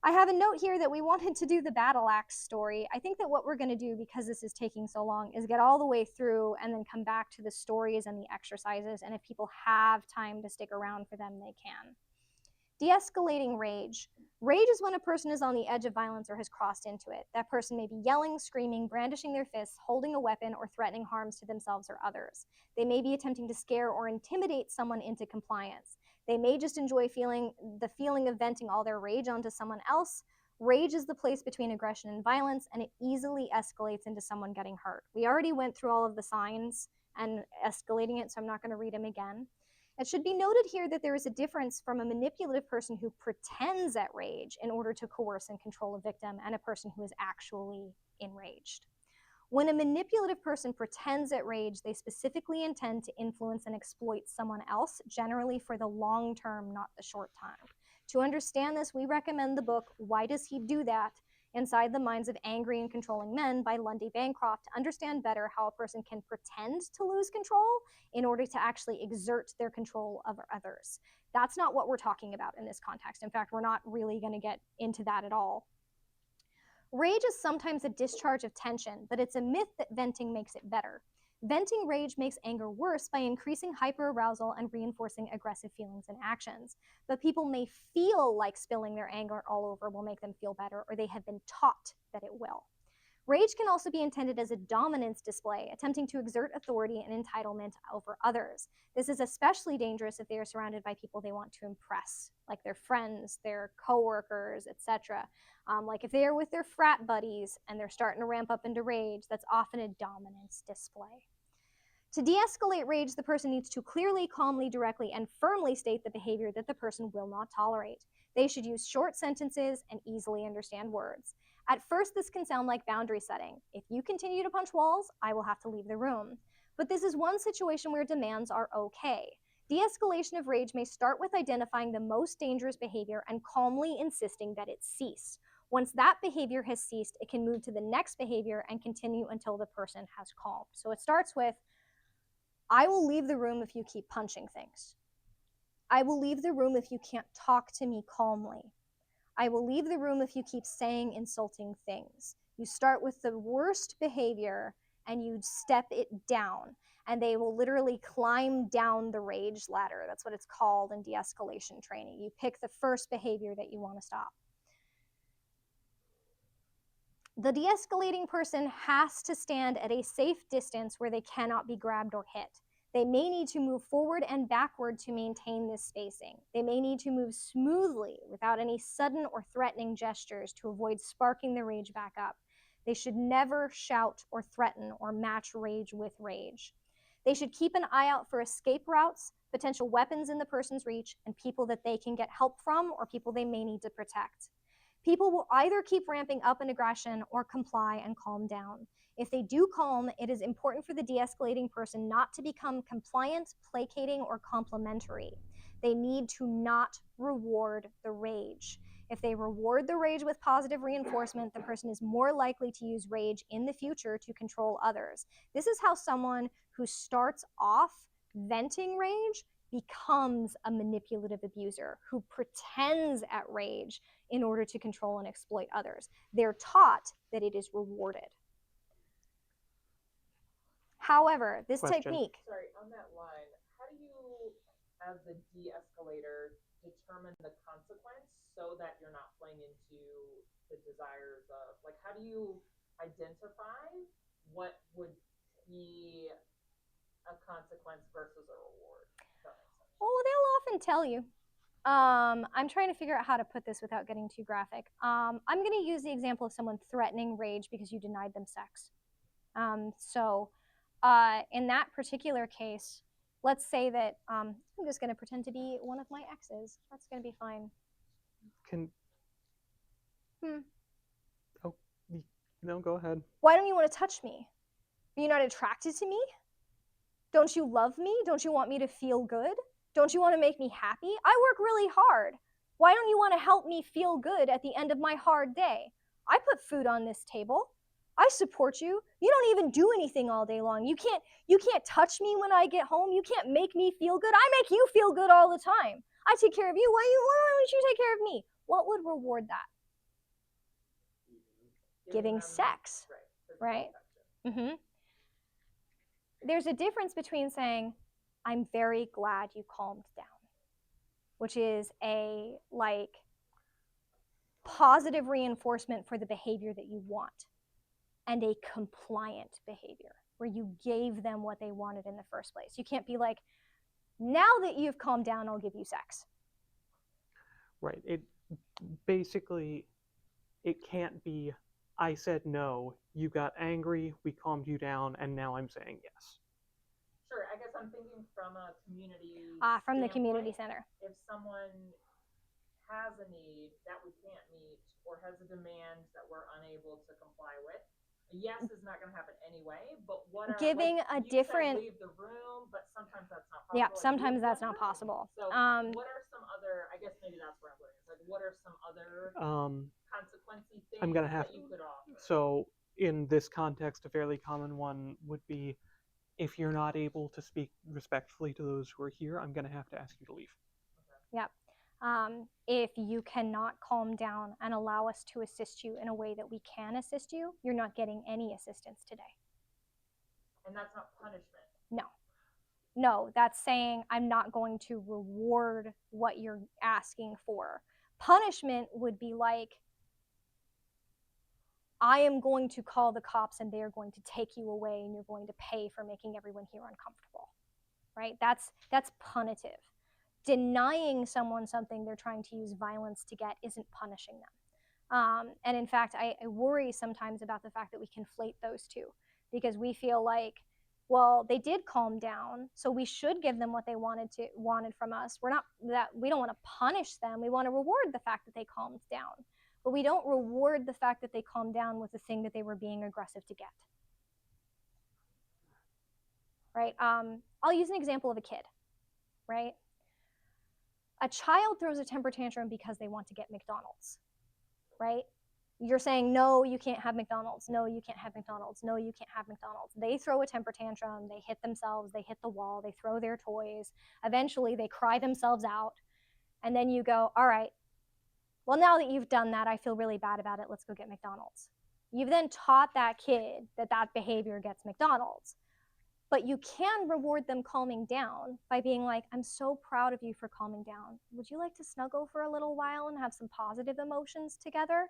I have a note here that we wanted to do the battle axe story. I think that what we're going to do, because this is taking so long, is get all the way through and then come back to the stories and the exercises. And if people have time to stick around for them, they can. De-escalating rage. Rage is when a person is on the edge of violence or has crossed into it. That person may be yelling, screaming, brandishing their fists, holding a weapon, or threatening harms to themselves or others. They may be attempting to scare or intimidate someone into compliance. They may just enjoy the feeling of venting all their rage onto someone else. Rage is the place between aggression and violence, and it easily escalates into someone getting hurt. We already went through all of the signs and escalating it, so I'm not going to read them again. It should be noted here that there is a difference from a manipulative person who pretends at rage in order to coerce and control a victim and a person who is actually enraged. When a manipulative person pretends at rage, they specifically intend to influence and exploit someone else, generally for the long term, not the short term. To understand this, we recommend the book, Why Does He Do That? Inside the Minds of Angry and Controlling Men by Lundy Bancroft to understand better how a person can pretend to lose control in order to actually exert their control over others. That's not what we're talking about in this context. In fact, we're not really going to get into that at all. Rage is sometimes a discharge of tension, but it's a myth that venting makes it better. Venting rage makes anger worse by increasing hyperarousal and reinforcing aggressive feelings and actions. But people may feel like spilling their anger all over will make them feel better, or they have been taught that it will. Rage can also be intended as a dominance display, attempting to exert authority and entitlement over others. This is especially dangerous if they are surrounded by people they want to impress, like their friends, their coworkers, etc. Like if they are with their frat buddies and they're starting to ramp up into rage, that's often a dominance display. To de-escalate rage, the person needs to clearly, calmly, directly, and firmly state the behavior that the person will not tolerate. They should use short sentences and easily understand words. At first, this can sound like boundary setting. If you continue to punch walls, I will have to leave the room. But this is one situation where demands are okay. De-escalation of rage may start with identifying the most dangerous behavior and calmly insisting that it cease. Once that behavior has ceased, it can move to the next behavior and continue until the person has calmed. So it starts with, I will leave the room if you keep punching things. I will leave the room if you can't talk to me calmly. I will leave the room if you keep saying insulting things. You start with the worst behavior and you step it down, and they will literally climb down the rage ladder. That's what it's called in de-escalation training. You pick the first behavior that you want to stop. The de-escalating person has to stand at a safe distance where they cannot be grabbed or hit. They may need to move forward and backward to maintain this spacing. They may need to move smoothly without any sudden or threatening gestures to avoid sparking the rage back up. They should never shout or threaten or match rage with rage. They should keep an eye out for escape routes, potential weapons in the person's reach, and people that they can get help from or people they may need to protect. People will either keep ramping up in aggression or comply and calm down. If they do calm, it is important for the de-escalating person not to become compliant, placating, or complimentary. They need to not reward the rage. If they reward the rage with positive reinforcement, the person is more likely to use rage in the future to control others. This is how someone who starts off venting rage becomes a manipulative abuser who pretends at rage in order to control and exploit others. They're taught that it is rewarded. However, this technique... Sorry, on that line, how do you, as the de-escalator, determine the consequence so that you're not playing into the desires of, like, how do you identify what would be a consequence versus a reward? Well, they'll often tell you. I'm trying to figure out how to put this without getting too graphic. I'm going to use the example of someone threatening rage because you denied them sex. In that particular case, let's say that I'm just going to pretend to be one of my exes. That's going to be fine. Oh, no, go ahead. Why don't you want to touch me? Are you not attracted to me? Don't you love me? Don't you want me to feel good? Don't you want to make me happy? I work really hard. Why don't you want to help me feel good at the end of my hard day? I put food on this table. I support you. You don't even do anything all day long. You can't touch me when I get home. You can't make me feel good. I make you feel good all the time. I take care of you. Why don't you take care of me? What would reward that? Giving sex, right? Mm-hmm. There's a difference between saying, I'm very glad you calmed down, which is a like positive reinforcement for the behavior that you want, and a compliant behavior where you gave them what they wanted in the first place. You can't be like, now that you've calmed down, I'll give you sex. Right. It basically, it can't be, I said no, you got angry, we calmed you down, and now I'm saying yes. Sure, I guess I'm thinking from a community From the community center. If someone has a need that we can't meet or has a demand that we're unable to comply with, a yes is not going to happen anyway, but what are, giving like, a different, leave the room, but sometimes that's not possible. Yeah, sometimes that's not possible. So what are some other, I guess maybe that's where I'm going, it's like, what are some other consequency things I'm gonna have that you could offer? So in this context, a fairly common one would be, if you're not able to speak respectfully to those who are here, I'm going to have to ask you to leave. Okay. Yep. If you cannot calm down and allow us to assist you in a way that we can assist you, you're not getting any assistance today. And that's not punishment. No. No, that's saying I'm not going to reward what you're asking for. Punishment would be like, I am going to call the cops and they are going to take you away and you're going to pay for making everyone here uncomfortable, right? That's punitive. Denying someone something they're trying to use violence to get isn't punishing them. And in fact, I worry sometimes about the fact that we conflate those two, because we feel like, well, they did calm down, so we should give them what they wanted from us. We don't want to punish them. We want to reward the fact that they calmed down. But we don't reward the fact that they calmed down with the thing that they were being aggressive to get. Right? I'll use an example of a kid, right? A child throws a temper tantrum because they want to get McDonald's, right? You're saying, no, you can't have McDonald's. No, you can't have McDonald's. No, you can't have McDonald's. They throw a temper tantrum. They hit themselves. They hit the wall. They throw their toys. Eventually, they cry themselves out. And then you go, all right, well, now that you've done that, I feel really bad about it. Let's go get McDonald's. You've then taught that kid that behavior gets McDonald's. But you can reward them calming down by being like, I'm so proud of you for calming down. Would you like to snuggle for a little while and have some positive emotions together?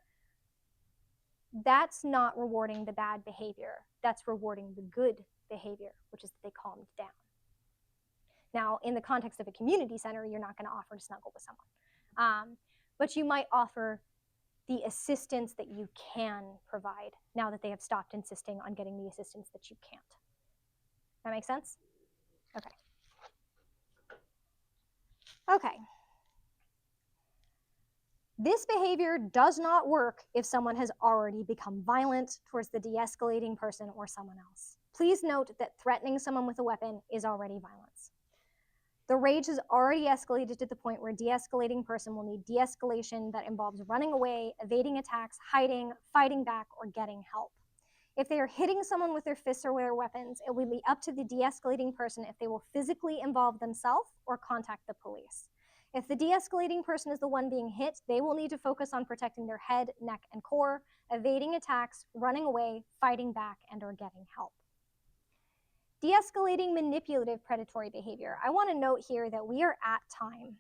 That's not rewarding the bad behavior. That's rewarding the good behavior, which is that they calmed down. Now, in the context of a community center, you're not going to offer to snuggle with someone. But you might offer the assistance that you can provide now that they have stopped insisting on getting the assistance that you can't. That makes sense? Okay. Okay. This behavior does not work if someone has already become violent towards the de-escalating person or someone else. Please note that threatening someone with a weapon is already violence. The rage has already escalated to the point where de-escalating person will need de-escalation that involves running away, evading attacks, hiding, fighting back, or getting help. If they are hitting someone with their fists or their weapons, it will be up to the de-escalating person if they will physically involve themselves or contact the police. If the de-escalating person is the one being hit, they will need to focus on protecting their head, neck, and core, evading attacks, running away, fighting back, and or getting help. De-escalating manipulative predatory behavior. I want to note here that we are at time,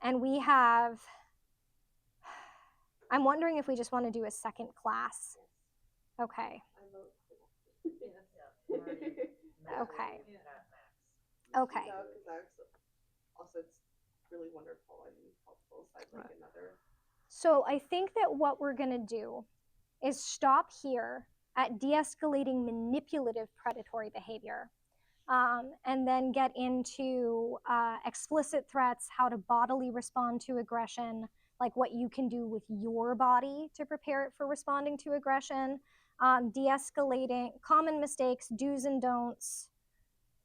and we have, I'm wondering if we just want to do a second class. Okay. Okay. Okay. No, because also it's really wonderful and helpful. So I'd like another. So I think that what we're going to do is stop here at de-escalating manipulative predatory behavior, and then get into explicit threats, how to bodily respond to aggression, like what you can do with your body to prepare it for responding to aggression, de-escalating common mistakes, do's and don'ts,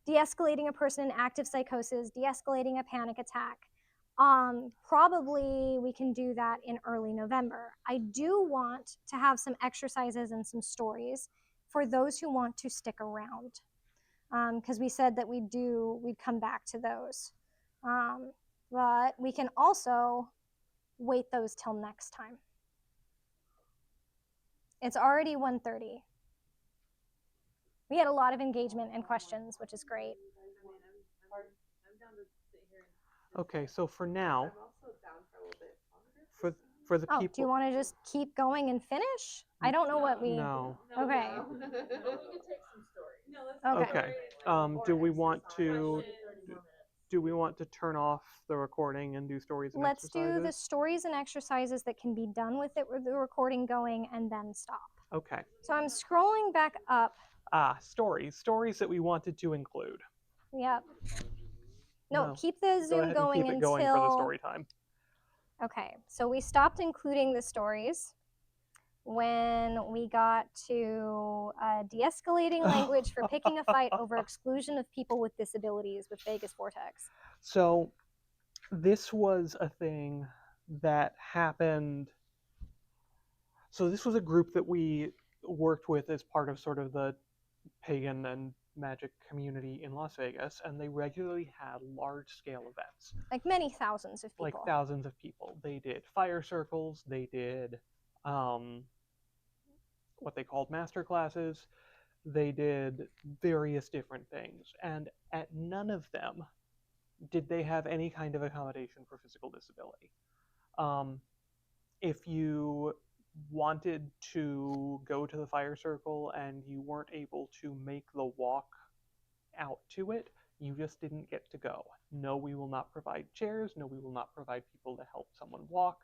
de-escalating a person in active psychosis, de-escalating a panic attack. Probably we can do that in early November. I do want to have some exercises and some stories for those who want to stick around, because we said that we'd come back to those. But we can also wait those till next time. It's already 1:30. We had a lot of engagement and questions, which is great. I'm down to sit here and Okay, so for now, I'm also down for a little bit longer. for the Oh, people. do you want to just keep going and finish? I don't know what we. No. Okay. No. We could take some stories. No, let's Okay. Okay. Do we want to Question, 30 more minutes. do we want to turn off the recording and do stories and Let's exercises? do the stories and exercises that can be done with the recording going, and then stop. Okay. So I'm scrolling back up. Stories that we wanted to include. Yep. No, keep the Go Zoom ahead going and keep it until. going for the story time. Okay, so we stopped including the stories when we got to de-escalating language for picking a fight over exclusion of people with disabilities with vagus vortex. So this was a thing that happened. So this was a group that we worked with as part of sort of the pagan and magic community in Las Vegas, and they regularly had large-scale events. Like many thousands of people. Like thousands of people. They did fire circles, they did what they called master classes, they did various different things, and at none of them did they have any kind of accommodation for physical disability. If you wanted to go to the fire circle and you weren't able to make the walk out to it, you just didn't get to go. No, we will not provide chairs. No, we will not provide people to help someone walk.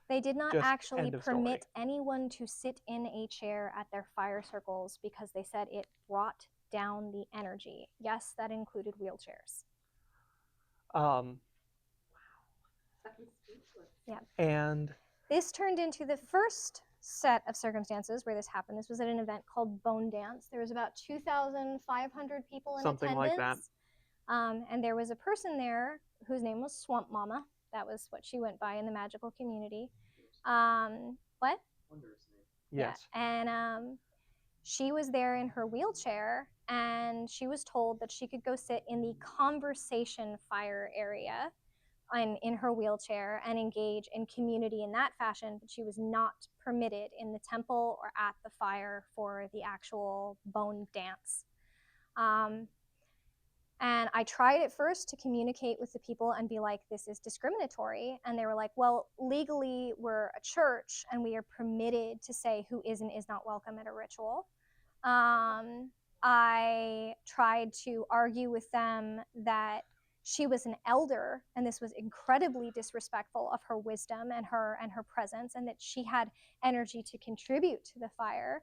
They did not Just actually end of permit story. anyone to sit in a chair at their fire circles because they said it brought down the energy. Yes, that included wheelchairs. Yeah. And this turned into the first set of circumstances where this happened. This was at an event called Bone Dance. There was about 2,500 people in something attendance. like that. And there was a person there whose name was Swamp Mama. That was what she went by in the magical community. What? Wondrous name. Yes. Yeah. And she was there in her wheelchair, and she was told that she could go sit in the conversation fire area in her wheelchair and engage in community in that fashion, but she was not permitted in the temple or at the fire for the actual bone dance. And I tried at first to communicate with the people and be like, this is discriminatory. And they were like, well, legally, we're a church and we are permitted to say who is and is not welcome at a ritual. I tried to argue with them that she was an elder and this was incredibly disrespectful of her wisdom and her presence, and that she had energy to contribute to the fire.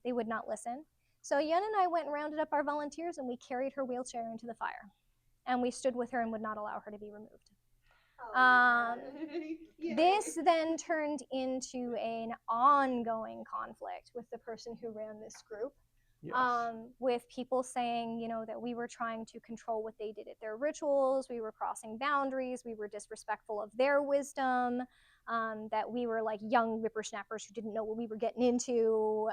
They would not listen. So Yen and I went and rounded up our volunteers and we carried her wheelchair into the fire. And we stood with her and would not allow her to be removed. This then turned into an ongoing conflict with the person who ran this group. Yes. With people saying, that we were trying to control what they did at their rituals, we were crossing boundaries, we were disrespectful of their wisdom, that we were like young whippersnappers who didn't know what we were getting into,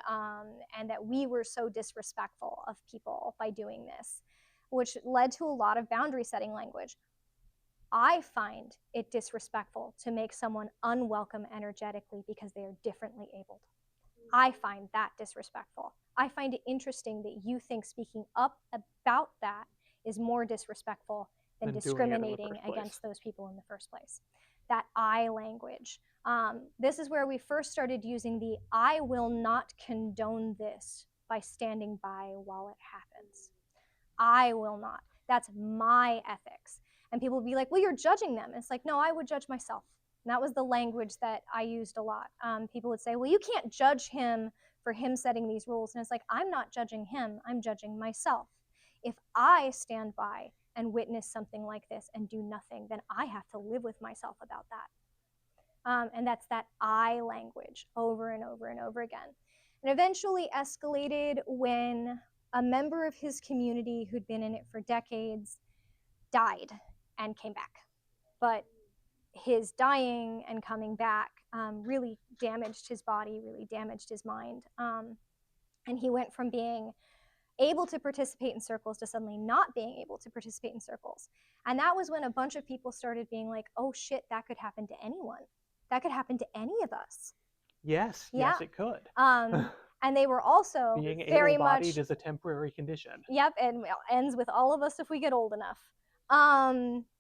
and that we were so disrespectful of people by doing this, which led to a lot of boundary setting language. I find it disrespectful to make someone unwelcome energetically because they are differently abled. I find that disrespectful. I find it interesting that you think speaking up about that is more disrespectful than discriminating against those people in the first place. That I language. This is where we first started using the I will not condone this by standing by while it happens. I will not. That's my ethics. And people would be like, well, you're judging them. And it's like, no, I would judge myself. And that was the language that I used a lot. People would say, well, you can't judge him for him setting these rules. And it's like, I'm not judging him, I'm judging myself. If I stand by and witness something like this and do nothing, then I have to live with myself about that. And that's that I language over and over and over again. And eventually escalated when a member of his community who'd been in it for decades died and came back. But his dying and coming back really damaged his body, really damaged his mind. And he went from being able to participate in circles to suddenly not being able to participate in circles. And that was when a bunch of people started being like, oh shit, that could happen to anyone. That could happen to any of us. Yes, Yeah. yes, it could. And they were also Being very able-bodied much is a temporary condition. Yep, and ends with all of us if we get old enough.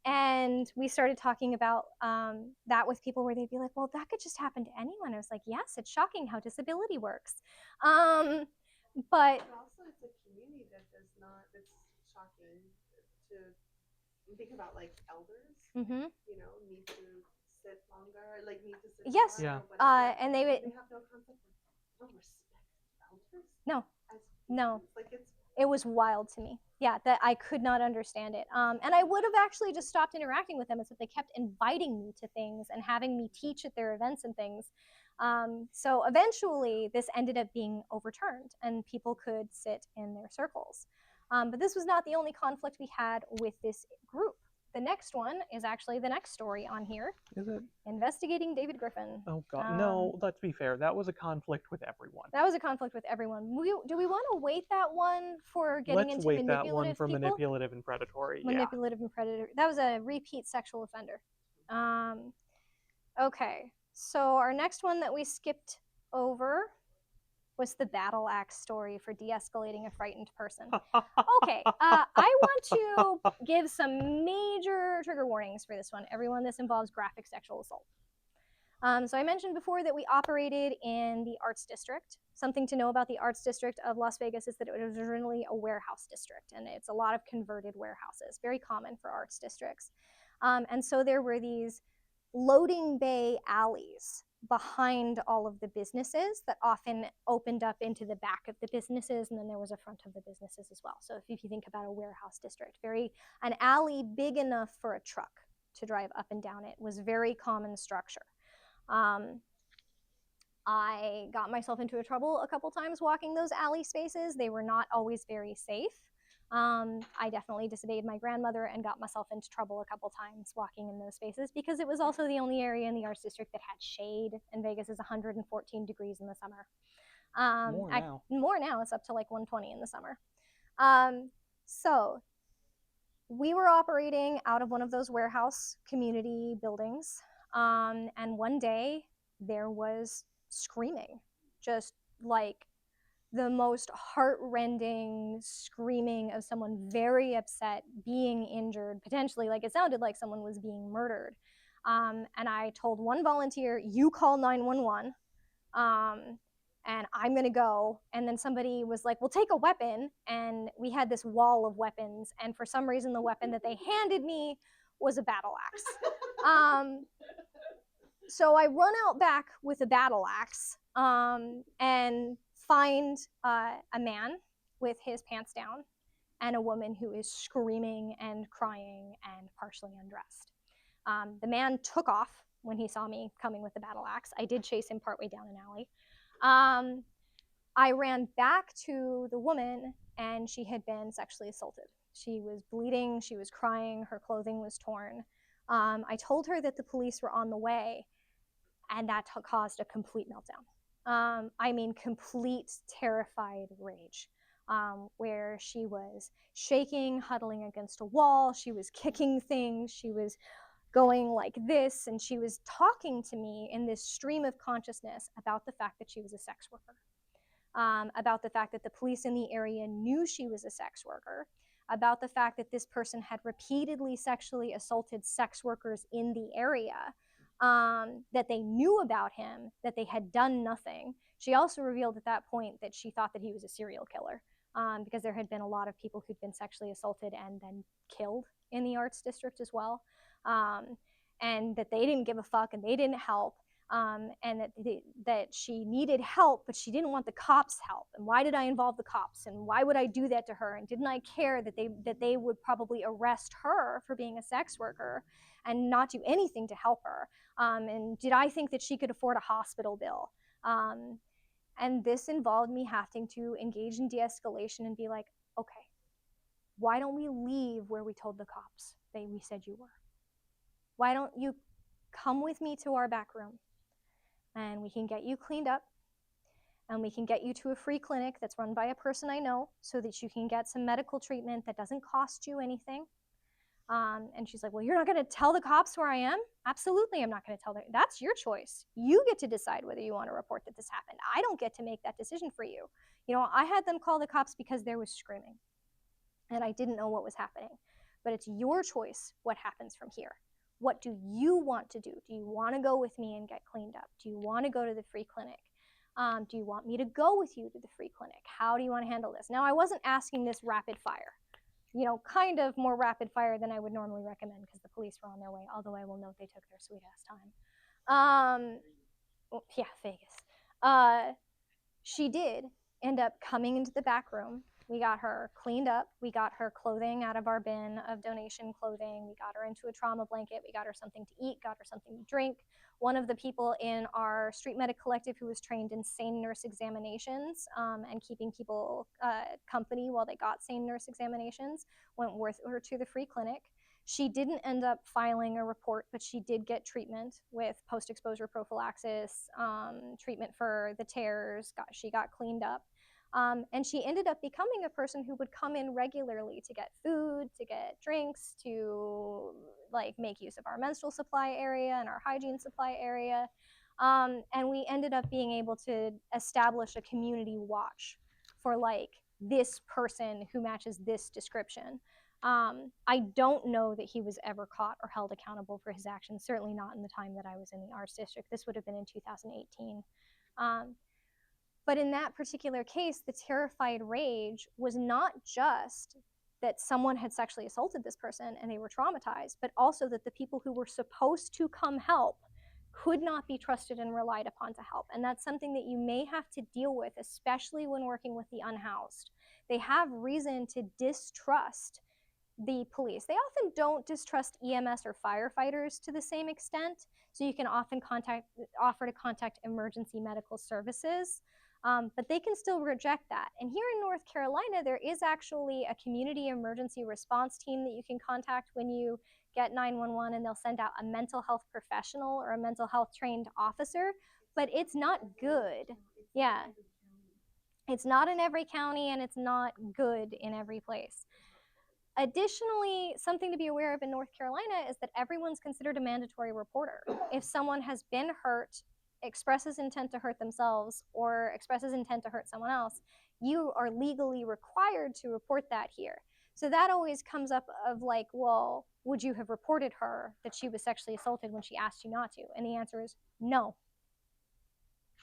And we started talking about that with people where they'd be like, well, that could just happen to anyone. I was like, yes, it's shocking how disability works. But also it's a community that does not, it's shocking to think about, like elders, mm-hmm. you know, need to sit longer, like need to sit yes, yeah. or whatever. And they have no concept of no respect elders. No, as no. Like it was wild to me. Yeah, that I could not understand it. And I would have actually just stopped interacting with them, except they kept inviting me to things and having me teach at their events and things. So eventually, this ended up being overturned, and people could sit in their circles. But this was not the only conflict we had with this group. The next one is actually the next story on here. Is it? Investigating David Griffin. Oh god, no, let's be fair. That was a conflict with everyone. That was a conflict with everyone. Do we want to wait that one for getting Let's into wait manipulative that one for people? manipulative and predatory. Manipulative and predatory. That was a repeat sexual offender. Okay, so our next one that we skipped over was the battle axe story for de-escalating a frightened person. Okay, I want to give some major trigger warnings for this one. Everyone, this involves graphic sexual assault. So I mentioned before that we operated in the Arts District. Something to know about the Arts District of Las Vegas is that it was originally a warehouse district, and it's a lot of converted warehouses, very common for arts districts. And so there were these loading bay alleys behind all of the businesses that often opened up into the back of the businesses, and then there was a front of the businesses as well. So if you think about a warehouse district, an alley big enough for a truck to drive up and down it was very common structure. I got myself into trouble a couple times walking those alley spaces. They were not always very safe. I definitely disobeyed my grandmother and got myself into trouble a couple times walking in those spaces because it was also the only area in the arts district that had shade, and Vegas is 114 degrees in the summer. More now, it's up to like 120 in the summer. So we were operating out of one of those warehouse community buildings, and one day there was screaming, just like the most heart-rending screaming of someone very upset, being injured, potentially, like it sounded like someone was being murdered. And I told one volunteer, you call 911, and I'm gonna go. And then somebody was like, well, take a weapon. And we had this wall of weapons, and for some reason the weapon that they handed me was a battle axe. So I run out back with a battle axe and find a man with his pants down and a woman who is screaming and crying and partially undressed. The man took off when he saw me coming with the battle axe. I did chase him partway down an alley. I ran back to the woman, and she had been sexually assaulted. She was bleeding, she was crying, her clothing was torn. I told her that the police were on the way, and that caused a complete meltdown. I mean, complete terrified rage, where she was shaking, huddling against a wall, she was kicking things, she was going like this, and she was talking to me in this stream of consciousness about the fact that she was a sex worker, about the fact that the police in the area knew she was a sex worker, about the fact that this person had repeatedly sexually assaulted sex workers in the area, that they knew about him, that they had done nothing. She also revealed at that point that she thought that he was a serial killer, because there had been a lot of people who'd been sexually assaulted and then killed in the arts district as well, and that they didn't give a fuck and they didn't help, and that she needed help, but she didn't want the cops' help. And why did I involve the cops? And why would I do that to her? And didn't I care that they would probably arrest her for being a sex worker and not do anything to help her? And did I think that she could afford a hospital bill? And this involved me having to engage in de-escalation and be like, okay, why don't we leave where we told the cops we said you were? Why don't you come with me to our back room and we can get you cleaned up and we can get you to a free clinic that's run by a person I know so that you can get some medical treatment that doesn't cost you anything. And she's like, well, you're not going to tell the cops where I am? Absolutely, I'm not going to tell them. That's your choice. You get to decide whether you want to report that this happened. I don't get to make that decision for you. You know, I had them call the cops because there was screaming and I didn't know what was happening. But it's your choice what happens from here. What do you want to do? Do you want to go with me and get cleaned up? Do you want to go to the free clinic? Do you want me to go with you to the free clinic? How do you want to handle this? Now, I wasn't asking this rapid fire. You know, kind of more rapid fire than I would normally recommend because the police were on their way, although I will note they took their sweet ass time. Yeah, Vegas. She did end up coming into the back room. We got her cleaned up. We got her clothing out of our bin of donation clothing. We got her into a trauma blanket. We got her something to eat, got her something to drink. One of the people in our street medic collective who was trained in sane nurse examinations and keeping people company while they got sane nurse examinations went with her to the free clinic. She didn't end up filing a report, but she did get treatment with post-exposure prophylaxis, treatment for the tears. She got cleaned up. And she ended up becoming a person who would come in regularly to get food, to get drinks, to like make use of our menstrual supply area and our hygiene supply area. And we ended up being able to establish a community watch for like this person who matches this description. I don't know that he was ever caught or held accountable for his actions, certainly not in the time that I was in the arts district. This would have been in 2018. But in that particular case, the terrified rage was not just that someone had sexually assaulted this person and they were traumatized, but also that the people who were supposed to come help could not be trusted and relied upon to help. And that's something that you may have to deal with, especially when working with the unhoused. They have reason to distrust the police. They often don't distrust EMS or firefighters to the same extent, so you can often offer to contact emergency medical services. But they can still reject that. And here in North Carolina, there is actually a community emergency response team that you can contact when you get 911, and they'll send out a mental health professional or a mental health trained officer, but it's not good. Yeah. It's not in every county and it's not good in every place. Additionally, something to be aware of in North Carolina is that everyone's considered a mandatory reporter. If someone has been hurt, expresses intent to hurt themselves, or expresses intent to hurt someone else, you are legally required to report that here. So that always comes up of like, well, would you have reported her that she was sexually assaulted when she asked you not to? And the answer is no.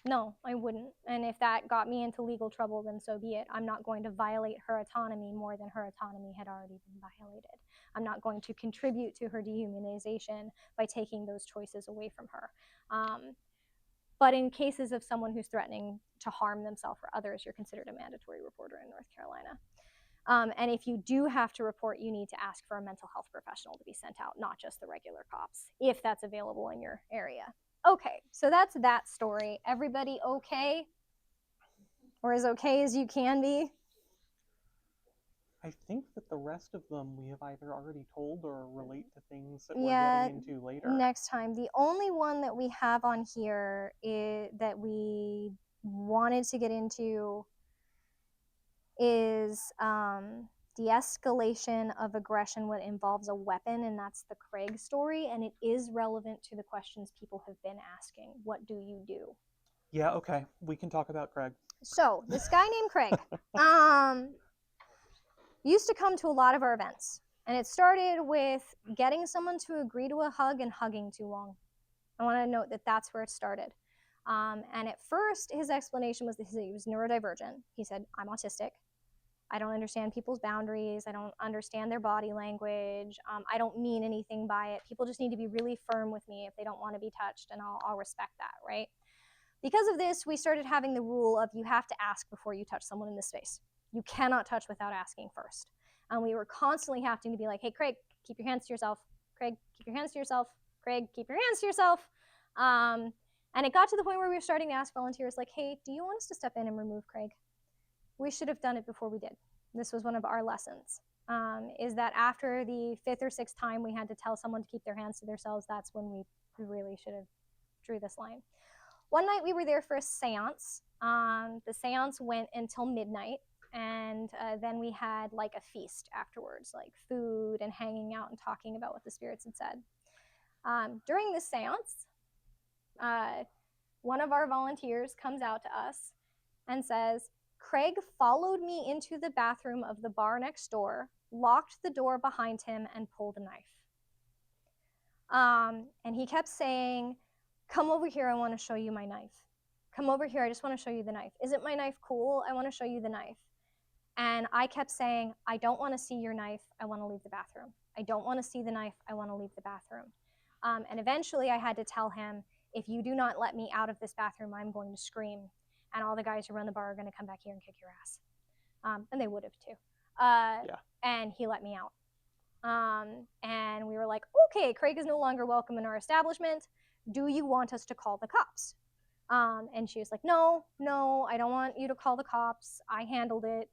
No, I wouldn't. And if that got me into legal trouble, then so be it. I'm not going to violate her autonomy more than her autonomy had already been violated. I'm not going to contribute to her dehumanization by taking those choices away from her. But in cases of someone who's threatening to harm themselves or others, you're considered a mandatory reporter in North Carolina. And if you do have to report, you need to ask for a mental health professional to be sent out, not just the regular cops, if that's available in your area. Okay, so that's that story. Everybody okay? Or as okay as you can be? I think that the rest of them we have either already told or relate to things that we're getting into later. Next time. The only one that we have on here that we wanted to get into is de-escalation of aggression when it involves a weapon, and that's the Craig story, and it is relevant to the questions people have been asking. What do you do? Yeah, okay. We can talk about Craig. So, this guy named Craig used to come to a lot of our events, and it started with getting someone to agree to a hug and hugging too long. I want to note that that's where it started. And at first, his explanation was that he was neurodivergent. He said, I'm autistic. I don't understand people's boundaries. I don't understand their body language. I don't mean anything by it. People just need to be really firm with me if they don't want to be touched, and I'll respect that, right? Because of this, we started having the rule of you have to ask before you touch someone in this space. You cannot touch without asking first. And we were constantly having to be like, hey, Craig, keep your hands to yourself. Craig, keep your hands to yourself. Craig, keep your hands to yourself. And it got to the point where we were starting to ask volunteers like, hey, do you want us to step in and remove Craig? We should have done it before we did. This was one of our lessons, is that after the 5th or 6th time we had to tell someone to keep their hands to themselves, that's when we we really should have drew this line. One night we were there for a seance. The seance went until midnight, and then we had like a feast afterwards, like food and hanging out and talking about what the spirits had said. During this seance, one of our volunteers comes out to us and says, Craig followed me into the bathroom of the bar next door, locked the door behind him, and pulled a knife. And he kept saying, come over here, I want to show you my knife. Come over here, I just want to show you the knife. Isn't my knife cool? I want to show you the knife. And I kept saying, I don't want to see your knife, I want to leave the bathroom. I don't want to see the knife, I want to leave the bathroom. And eventually I had to tell him, if you do not let me out of this bathroom, I'm going to scream. And all the guys who run the bar are going to come back here and kick your ass. And they would have too. Yeah. And he let me out. And we were like, okay, Craig is no longer welcome in our establishment. Do you want us to call the cops? And she was like, no, I don't want you to call the cops. I handled it.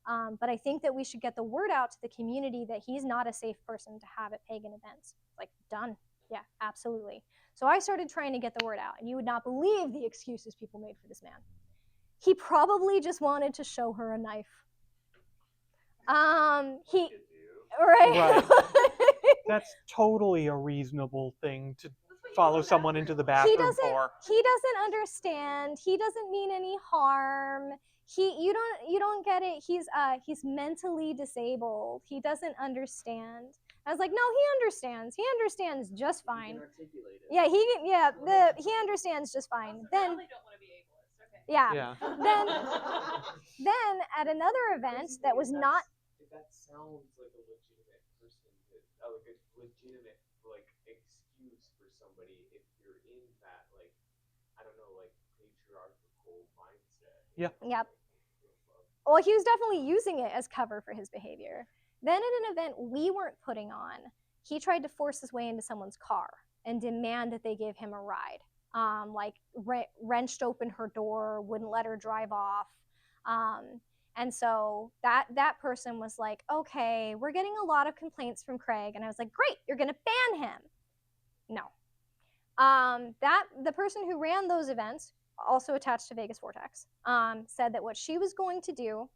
But I think that we should get the word out to the community that he's not a safe person to have at pagan events. Like, done. Yeah, absolutely. So I started trying to get the word out, and you would not believe the excuses people made for this man. He probably just wanted to show her a knife. Right. That's totally a reasonable thing to follow someone into the bathroom for. He doesn't understand. He doesn't mean any harm. You don't get it. He's mentally disabled. He doesn't understand. I was like, no, he understands. He understands just fine. He can articulate it. Yeah, he understands just fine. Then they don't want to be ableist. Okay. yeah. Then at another event that was not. If that sounds like a legitimate person, like a legitimate excuse for somebody, if you're in that I don't know, patriarchal mindset. Yeah. Yep. Well, he was definitely using it as cover for his behavior. Then at an event we weren't putting on, he tried to force his way into someone's car and demand that they give him a ride. Wrenched open her door, wouldn't let her drive off. And so that person was like, okay, we're getting a lot of complaints from Craig. And I was like, great, you're going to ban him. No. The person who ran those events, also attached to Vegas Vortex, said that what she was going to do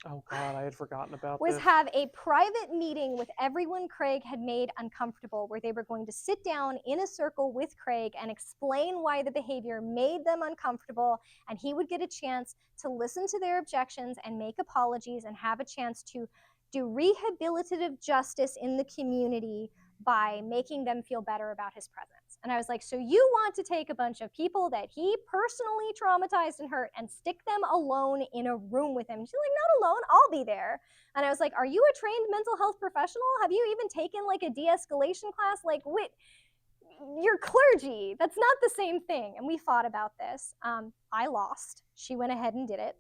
Oh God, I had forgotten about was this. have a private meeting with everyone Craig had made uncomfortable, where they were going to sit down in a circle with Craig and explain why the behavior made them uncomfortable, and he would get a chance to listen to their objections and make apologies and have a chance to do rehabilitative justice in the community by making them feel better about his presence. And I was like, so you want to take a bunch of people that he personally traumatized and hurt and stick them alone in a room with him? She's like, not alone, I'll be there. And I was like, are you a trained mental health professional? Have you even taken a de-escalation class? Wait, you're clergy. That's not the same thing. And we fought about this. I lost. She went ahead and did it.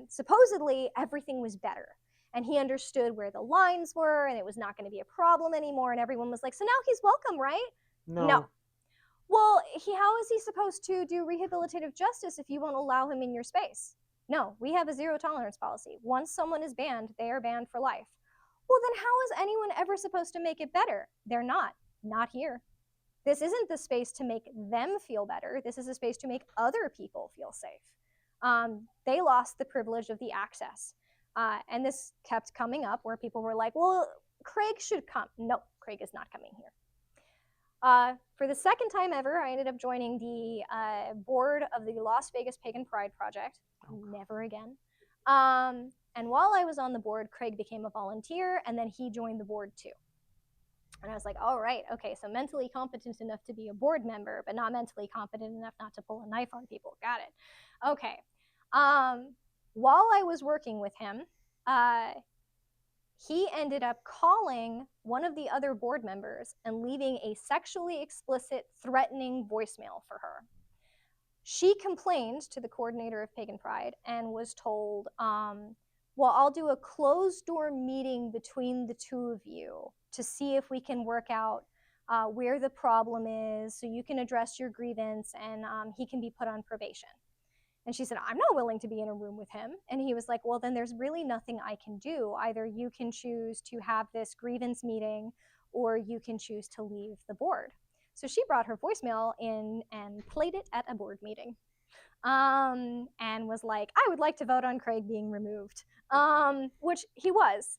Supposedly, everything was better. And he understood where the lines were, and it was not going to be a problem anymore. And everyone was like, so now he's welcome, right? No. Well, how is he supposed to do rehabilitative justice if you won't allow him in your space? No, we have a zero tolerance policy. Once someone is banned, they are banned for life. Well, then how is anyone ever supposed to make it better? They're not. Not here. This isn't the space to make them feel better. This is a space to make other people feel safe. They lost the privilege of the access. And this kept coming up where people were like, well, Craig should come. No, Craig is not coming here. For the second time ever, I ended up joining the board of the Las Vegas Pagan Pride Project. Never again. And while I was on the board, Craig became a volunteer, and then he joined the board too. And I was like, all right, okay, so mentally competent enough to be a board member, but not mentally competent enough not to pull a knife on people. Got it. Okay. While I was working with him, he ended up calling one of the other board members and leaving a sexually explicit, threatening voicemail for her. She complained to the coordinator of Pagan Pride and was told, well, I'll do a closed-door meeting between the two of you to see if we can work out where the problem is, so you can address your grievance, and he can be put on probation. And she said, I'm not willing to be in a room with him. And he was like, well, then there's really nothing I can do. Either you can choose to have this grievance meeting, or you can choose to leave the board. So she brought her voicemail in and played it at a board meeting. And was like, I would like to vote on Craig being removed, which he was.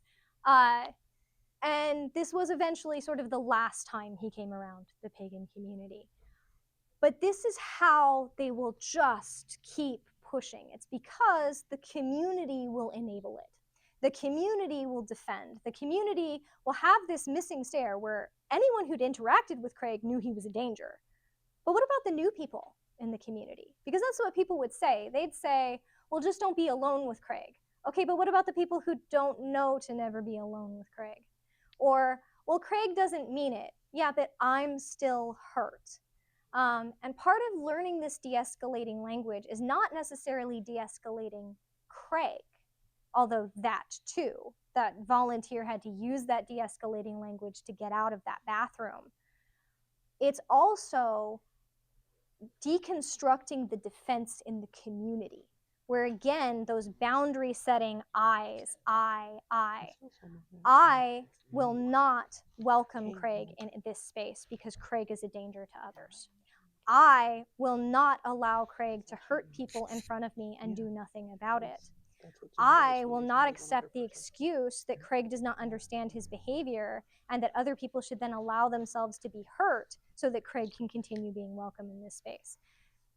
And this was eventually sort of the last time he came around the pagan community. But this is how they will just keep pushing. It's because the community will enable it. The community will defend. The community will have this missing stair where anyone who'd interacted with Craig knew he was a danger. But what about the new people in the community? Because that's what people would say. They'd say, well, just don't be alone with Craig. Okay, but what about the people who don't know to never be alone with Craig? Or, well, Craig doesn't mean it. Yeah, but I'm still hurt. And part of learning this de-escalating language is not necessarily de-escalating Craig, although that too. That volunteer had to use that de-escalating language to get out of that bathroom. It's also deconstructing the defense in the community, where again, those boundary setting I will not welcome Craig in this space because Craig is a danger to others. I will not allow Craig to hurt people in front of me and do nothing about it. I will not accept the excuse that Craig does not understand his behavior and that other people should then allow themselves to be hurt so that Craig can continue being welcome in this space.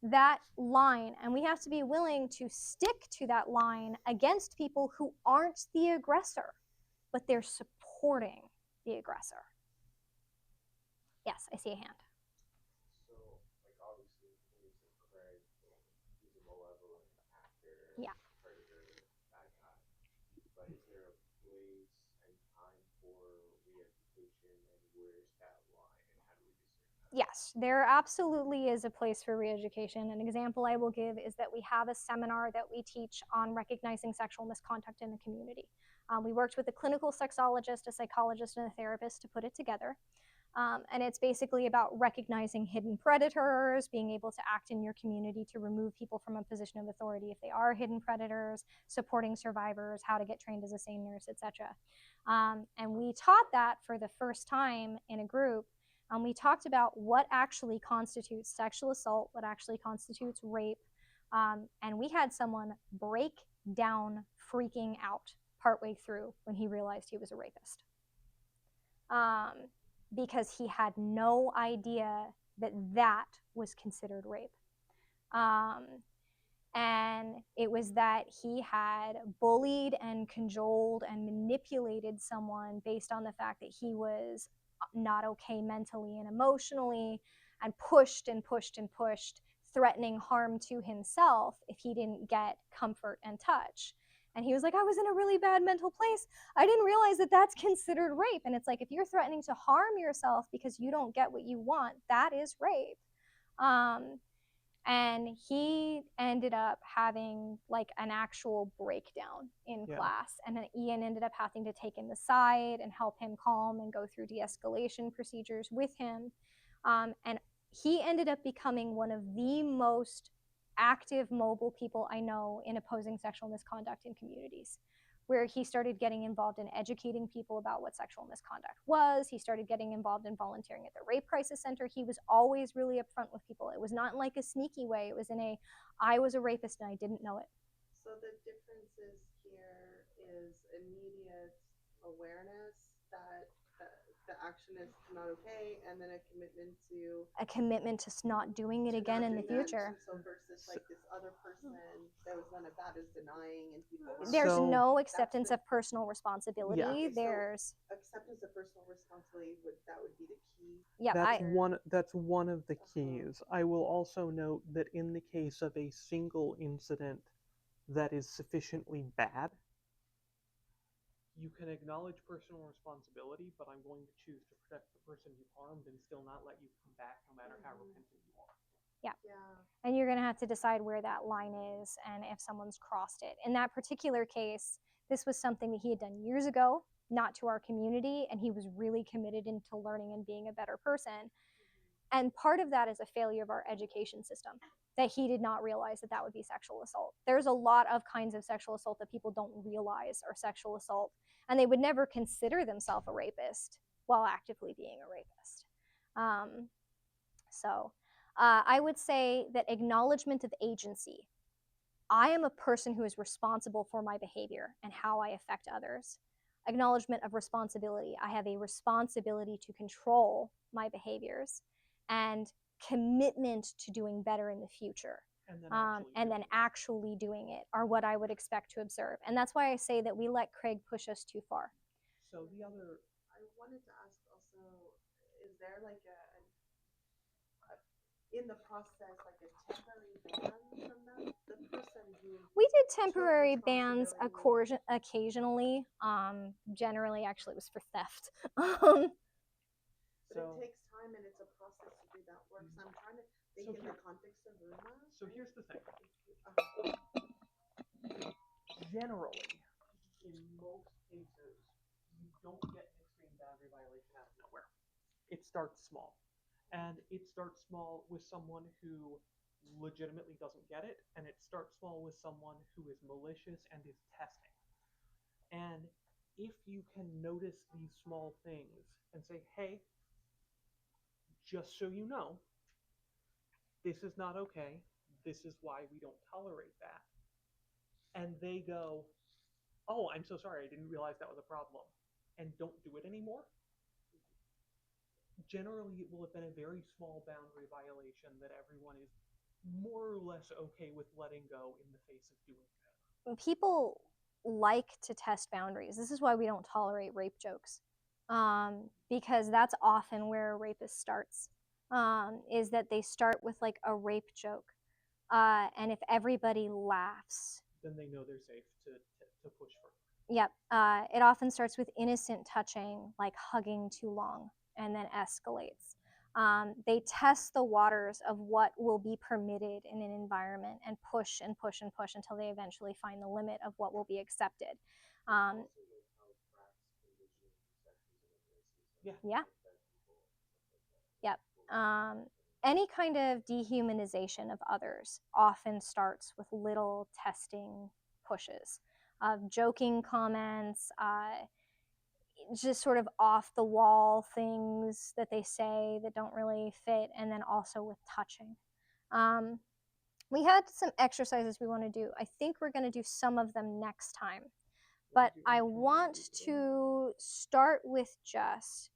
That line, and we have to be willing to stick to that line against people who aren't the aggressor, but they're supporting the aggressor. Yes, I see a hand. So, like, obviously, when you say Craig, he's a malevolent actor, Yeah. predator, bad guy. But is there a place and time for re-education, and where's that line, and how do we discern that? Yes, there absolutely is a place for re-education. An example I will give is that we have a seminar that we teach on recognizing sexual misconduct in the community. We worked with a clinical sexologist, a psychologist, and a therapist to put it together. And it's basically about recognizing hidden predators, being able to act in your community to remove people from a position of authority if they are hidden predators, supporting survivors, how to get trained as a SANE nurse, etc. And we taught that for the first time in a group. We talked about what actually constitutes sexual assault, what actually constitutes rape. And we had someone break down freaking out partway through when he realized he was a rapist. Because he had no idea that that was considered rape. And it was that he had bullied and cajoled and manipulated someone based on the fact that he was not okay mentally and emotionally, and pushed and pushed and pushed, threatening harm to himself if he didn't get comfort and touch. And he was like, I was in a really bad mental place. I didn't realize that that's considered rape. And it's like, if you're threatening to harm yourself because you don't get what you want, that is rape. And he ended up having like an actual breakdown in class. And then Ian ended up having to take him aside and help him calm and go through de-escalation procedures with him. And he ended up becoming one of the most active, mobile people I know in opposing sexual misconduct in communities, where he started getting involved in educating people about what sexual misconduct was. He started getting involved in volunteering at the Rape Crisis Center. He was always really upfront with people. It was not like a sneaky way. It was in a, I was a rapist and I didn't know it. So the differences here is immediate awareness that the action is not okay, and then a commitment to not doing it again in the future. So versus like this other person that was done about is denying, and people there's no acceptance of personal responsibility. Okay, there's acceptance of personal responsibility that would be the key. Yeah, that's one of the keys. I will also note that in the case of a single incident that is sufficiently bad, you can acknowledge personal responsibility, but I'm going to choose to protect the person you harmed and still not let you come back no matter how repentant you are. Yeah. And you're going to have to decide where that line is and if someone's crossed it. In that particular case, this was something that he had done years ago, not to our community, and he was really committed into learning and being a better person. And part of that is a failure of our education system, that he did not realize that that would be sexual assault. There's a lot of kinds of sexual assault that people don't realize are sexual assault, and they would never consider themselves a rapist while actively being a rapist. So I would say that acknowledgement of agency. I am a person who is responsible for my behavior and how I affect others. Acknowledgement of responsibility. I have a responsibility to control my behaviors, and commitment to doing better in the future. And then actually doing it are what I would expect to observe. And that's why I say that we let Craig push us too far. So the other, I wanted to ask also, is there like in the process like a temporary ban from the person who we did temporary bans occasionally. Generally, actually, it was for theft. But it takes time and it's a process to do that work. So I'm trying to think in the context of Ruma. So here's the thing. Generally, in most cases, you don't get an extreme boundary violation out of nowhere. It starts small. And it starts small with someone who legitimately doesn't get it, and it starts small with someone who is malicious and is testing. And if you can notice these small things and say, hey, just so you know, this is not okay. This is why we don't tolerate that. And they go, oh, I'm so sorry. I didn't realize that was a problem. And don't do it anymore. Generally, it will have been a very small boundary violation that everyone is more or less okay with letting go in the face of doing good. People like to test boundaries. This is why we don't tolerate rape jokes, because that's often where a rapist starts. Is that they start with like a rape joke, and if everybody laughs, then they know they're safe to push further. Yep. It often starts with innocent touching, like hugging too long, and then escalates. They test the waters of what will be permitted in an environment and push and push and push until they eventually find the limit of what will be accepted. Yeah. Yep. Any kind of dehumanization of others often starts with little testing pushes of joking comments, just sort of off the wall things that they say that don't really fit, and then also with touching. We had some exercises we want to do. I think we're going to do some of them next time. But I want to start with just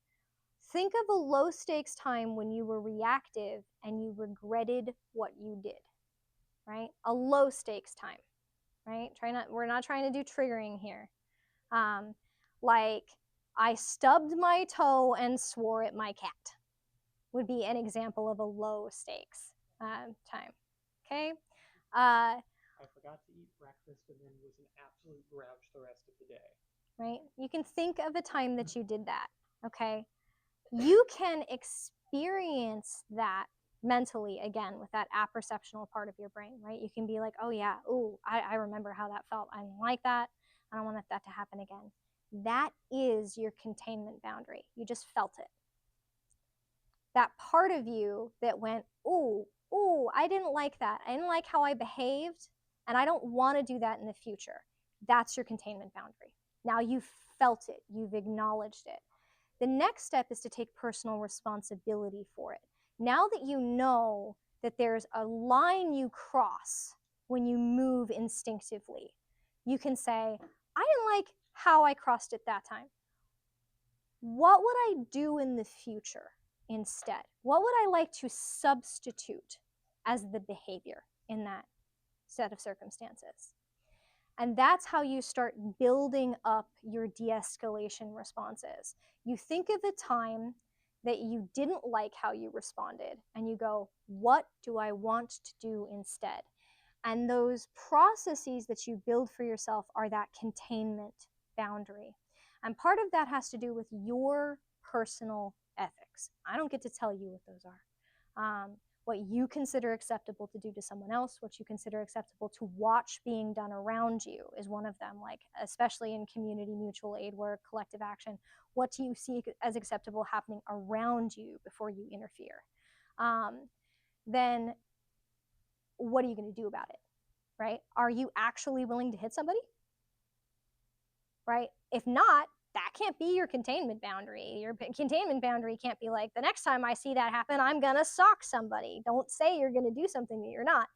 think of a low stakes time when you were reactive and you regretted what you did, right? A low stakes time, right? We're not trying to do triggering here. Like, I stubbed my toe and swore at my cat would be an example of a low stakes time. Okay. I forgot to eat breakfast and then was an absolute grouch the rest of the day. Right. You can think of a time that you did that. Okay. You can experience that mentally again with that apperceptional part of your brain, right? You can be like, oh yeah, oh, I remember how that felt. I don't like that. I don't want that to happen again. That is your containment boundary. You just felt it. That part of you that went, oh, I didn't like that. I didn't like how I behaved, and I don't want to do that in the future. That's your containment boundary. Now you've felt it, you've acknowledged it. The next step is to take personal responsibility for it. Now that you know that there's a line you cross when you move instinctively, you can say, I didn't like how I crossed it that time. What would I do in the future instead? What would I like to substitute as the behavior in that set of circumstances? And that's how you start building up your de-escalation responses. You think of a time that you didn't like how you responded, and you go, what do I want to do instead? And those processes that you build for yourself are that containment boundary. And part of that has to do with your personal ethics. I don't get to tell you what those are. What you consider acceptable to do to someone else, what you consider acceptable to watch being done around you is one of them, like especially in community mutual aid work, collective action. What do you see as acceptable happening around you before you interfere? Then what are you going to do about it, right? Are you actually willing to hit somebody? Right? If not, that can't be your containment boundary. Your containment boundary can't be like, the next time I see that happen, I'm gonna sock somebody. Don't say you're gonna do something that you're not.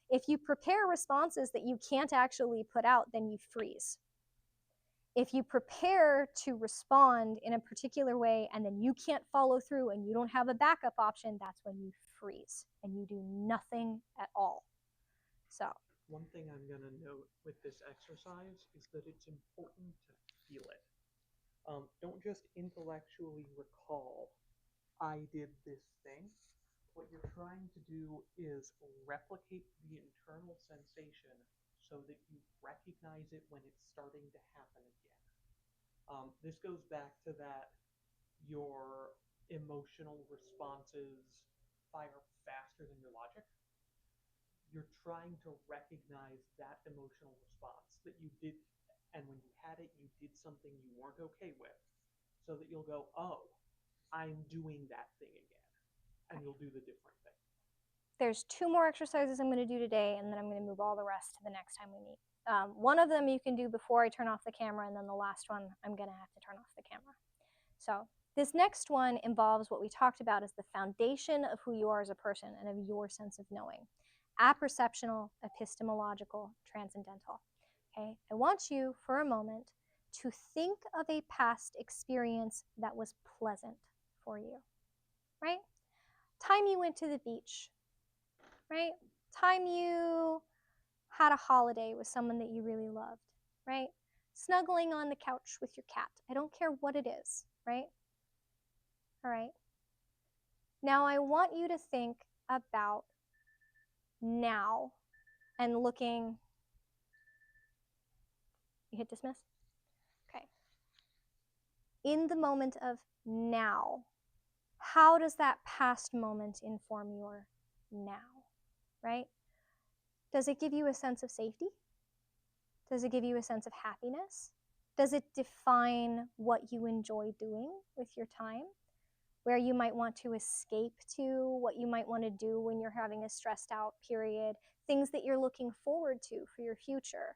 If you prepare responses that you can't actually put out, then you freeze. If you prepare to respond in a particular way and then you can't follow through and you don't have a backup option, that's when you freeze and you do nothing at all. So, one thing I'm going to note with this exercise is that it's important to feel it. Don't just intellectually recall, I did this thing. What you're trying to do is replicate the internal sensation so that you recognize it when it's starting to happen again. This goes back to that your emotional responses fire faster than your logic. You're trying to recognize that emotional response that you did, and when you had it, you did something you weren't okay with, so that you'll go, oh, I'm doing that thing again, and you'll do the different thing. there's 2 more exercises I'm going to do today, and then I'm going to move all the rest to the next time we meet. One of them you can do before I turn off the camera, and then the last one I'm going to have to turn off the camera. So this next one involves what we talked about as the foundation of who you are as a person and of your sense of knowing. Apperceptional, epistemological, transcendental. Okay, I want you for a moment to think of a past experience that was pleasant for you, right? Time you went to the beach, right? Time you had a holiday with someone that you really loved, right? Snuggling on the couch with your cat. I don't care what it is, right? All right. Now I want you to think about now and looking. You hit dismiss? Okay. In the moment of now, how does that past moment inform your now, right? Does it give you a sense of safety? Does it give you a sense of happiness? Does it define what you enjoy doing with your time? Where you might want to escape to, what you might want to do when you're having a stressed out period, things that you're looking forward to for your future.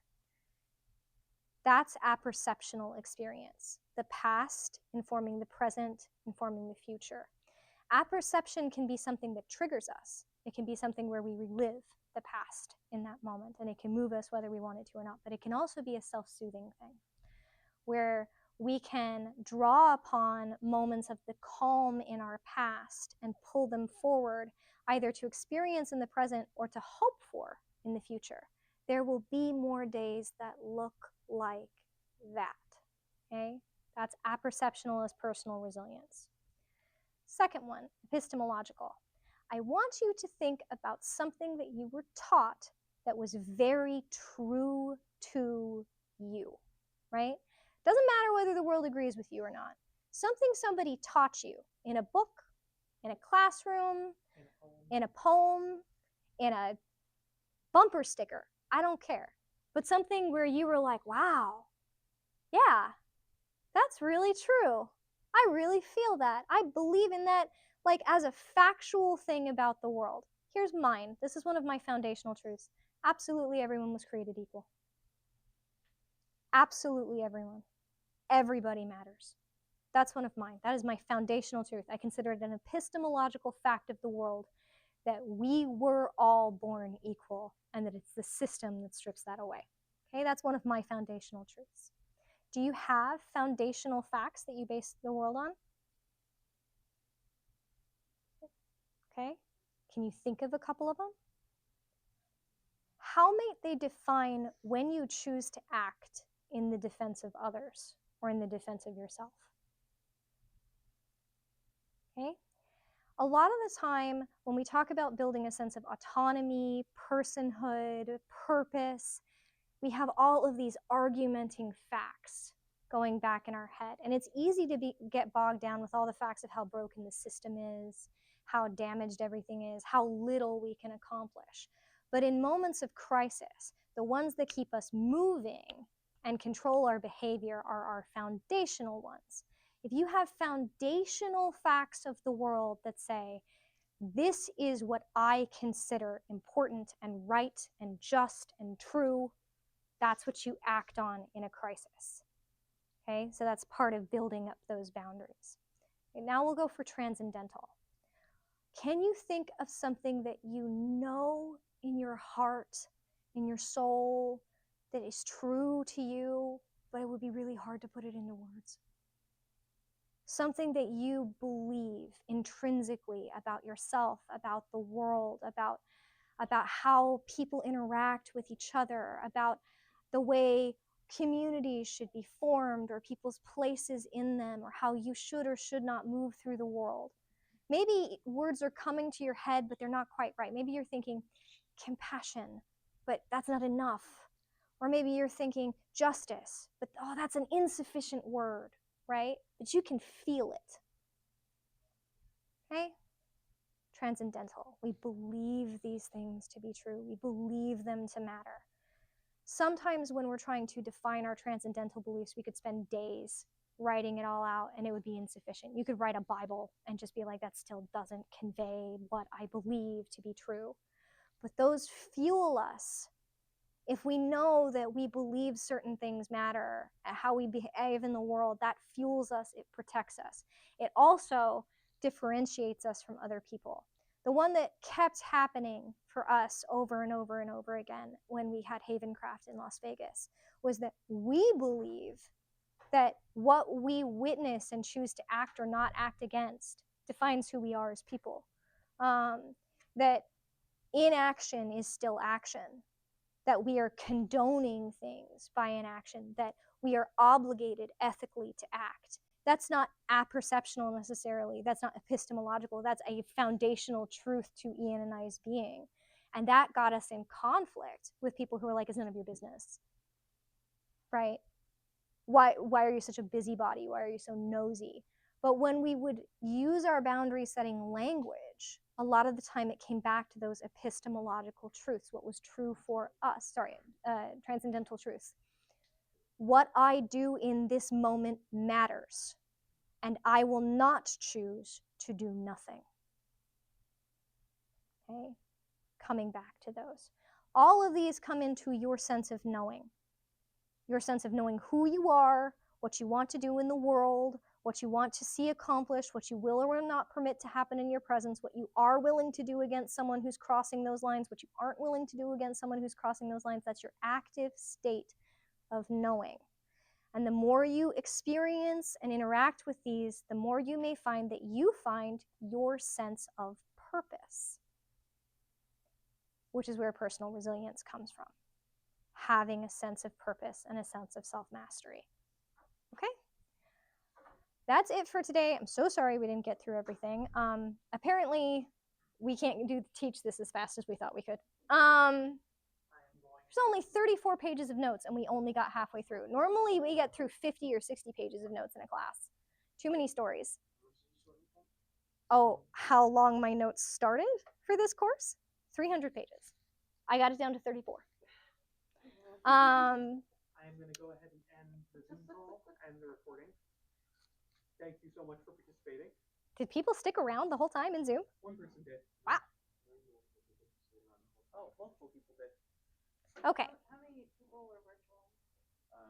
That's apperceptional experience. The past informing the present, informing the future. Apperception can be something that triggers us. It can be something where we relive the past in that moment, and it can move us whether we want it to or not. But it can also be a self-soothing thing, where we can draw upon moments of the calm in our past and pull them forward, either to experience in the present or to hope for in the future. There will be more days that look like that. Okay? That's apperceptional as personal resilience. Second one, epistemological. I want you to think about something that you were taught that was very true to you, right? Doesn't matter whether the world agrees with you or not. Something somebody taught you in a book, in a classroom, in a poem, in a bumper sticker. I don't care. But something where you were like, wow, yeah, that's really true. I really feel that. I believe in that, like, as a factual thing about the world. Here's mine. This is one of my foundational truths. Absolutely everyone was created equal. Absolutely everyone. Everybody matters. That's one of mine. That is my foundational truth. I consider it an epistemological fact of the world that we were all born equal and that it's the system that strips that away. Okay, that's one of my foundational truths. Do you have foundational facts that you base the world on? Okay, can you think of a couple of them? How might they define when you choose to act in the defense of others or in the defense of yourself? Okay, a lot of the time when we talk about building a sense of autonomy, personhood, purpose, we have all of these argumenting facts going back in our head. And it's easy to get bogged down with all the facts of how broken the system is, how damaged everything is, how little we can accomplish. But in moments of crisis, the ones that keep us moving and control our behavior are our foundational ones. If you have foundational facts of the world that say, this is what I consider important and right and just and true, that's what you act on in a crisis. Okay, so that's part of building up those boundaries. Okay, now we'll go for transcendental. Can you think of something that you know in your heart, in your soul, that is true to you, but it would be really hard to put it into words? Something that you believe intrinsically about yourself, about the world, about how people interact with each other, about the way communities should be formed or people's places in them, or how you should or should not move through the world. Maybe words are coming to your head, but they're not quite right. Maybe you're thinking compassion, but that's not enough. Or maybe you're thinking justice, but oh, that's an insufficient word, right? But you can feel it. Okay? Transcendental. We believe these things to be true. We believe them to matter. Sometimes when we're trying to define our transcendental beliefs, we could spend days writing it all out and it would be insufficient. You could write a Bible and just be like, that still doesn't convey what I believe to be true. But those fuel us. If we know that we believe certain things matter, how we behave in the world, that fuels us, it protects us. It also differentiates us from other people. The one that kept happening for us over and over and over again when we had Havencraft in Las Vegas was that we believe that what we witness and choose to act or not act against defines who we are as people. That inaction is still action. That we are condoning things by inaction, that we are obligated ethically to act. That's not apperceptional necessarily, that's not epistemological, that's a foundational truth to Ian and I's being. And that got us in conflict with people who are like, it's none of your business, right? Why are you such a busybody? Why are you so nosy? But when we would use our boundary setting language, a lot of the time it came back to those epistemological truths, what was true for us, transcendental truths. What I do in this moment matters, and I will not choose to do nothing. Okay, coming back to those. All of these come into your sense of knowing. Your sense of knowing who you are, what you want to do in the world, what you want to see accomplished, what you will or will not permit to happen in your presence, what you are willing to do against someone who's crossing those lines, what you aren't willing to do against someone who's crossing those lines. That's your active state of knowing. And the more you experience and interact with these, the more you may find that you find your sense of purpose, which is where personal resilience comes from. Having a sense of purpose and a sense of self-mastery. Okay? That's it for today. I'm so sorry we didn't get through everything. Apparently, we can't teach this as fast as we thought we could. There's only 34 pages of notes, and we only got halfway through. Normally, we get through 50 or 60 pages of notes in a class. Too many stories. Oh, how long my notes started for this course? 300 pages. I got it down to 34. I'm going to go ahead and end the Zoom call and the recording. Thank you so much for participating. Did people stick around the whole time in Zoom? One person did. Wow. Oh, multiple people did. Okay. How many people were virtual?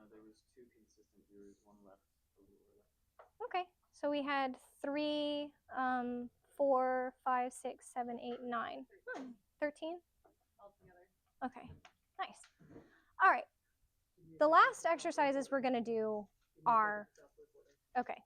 There was 2 consistent viewers, 1 left, a little left. Okay. So we had 3, 4, 5, 6, 7, 8, 9. 13? Altogether. Okay. Nice. All right. The last exercises we're going to do are, okay.